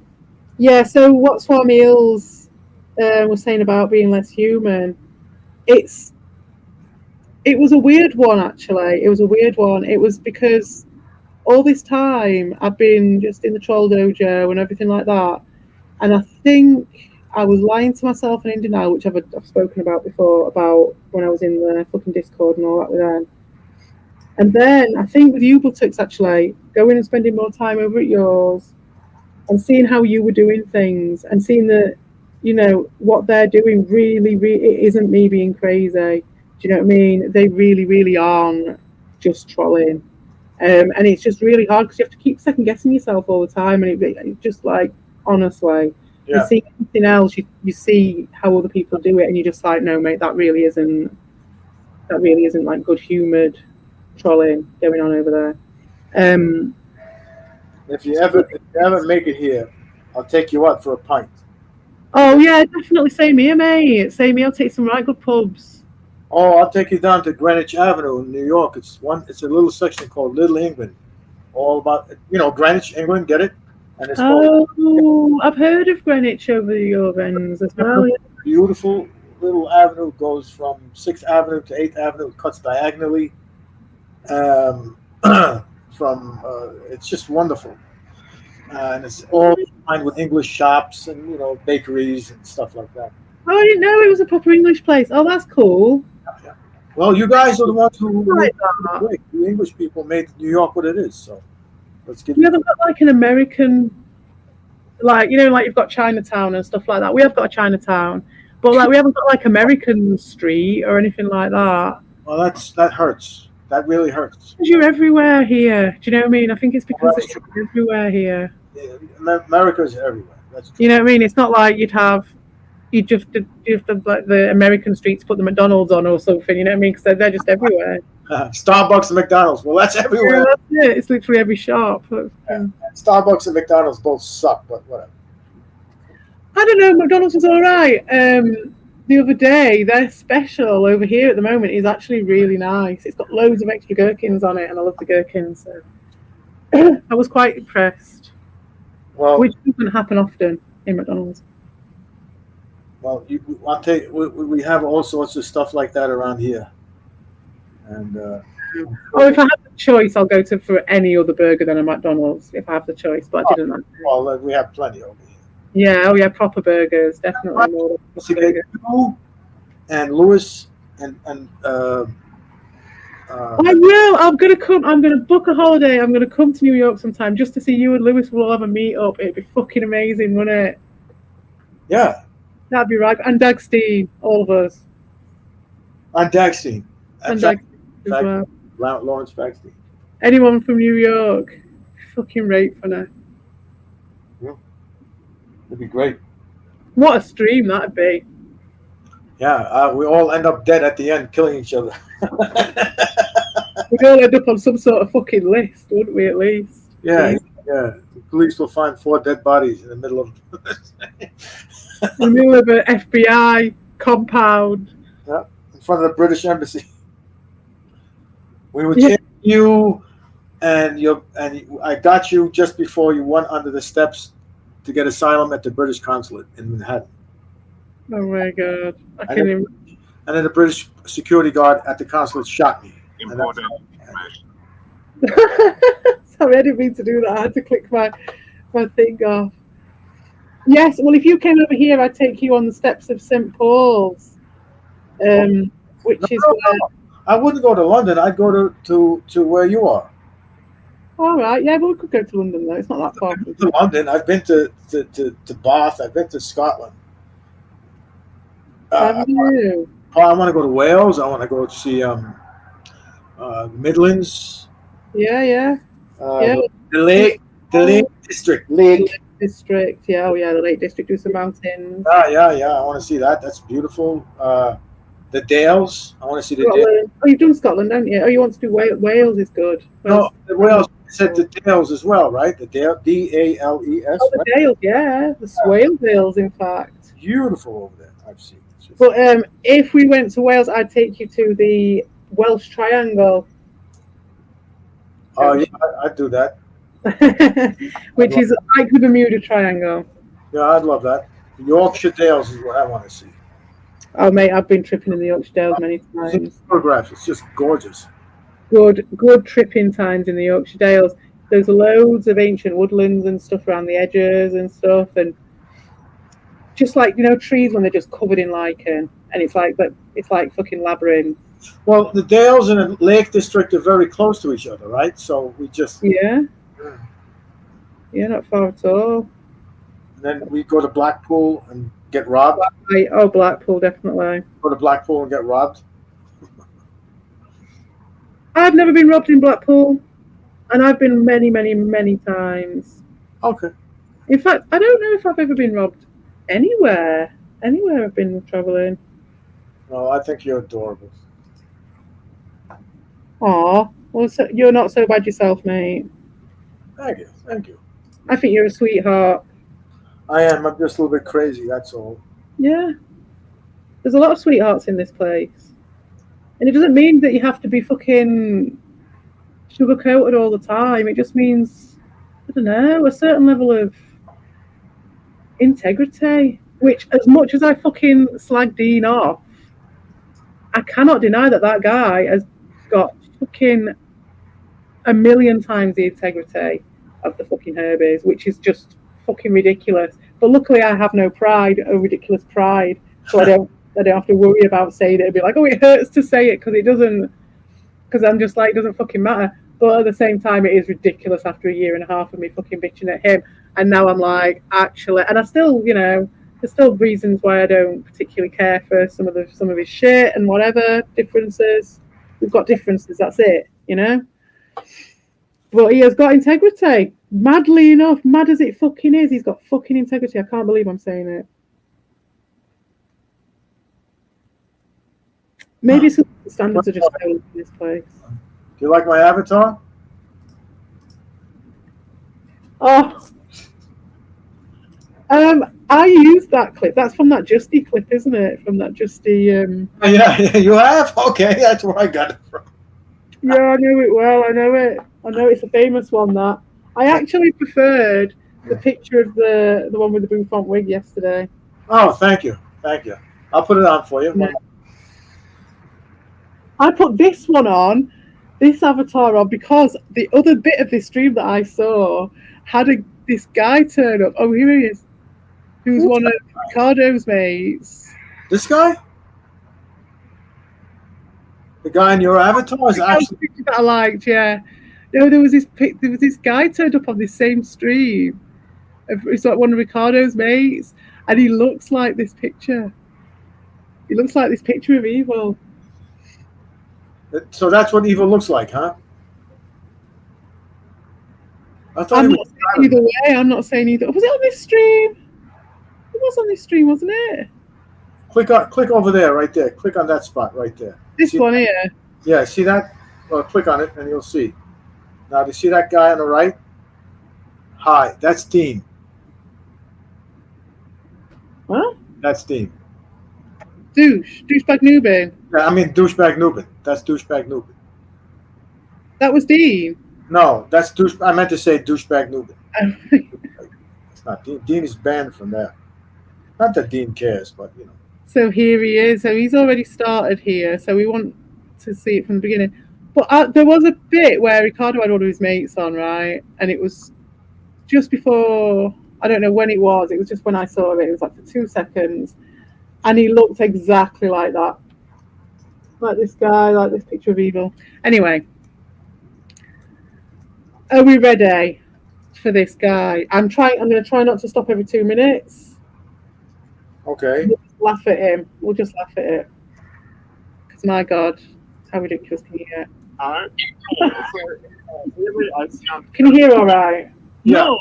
Yeah. So what Swamiels was saying about being less human, it was a weird one, actually. It was a weird one. It was because all this time I've been just in the troll dojo and everything like that. And I think I was lying to myself and in denial, which I've spoken about before, about when I was in the fucking Discord and all that with them. And then I think with Ubeltux, actually, going and spending more time over at yours and seeing how you were doing things and seeing that, what they're doing really, it isn't me being crazy. Do you know what I mean? They really, really aren't just trolling. And it's just really hard because you have to keep second guessing yourself all the time. And it just like, honestly, you see anything else, you see how other people do it, and you're just like, no, mate, that really isn't like good humoured trolling going on over there. If you ever make it here, I'll take you out for a pint. Oh yeah, definitely. Same here, mate. Same here. I'll take some right good pubs. Oh, I'll take you down to Greenwich Avenue in New York. It's a little section called Little England, all about Greenwich, England. Get it? And it's I've heard of Greenwich over your ends as well. Yeah. Beautiful little avenue, goes from 6th Avenue to 8th Avenue, cuts diagonally. It's just wonderful, and it's all lined with English shops and bakeries and stuff like that. Oh, I didn't know it was a proper English place. Oh, that's cool. Yeah. Well, you guys are the ones who the English people made New York what it is. So let's get. We haven't got like an American, like you've got Chinatown and stuff like that. We have got a Chinatown, but like we haven't got like American Street or anything like that. Well, that hurts. That really hurts. You're everywhere here. Do you know what I mean? I think it's because it's everywhere here. America is everywhere. That's true. You know what I mean? It's not like you have like the American streets put the McDonald's on or something. You know what I mean? Because they're just everywhere. Starbucks and McDonald's. Well, that's everywhere. Yeah, that's it. It's literally every shop. Starbucks and McDonald's both suck, but whatever. I don't know. McDonald's is all right. The other day, their special over here at the moment is actually really nice. It's got loads of extra gherkins on it, and I love the gherkins. So I was quite impressed. Well, which doesn't happen often in McDonald's. Well, I'll tell you, we have all sorts of stuff like that around here. And if I have the choice, I'll go for any other burger than a McDonald's if I have the choice. But I didn't. Well, we have plenty over here. Yeah, proper burgers, definitely more. And Lewis and I will. I'm gonna come. I'm gonna book a holiday. I'm gonna come to New York sometime just to see you and Lewis. We'll have a meet up. It'd be fucking amazing, wouldn't it? Yeah, that'd be right. And Dagstein, all of us. And Dagstein. And Dagstein as well. Lawrence Dagstein. Anyone from New York, fucking rape for now. It'd be great. What a stream that'd be. Yeah, we all end up dead at the end, killing each other. We'd all end up on some sort of fucking list, wouldn't we, at least? Yeah. The police will find 4 dead bodies in the middle of in the middle of an FBI compound. Yeah, in front of the British Embassy. We were chasing you, and I got you just before you went under the steps to get asylum at the British consulate in Manhattan. Oh my god! I can't even. And then the British security guard at the consulate shot me. Sorry, I didn't mean to do that. I had to click my thing off. Yes, well, if you came over here, I'd take you on the steps of St. Paul's, which is where... I wouldn't go to London. I'd go to where you are. All right, yeah, but we could go to London, though. It's not that far. I've been to London. I've been to Bath. I've been to Scotland. Have you? I want to go to Wales. I want to go to see Midlands. Yeah. The Lake District. Lake District. Yeah, the Lake District. Do some mountains. Yeah. I want to see that. That's beautiful. The Dales. I want to see the Dales. Oh, you've done Scotland, haven't you? Oh, you want to do Wales? Wales is good. No, Wales. I said the Dales as well, right? The Dale, Dales. Oh, the Dales, yeah. The Swale Dales, in fact. Beautiful over there. I've seen. But if we went to Wales, I'd take you to the Welsh Triangle. Oh, yeah, I'd do that. Which is like the Bermuda Triangle. Yeah, I'd love that. The Yorkshire Dales is what I want to see. Oh, mate, I've been tripping in the Yorkshire Dales many times. Photographs, it's just gorgeous. Good tripping times in the Yorkshire Dales. There's loads of ancient woodlands and stuff around the edges and stuff, and just like, trees when they're just covered in lichen, and it's like fucking labyrinth. Well, the Dales and the Lake District are very close to each other, right? So we just yeah, not far at all. And then we go to Blackpool and get robbed. Oh, Blackpool, definitely. Go to Blackpool and get robbed. I've never been robbed in Blackpool, and I've been many, many, many times. Okay. In fact, I don't know if I've ever been robbed anywhere I've been traveling. No, I think you're adorable. Aw, well, you're not so bad yourself, mate. Thank you. I think you're a sweetheart. I am. I'm just a little bit crazy, that's all. Yeah. There's a lot of sweethearts in this place. And it doesn't mean that you have to be fucking sugar-coated all the time. It just means, I don't know, a certain level of integrity. Which, as much as I fucking slag Dean off, I cannot deny that guy has got fucking a million times the integrity of the fucking Herbies, which is just fucking ridiculous. But luckily I have no pride, or ridiculous pride, so I don't have to worry about saying it and be like, oh, it hurts to say it, because it doesn't, because I'm just like, it doesn't fucking matter. But at the same time, it is ridiculous after a year and a half of me fucking bitching at him, and now I'm like, actually, and I still, there's still reasons why I don't particularly care for some of his shit and whatever differences. We've got differences, that's it, But he has got integrity. Madly enough, mad as it fucking is, he's got fucking integrity. I can't believe I'm saying it. Maybe it's the standards are just low in this place. Do you like my avatar? Oh. I used that clip. That's from that Justy clip, isn't it? From that Justy. Yeah, you have? Okay, that's where I got it from. Yeah, I know it well. I know it. I know it's a famous one. That I actually preferred the picture of the one with the bouffant wig yesterday. Oh, thank you. I'll put it on for you. Yeah. I put this one on, this avatar on, because the other bit of this stream that I saw had this guy turn up. Oh, here he is. Who's one of Ricardo's mates. This guy? The guy in your avatar is actually that I liked, yeah. No, there was this guy turned up on this same stream. It's like one of Ricardo's mates, and he looks like this picture. He looks like this picture of Evil. So that's what Evil looks like, huh? I thought I'm not saying either way. I'm not saying either. Was it on this stream? It was on this stream, wasn't it? Click over there, right there. Click on that spot right there. This see one that? here. Yeah, see that? Well, click on it and you'll see. Now, do you see that guy on the right? Hi, that's Dean. What? That's Dean. Douchebag Nubin. Yeah, I mean douchebag Nubin. That's douchebag Nubin. That was Dean. No, that's I meant to say douchebag Nubin. It's not Dean. Dean is banned from there. Not that Dean cares, but you know. So here he is. So he's already started here. So we want to see it from the beginning. But there was a bit where Ricardo had one of his mates on, right? And it was just before, I don't know when it was. It was just when I saw it. It was like for 2 seconds. And he looked exactly like that. Like this guy, like this picture of Evil. Anyway. Are we ready for this guy? I'm going to try not to stop every 2 minutes. Okay. We'll just laugh at him. We'll just laugh at it. Because my God, how ridiculous can you get? Can you hear all right? Yeah.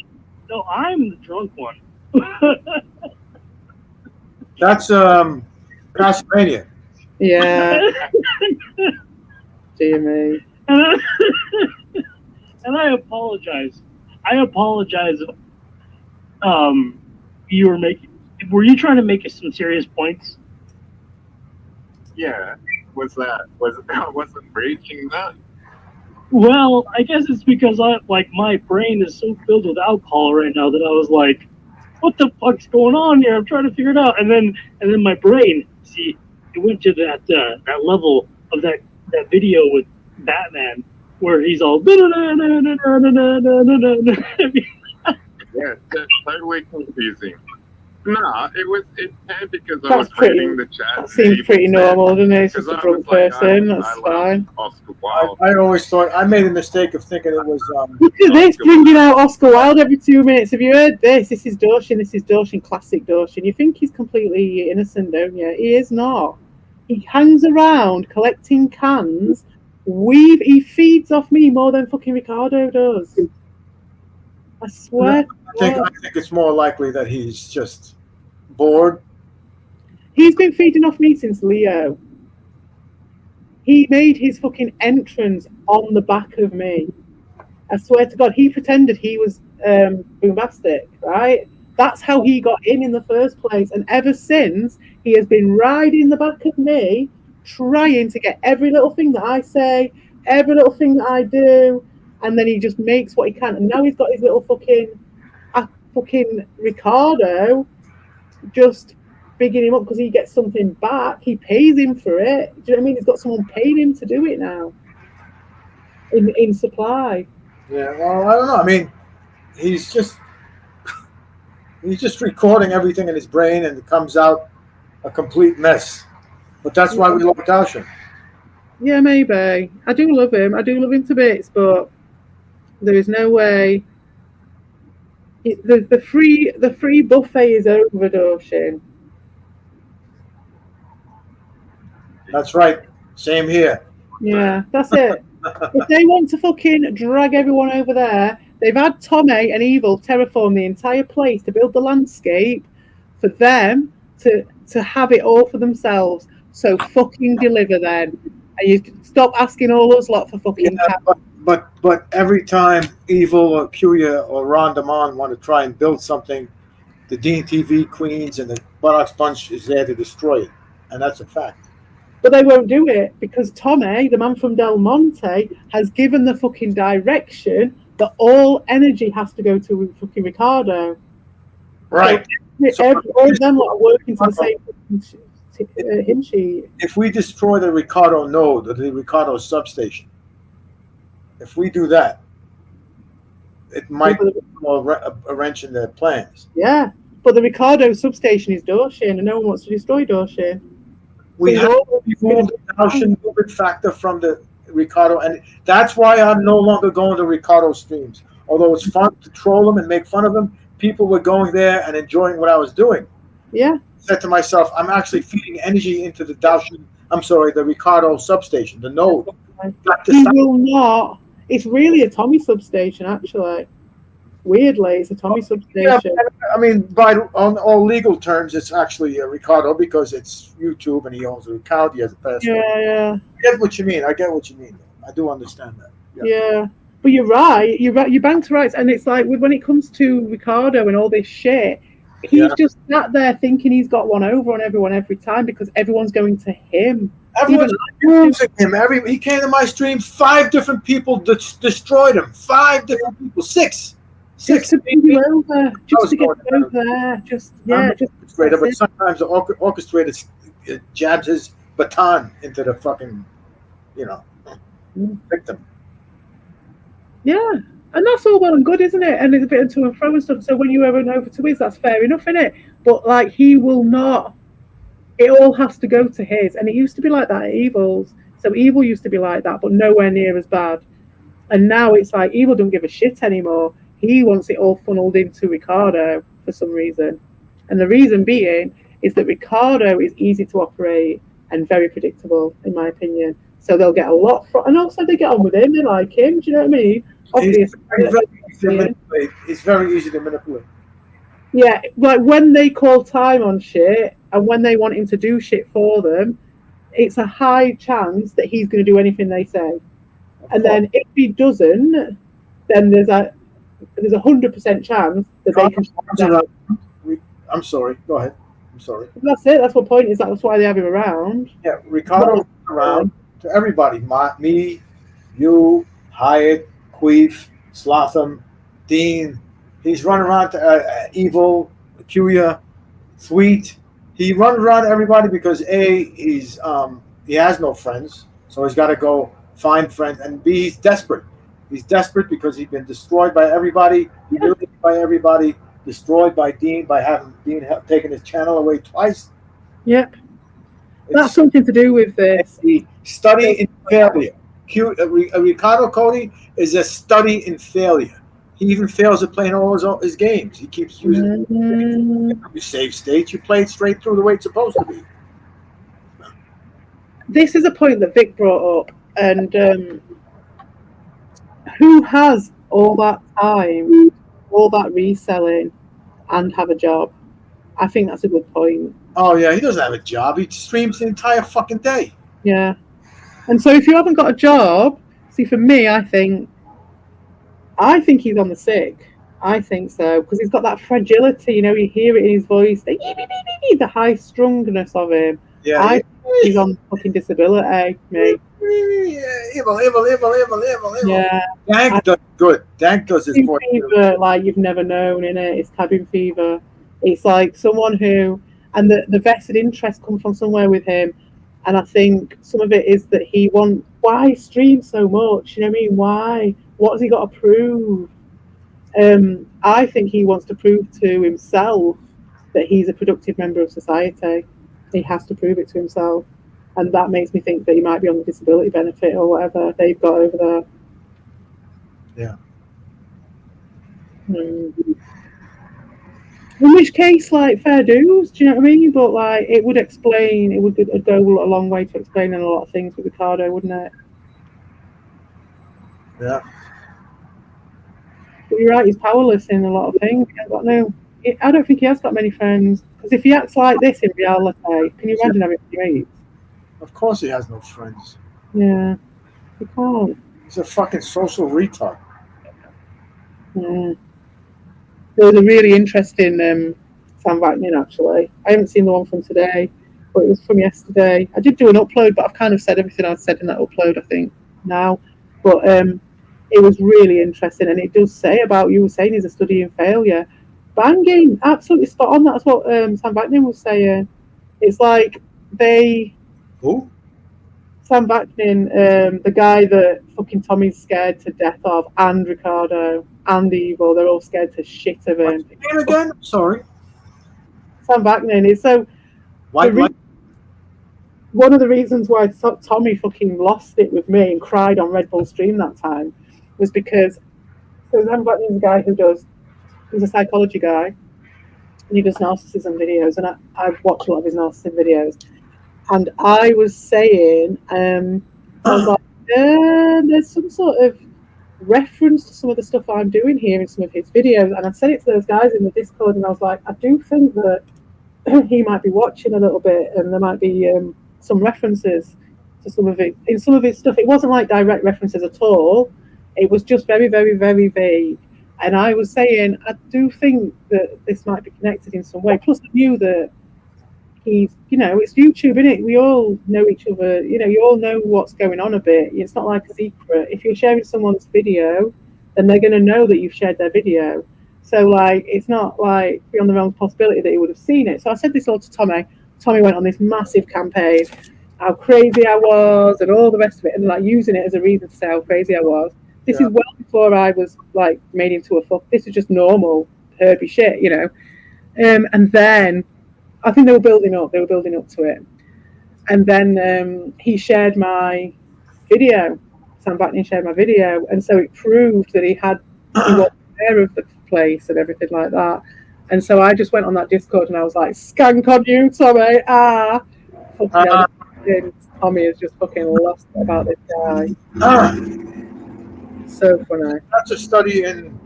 No, I'm the drunk one. That's Castlevania. Yeah. Dear me. And I apologize. Were you trying to make some serious points? Yeah. Wasn't raging that? Well, I guess it's because my brain is so filled with alcohol right now that I was like, what the fuck's going on here? I'm trying to figure it out. And then my brain, see, it went to that level of that video with Batman where he's all Yeah, that's totally confusing. No, it's bad because I was reading the chat. That seems pretty normal, doesn't it? It's just a drunk person. That's fine. Oscar Wilde. I always thought I made a mistake of thinking it was. Look at this, bringing out Oscar Wilde every 2 minutes. Have you heard this? This is Dorshin. This is Dorshin, classic Dorshin. You think he's completely innocent, don't you? He is not. He hangs around collecting cans. He feeds off me more than fucking Ricardo does. I swear. I think it's more likely that he's just bored. He's been feeding off me since Leo. He made his fucking entrance on the back of me. I swear to God, he pretended he was Boombastic, right? That's how he got in the first place. And ever since, he has been riding the back of me, trying to get every little thing that I say, every little thing that I do, and then he just makes what he can. And now he's got his little fucking Ricardo just bigging him up because he gets something back. He pays him for it. Do you know what I mean? He's got someone paying him to do it now in supply. Yeah, well, I don't know. I mean, he's just recording everything in his brain, and it comes out a complete mess. But that's why we love Darshan. Yeah, maybe. I do love him. I do love him to bits, but there is no way. The free buffet is over, Dorshin. That's right. Same here. Yeah, that's it. If they want to fucking drag everyone over there, they've had Tommy and Evil terraform the entire place to build the landscape for them to have it all for themselves. So fucking deliver then. And you stop asking all us lot for fucking But every time Evil or Kuya or Ron Damon want to try and build something, the Dean TV Queens and the Buttocks Bunch is there to destroy it. And that's a fact. But they won't do it because Tommy, the man from Del Monte, has given the fucking direction that all energy has to go to fucking Ricardo. Right. So all of them lot are working to the same hymn sheet. If we destroy the Ricardo node, or the Ricardo substation, if we do that, it might be a wrench in their plans. Yeah, but the Ricardo substation is Dorshin, and no one wants to destroy Dorshin. We have to remove the Gaussian movement factor from the Ricardo, and that's why I'm no longer going to Ricardo streams. Although it's fun to troll them and make fun of them, people were going there and enjoying what I was doing. Yeah. I said to myself, I'm actually feeding energy into the the Ricardo substation, the node. He will not. It's really a Tommy substation, actually. Weirdly, it's a Tommy substation. Yeah, I mean, on all legal terms, it's actually Ricardo because it's YouTube and he owns an account. He has a password. Yeah. I get what you mean. I do understand that. Yeah. But you're right. You banked right. And it's like when it comes to Ricardo and all this shit, he's just sat there thinking he's got one over on everyone every time because everyone's going to him. Everyone's using him. He came to my stream. 5 different people destroyed him. 5 different people. 6. Just to bring you over, just to get you over there, just orchestrator, but sometimes the orchestrator jabs his baton into the fucking, victim. Yeah, and that's all well and good, isn't it? And it's a bit of to and fro and stuff. So when you ever over to his, that's fair enough, isn't it? But like, he will not. It all has to go to his, and it used to be like that at Evil's. So Evil used to be like that, but nowhere near as bad. And now it's like Evil don't give a shit anymore. He wants it all funneled into Ricardo for some reason. And the reason being is that Ricardo is easy to operate and very predictable, in my opinion. So they'll get a lot from, and also they get on with him, they like him, do you know what I mean? He's very easy to manipulate. Yeah, like when they call time on shit and when they want him to do shit for them, it's a high chance that he's going to do anything they say. And then if he doesn't, then there's a 100% chance that they can. I'm sorry. Go ahead. I'm sorry. That's it. That's what point is. That's why they have him around. Yeah, Ricardo around to everybody. Me, you, Hyatt, Queef, Slotham, Dean. He's running around to Evil, Kuya, Sweet. He runs around to everybody because he has no friends, so he's got to go find friends, and B, he's desperate. He's desperate because he's been destroyed by everybody, humiliated by everybody, destroyed by Dean by having Dean taken his channel away twice. Yep. That's something to do with this. Study in failure. Ricardo Cody is a study in failure. He even fails at playing all his games. He keeps using you save states. You play it straight through the way it's supposed to be. This is a point that Vic brought up, and who has all that time, all that reselling, and have a job? I think that's a good point. Oh yeah, he doesn't have a job. He streams the entire fucking day. Yeah, and so if you haven't got a job, see, for me, I think he's on the sick. I think so because he's got that fragility. You hear it in his voice, the high strungness of him. Yeah, I think he's on fucking disability. Me. Evil. Yeah. Dank does good. Dank does his voice. Fever, like you've never known, innit? It's cabin fever. It's like someone who, and the vested interest comes from somewhere with him. And I think some of it is that he wants, why stream so much? You know what I mean? Why? What has he got to prove? I think he wants to prove to himself that he's a productive member of society. He has to prove it to himself. And that makes me think that he might be on the disability benefit or whatever they've got over there. Yeah. In which case, like, fair dues, do you know what I mean? But, like, it would go a long way to explaining a lot of things with Ricardo, wouldn't it? Yeah. But you're right, he's powerless in a lot of things. I don't think he has got many friends. Because if he acts like this in reality, can you imagine having mates? Of course he has no friends. Yeah, he can't. He's a fucking social retard. Yeah. There was a really interesting Sam Vaknin, actually. I haven't seen the one from today, but it was from yesterday. I did do an upload, but I've kind of said everything I've said in that upload, I think, now. But it was really interesting, and it does say about, you were saying he's a study in failure. Banging, absolutely spot on. That's what Sam Vaknin was saying. It's like Who? Sam Vaknin, the guy that fucking Tommy's scared to death of, and Ricardo, and Evil, they're all scared to shit of him. What's his name again? Sorry. Sam Vaknin is so. One of the reasons why Tommy fucking lost it with me and cried on Red Bull stream that time was because Sam Vaknin's a guy he's a psychology guy, and he does narcissism videos, and I've watched a lot of his narcissism videos, and I was saying, I was like, there's some sort of reference to some of the stuff I'm doing here in some of his videos, and I said it to those guys in the Discord, and I was like, I do think that he might be watching a little bit, and there might be some references to some of it in some of his stuff. It wasn't like direct references at all. It was just very, very, very vague. And I was saying, I do think that this might be connected in some way. Plus, I knew that he's, it's YouTube, isn't it? We all know each other. You all know what's going on a bit. It's not like a secret. If you're sharing someone's video, then they're going to know that you've shared their video. So, it's not like beyond the realm of possibility that he would have seen it. So I said this all to Tommy. Tommy went on this massive campaign, how crazy I was, and all the rest of it, and using it as a reason to say how crazy I was. This is well before I was made into a fuck. This is just normal Herbie shit, And then I think they were building up to it. And then he shared my video. Sam Vaknin shared my video, and so it proved that he was aware of the place and everything like that. And so I just went on that Discord and I was like, skank on you, Tommy. Tommy is just fucking lost about this guy. So funny. That's a study in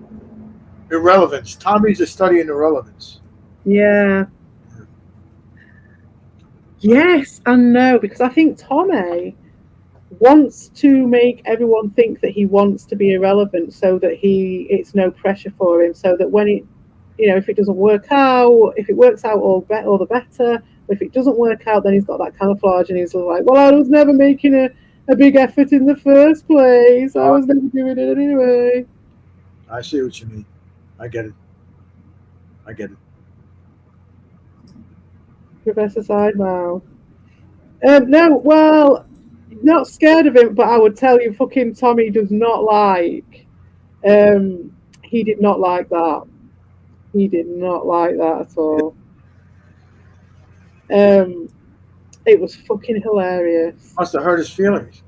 irrelevance. Tommy's a study in irrelevance. Yeah. Yes and no, because I think Tommy wants to make everyone think that he wants to be irrelevant, so that it's no pressure for him, so that when if it doesn't work out, if it works out all the better. If it doesn't work out, then he's got that camouflage, and he's like, well, I was never making a big effort in the first place. I was never doing it anyway. I see what you mean. I get it. Professor Sidemouth. No, well, not scared of him, but I would tell you, fucking Tommy does not like. He did not like that. He did not like that at all. It was fucking hilarious. Must have hurt his feelings.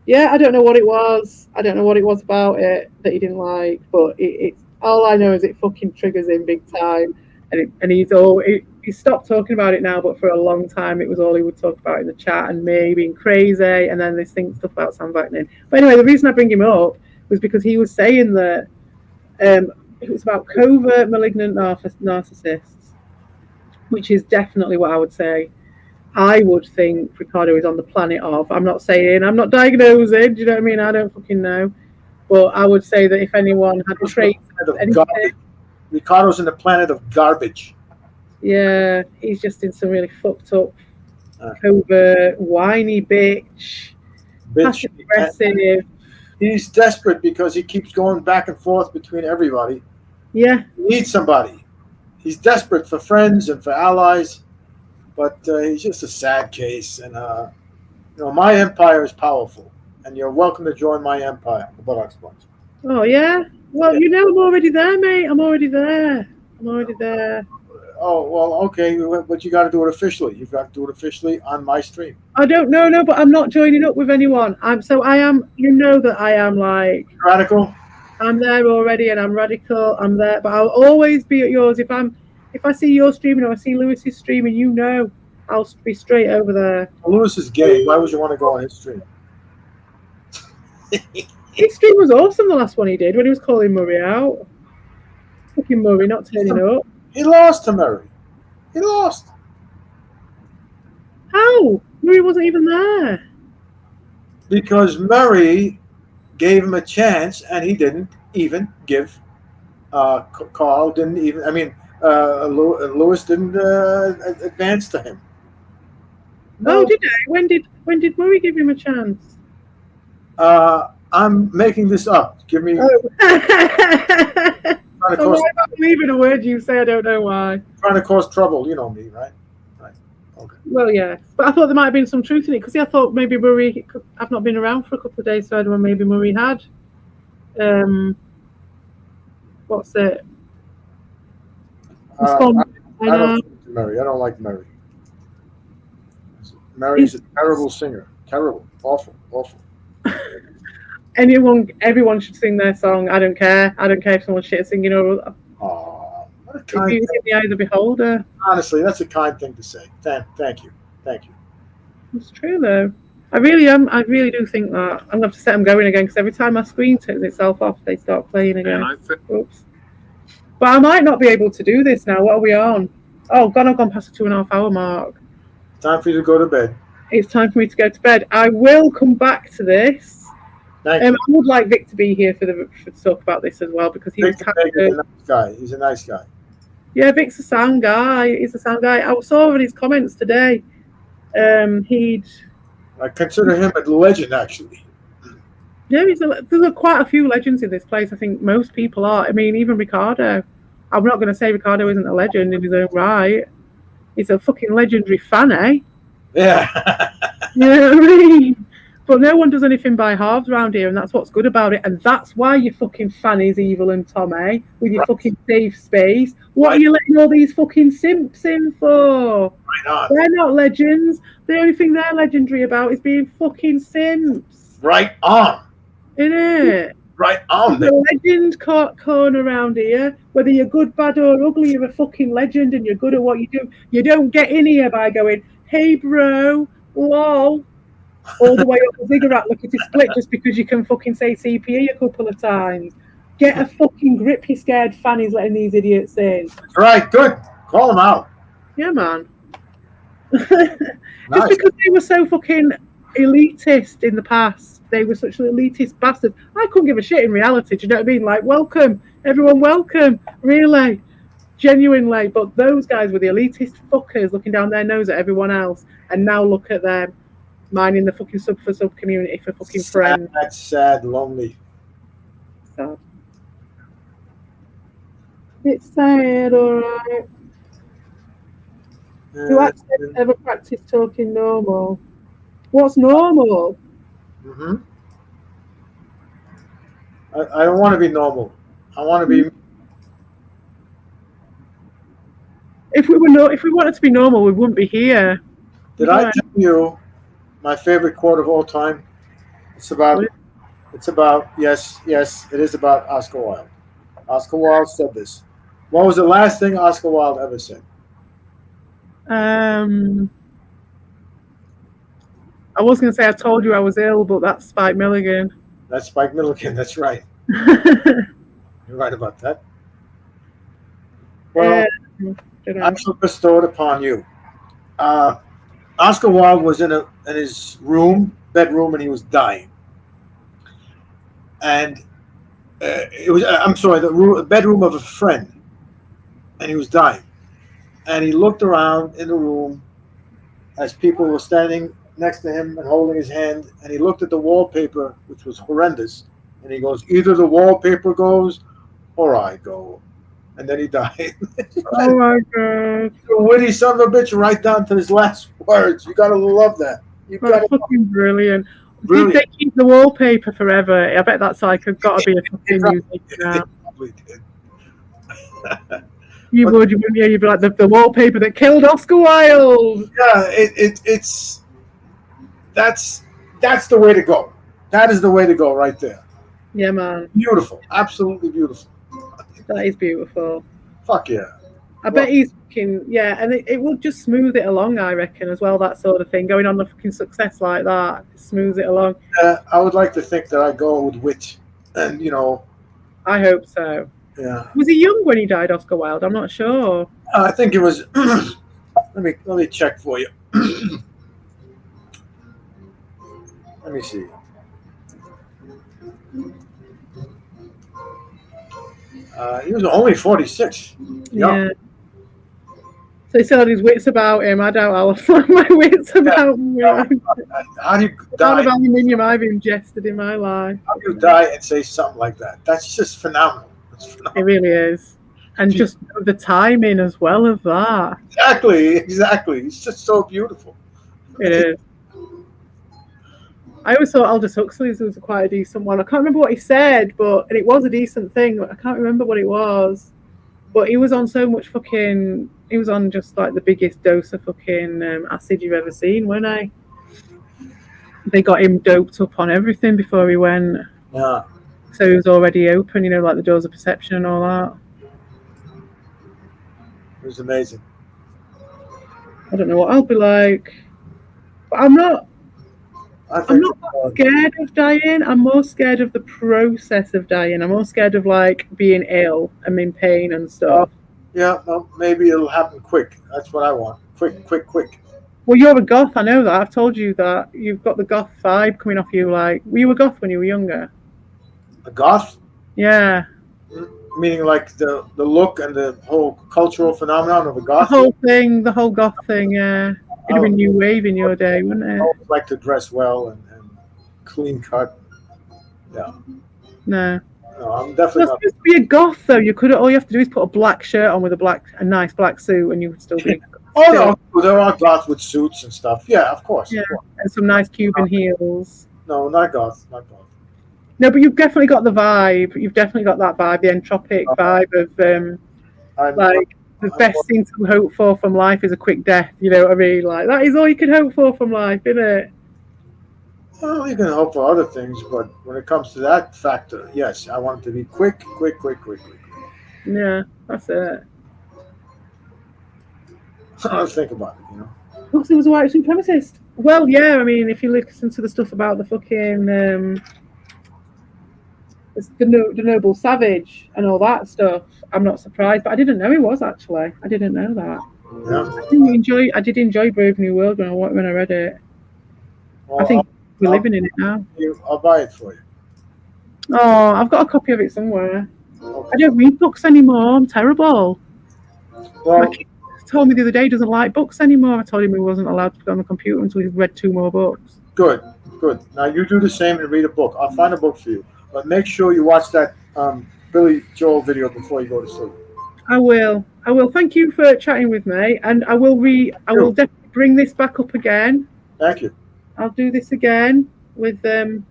Yeah, I don't know what it was. I don't know what it was about it that he didn't like, but it's all I know is it fucking triggers him big time. And he stopped talking about it now, but for a long time it was all he would talk about in the chat, and me being crazy, and then this stuff about Sam Vaknin. But anyway, the reason I bring him up was because he was saying that it was about covert malignant narcissists, which is definitely what I would say. I would think Ricardo is on the planet of. I'm not diagnosing, do you know what I mean? I don't fucking know. But I would say that if anyone had traits of anything, Ricardo's in the planet of garbage. Yeah, he's just in some really fucked up, covert, whiny bitch. Passive aggressive. He's desperate because he keeps going back and forth between everybody. Yeah. He needs somebody. He's desperate for friends and for allies, but he's just a sad case. And, my empire is powerful, and you're welcome to join my empire, the Buttocks Bunch. Oh, yeah? Well, I'm already there, mate. I'm already there. Oh, well, okay, but you got to do it officially. You've got to do it officially on my stream. I don't know, no, but I'm not joining up with anyone. I am, that I am like... Radical? I'm there already, and I'm radical. I'm there, but I'll always be at yours. If I see your streaming or I see Lewis's streaming, I'll be straight over there. Well, Lewis is gay. Why would you want to go on his stream? His stream was awesome, the last one he did, when he was calling Murray out. Fucking Murray not turning up. He lost to Murray. He lost. How? Murray wasn't even there. Because Murray gave him a chance, and he didn't even give. Carl didn't even. I mean, Lewis didn't advance to him. No. Oh, did they? When did Murray give him a chance? I'm making this up. Give me. Oh. I'm not believing a word you say. I don't know why. Trying to cause trouble. You know me, right? Right. Okay. Well, yeah, but I thought there might have been some truth in it because I thought maybe Murray. I've not been around for a couple of days, so I don't know. Maybe Murray had. What's it? I don't like Murray. I don't like Murray. Murray's a terrible singer. Terrible. Awful. Everyone should sing their song. I don't care. I don't care if someone's shit singing or. Oh, what a It's kind in the eye of the beholder. Honestly, that's a kind thing to say. Thank you. It's true though. I really am. I really do think that I'm gonna have to set them going again because every time my screen turns itself off, they start playing again. Oops. But I might not be able to do this now. What are we on? Oh God, I've gone past the 2.5 hour mark. Time for you to go to bed. It's time for me to go to bed. I will come back to this. I would like Vic to be here for talk about this as well because he's a nice guy. He's a nice guy. Yeah, Vic's a sound guy. He's a sound guy. I saw in his comments today. I consider him a legend, actually. Yeah, there's quite a few legends in this place. I think most people are. I mean, even Ricardo. I'm not going to say Ricardo isn't a legend in his own right. He's a fucking legendary fan, eh? Yeah. You know what I mean? But no one does anything by halves around here, and that's what's good about it. And that's why your fucking fan is Evil and Tom, eh? With your fucking safe space. What are you letting all these fucking simps in for? Right on. They're not legends. The only thing they're legendary about is being fucking simps. Right on. Innit? Right on. There's a legend corner around here. Whether you're good, bad, or ugly, you're a fucking legend and you're good at what you do. You don't get in here by going, hey, bro, lol. All the way up the ziggurat, look at his split just because you can fucking say CPE a couple of times. Get a fucking grip, you scared fannies letting these idiots in. That's right, good. Call them out. Yeah, man. Just because they were so fucking elitist in the past. They were such an elitist bastard. I couldn't give a shit in reality, do you know what I mean? Like, welcome, everyone, welcome. Really. Genuinely. But those guys were the elitist fuckers looking down their nose at everyone else. And now look at them. Minding the fucking sub community for fucking friends. That's sad, lonely. Sad. It's sad, alright. Do accents ever practice talking normal? What's normal? Mm-hmm. I don't want to be normal. I want to be. If we wanted to be normal, we wouldn't be here. Did I tell you my favorite quote of all time? It's about yes, it is about Oscar Wilde. Oscar Wilde said this. What was the last thing Oscar Wilde ever said? I was going to say I told you I was ill, but that's Spike Milligan. That's Spike Milligan. That's right. You're right about that. Well, I shall bestow it upon you. Oscar Wilde was in his bedroom, and he was dying. And it was, the bedroom of a friend, and he was dying. And he looked around in the room as people were standing next to him and holding his hand, and he looked at the wallpaper, which was horrendous, and he goes, either the wallpaper goes or I go. And then he died. Oh my God. The witty son of a bitch right down to his last words. You gotta love that. That's fucking brilliant. Did they keep the wallpaper forever? I bet that's gotta be a fucking music now. Probably did. You'd be like the wallpaper that killed Oscar Wilde. Yeah, that's the way to go. That is the way to go right there. Yeah, man. Beautiful. Absolutely beautiful. That is beautiful. Fuck yeah. I bet he's fucking, yeah, and it would just smooth it along, I reckon, as well, that sort of thing. Going on the fucking success like that, smooths it along. I would like to think that I go with wit, and I hope so. Yeah. Was he young when he died, Oscar Wilde? I'm not sure. I think it was. let me check for you. Let me see. He was only 46. Yeah. So he still had his wits about him. I doubt I'll find my wits about me. How do you die? About aluminium I've ingested in my life. How do you die and say something like that? That's just phenomenal. It really is. And just the timing as well of that. Exactly. It's just so beautiful. It is. I always thought Aldous Huxley's was quite a decent one. I can't remember what he said, and it was a decent thing, but I can't remember what it was. But he was on so much fucking... He was on just like the biggest dose of fucking acid you've ever seen, weren't they? They got him doped up on everything before he went. Yeah. So he was already open, like the doors of perception and all that. It was amazing. I don't know what I'll be like. But I'm not scared of dying. I'm more scared of the process of dying. I'm more scared of like being ill and in pain and stuff. Yeah, well, maybe it'll happen quick. That's what I want. Quick. Well, you're a goth. I know that. I've told you that. You've got the goth vibe coming off you. Like, were you a goth when you were younger? A goth? Yeah. Meaning like the look and the whole cultural phenomenon of a goth? The whole goth thing, yeah. It'd have been new wave in your day, wouldn't it? I always like to dress well and clean cut. Yeah. No, I'm definitely not. Just be a goth though. All you have to do is put a black shirt on with a nice black suit, and you would still be. No, there are goths with suits and stuff. Yeah, of course. Yeah, and some nice Cuban heels. No, not goth. No, but you've definitely got the vibe. You've definitely got that vibe, the entropic vibe of like the best thing to hope for from life is a quick death. You know what I mean? Like that is all you can hope for from life, isn't it? Well, you can hope for other things, but when it comes to that factor, yes, I want it to be quick. Yeah, that's it. Let's think about it, Huxley was a white supremacist. Well, yeah, I mean, if you listen to the stuff about the fucking the noble savage and all that stuff, I'm not surprised. But I didn't know he was actually. I didn't know that. Yeah. I did enjoy Brave New World when I read it. Well, I think we're living in it now. I'll buy it for you. Oh, I've got a copy of it somewhere. Okay. I don't read books anymore. I'm terrible. Well, my kid told me the other day he doesn't like books anymore. I told him he wasn't allowed to go on the computer until he's read 2 more books. Good. Now you do the same and read a book. I'll find a book for you. But make sure you watch that Billy Joel video before you go to sleep. I will. Thank you for chatting with me, and I will definitely bring this back up again. Thank you. I'll do this again with the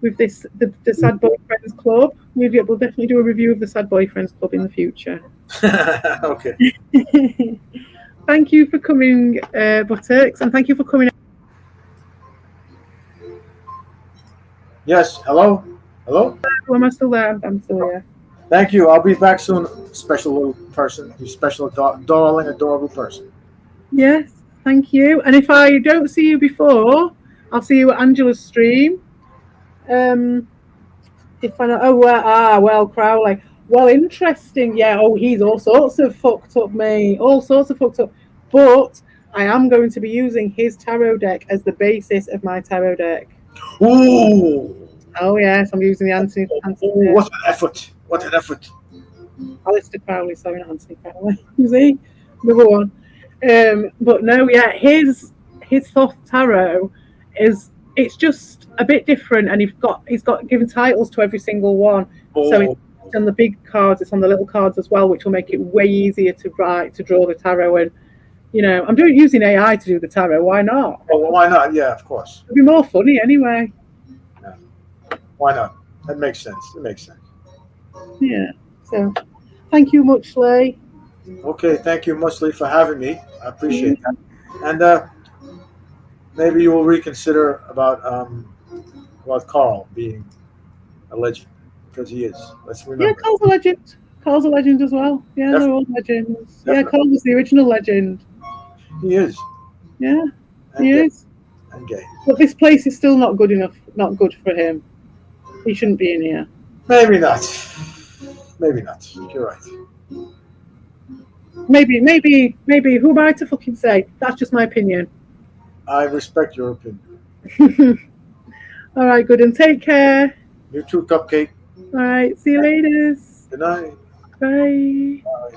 Sad Boyfriends Club. We'll definitely do a review of the Sad Boyfriends Club in the future. Okay. Thank you for coming, Buttocks, and thank you for coming. Yes. Hello. Oh, am I still there? I'm still here. Thank you. I'll be back soon. Special little person, you special darling, adorable person. Yes. Thank you. And if I don't see you before, I'll see you at Angela's stream. If I know, Crowley. Well, interesting. Yeah. Oh, he's all sorts of fucked up, mate. All sorts of fucked up. But I am going to be using his tarot deck as the basis of my tarot deck. Ooh. Oh yes, I'm using the Anthony. Ooh, what an effort! Aleister Crowley, sorry, not Anthony Crowley. You see, another one. But no, yeah, his Thoth tarot it's just a bit different, and he's got given titles to every single one. Oh. So it's on the big cards, it's on the little cards as well, which will make it way easier to draw the tarot. And I'm using AI to do the tarot. Why not? Oh, well, why not? Yeah, of course. It'd be more funny anyway. Yeah. Why not? That makes sense. It makes sense. Yeah. So, thank you muchly. Okay, thank you muchly for having me. I appreciate that. And maybe you will reconsider about Carl being a legend, because he is. Let's remember. Yeah, Carl's a legend. Cole's a legend as well. Yeah, they're all legends. Yeah, Cole was the original legend. He is. Yeah, And he gay. is. And gay. But this place is still not good enough. Not good for him. He shouldn't be in here. Maybe not. Maybe not. You're right. Maybe. Who am I to fucking say? That's just my opinion. I respect your opinion. All right, good, and take care. You too, Cupcake. All right, see you later. Good night. Bye. Bye.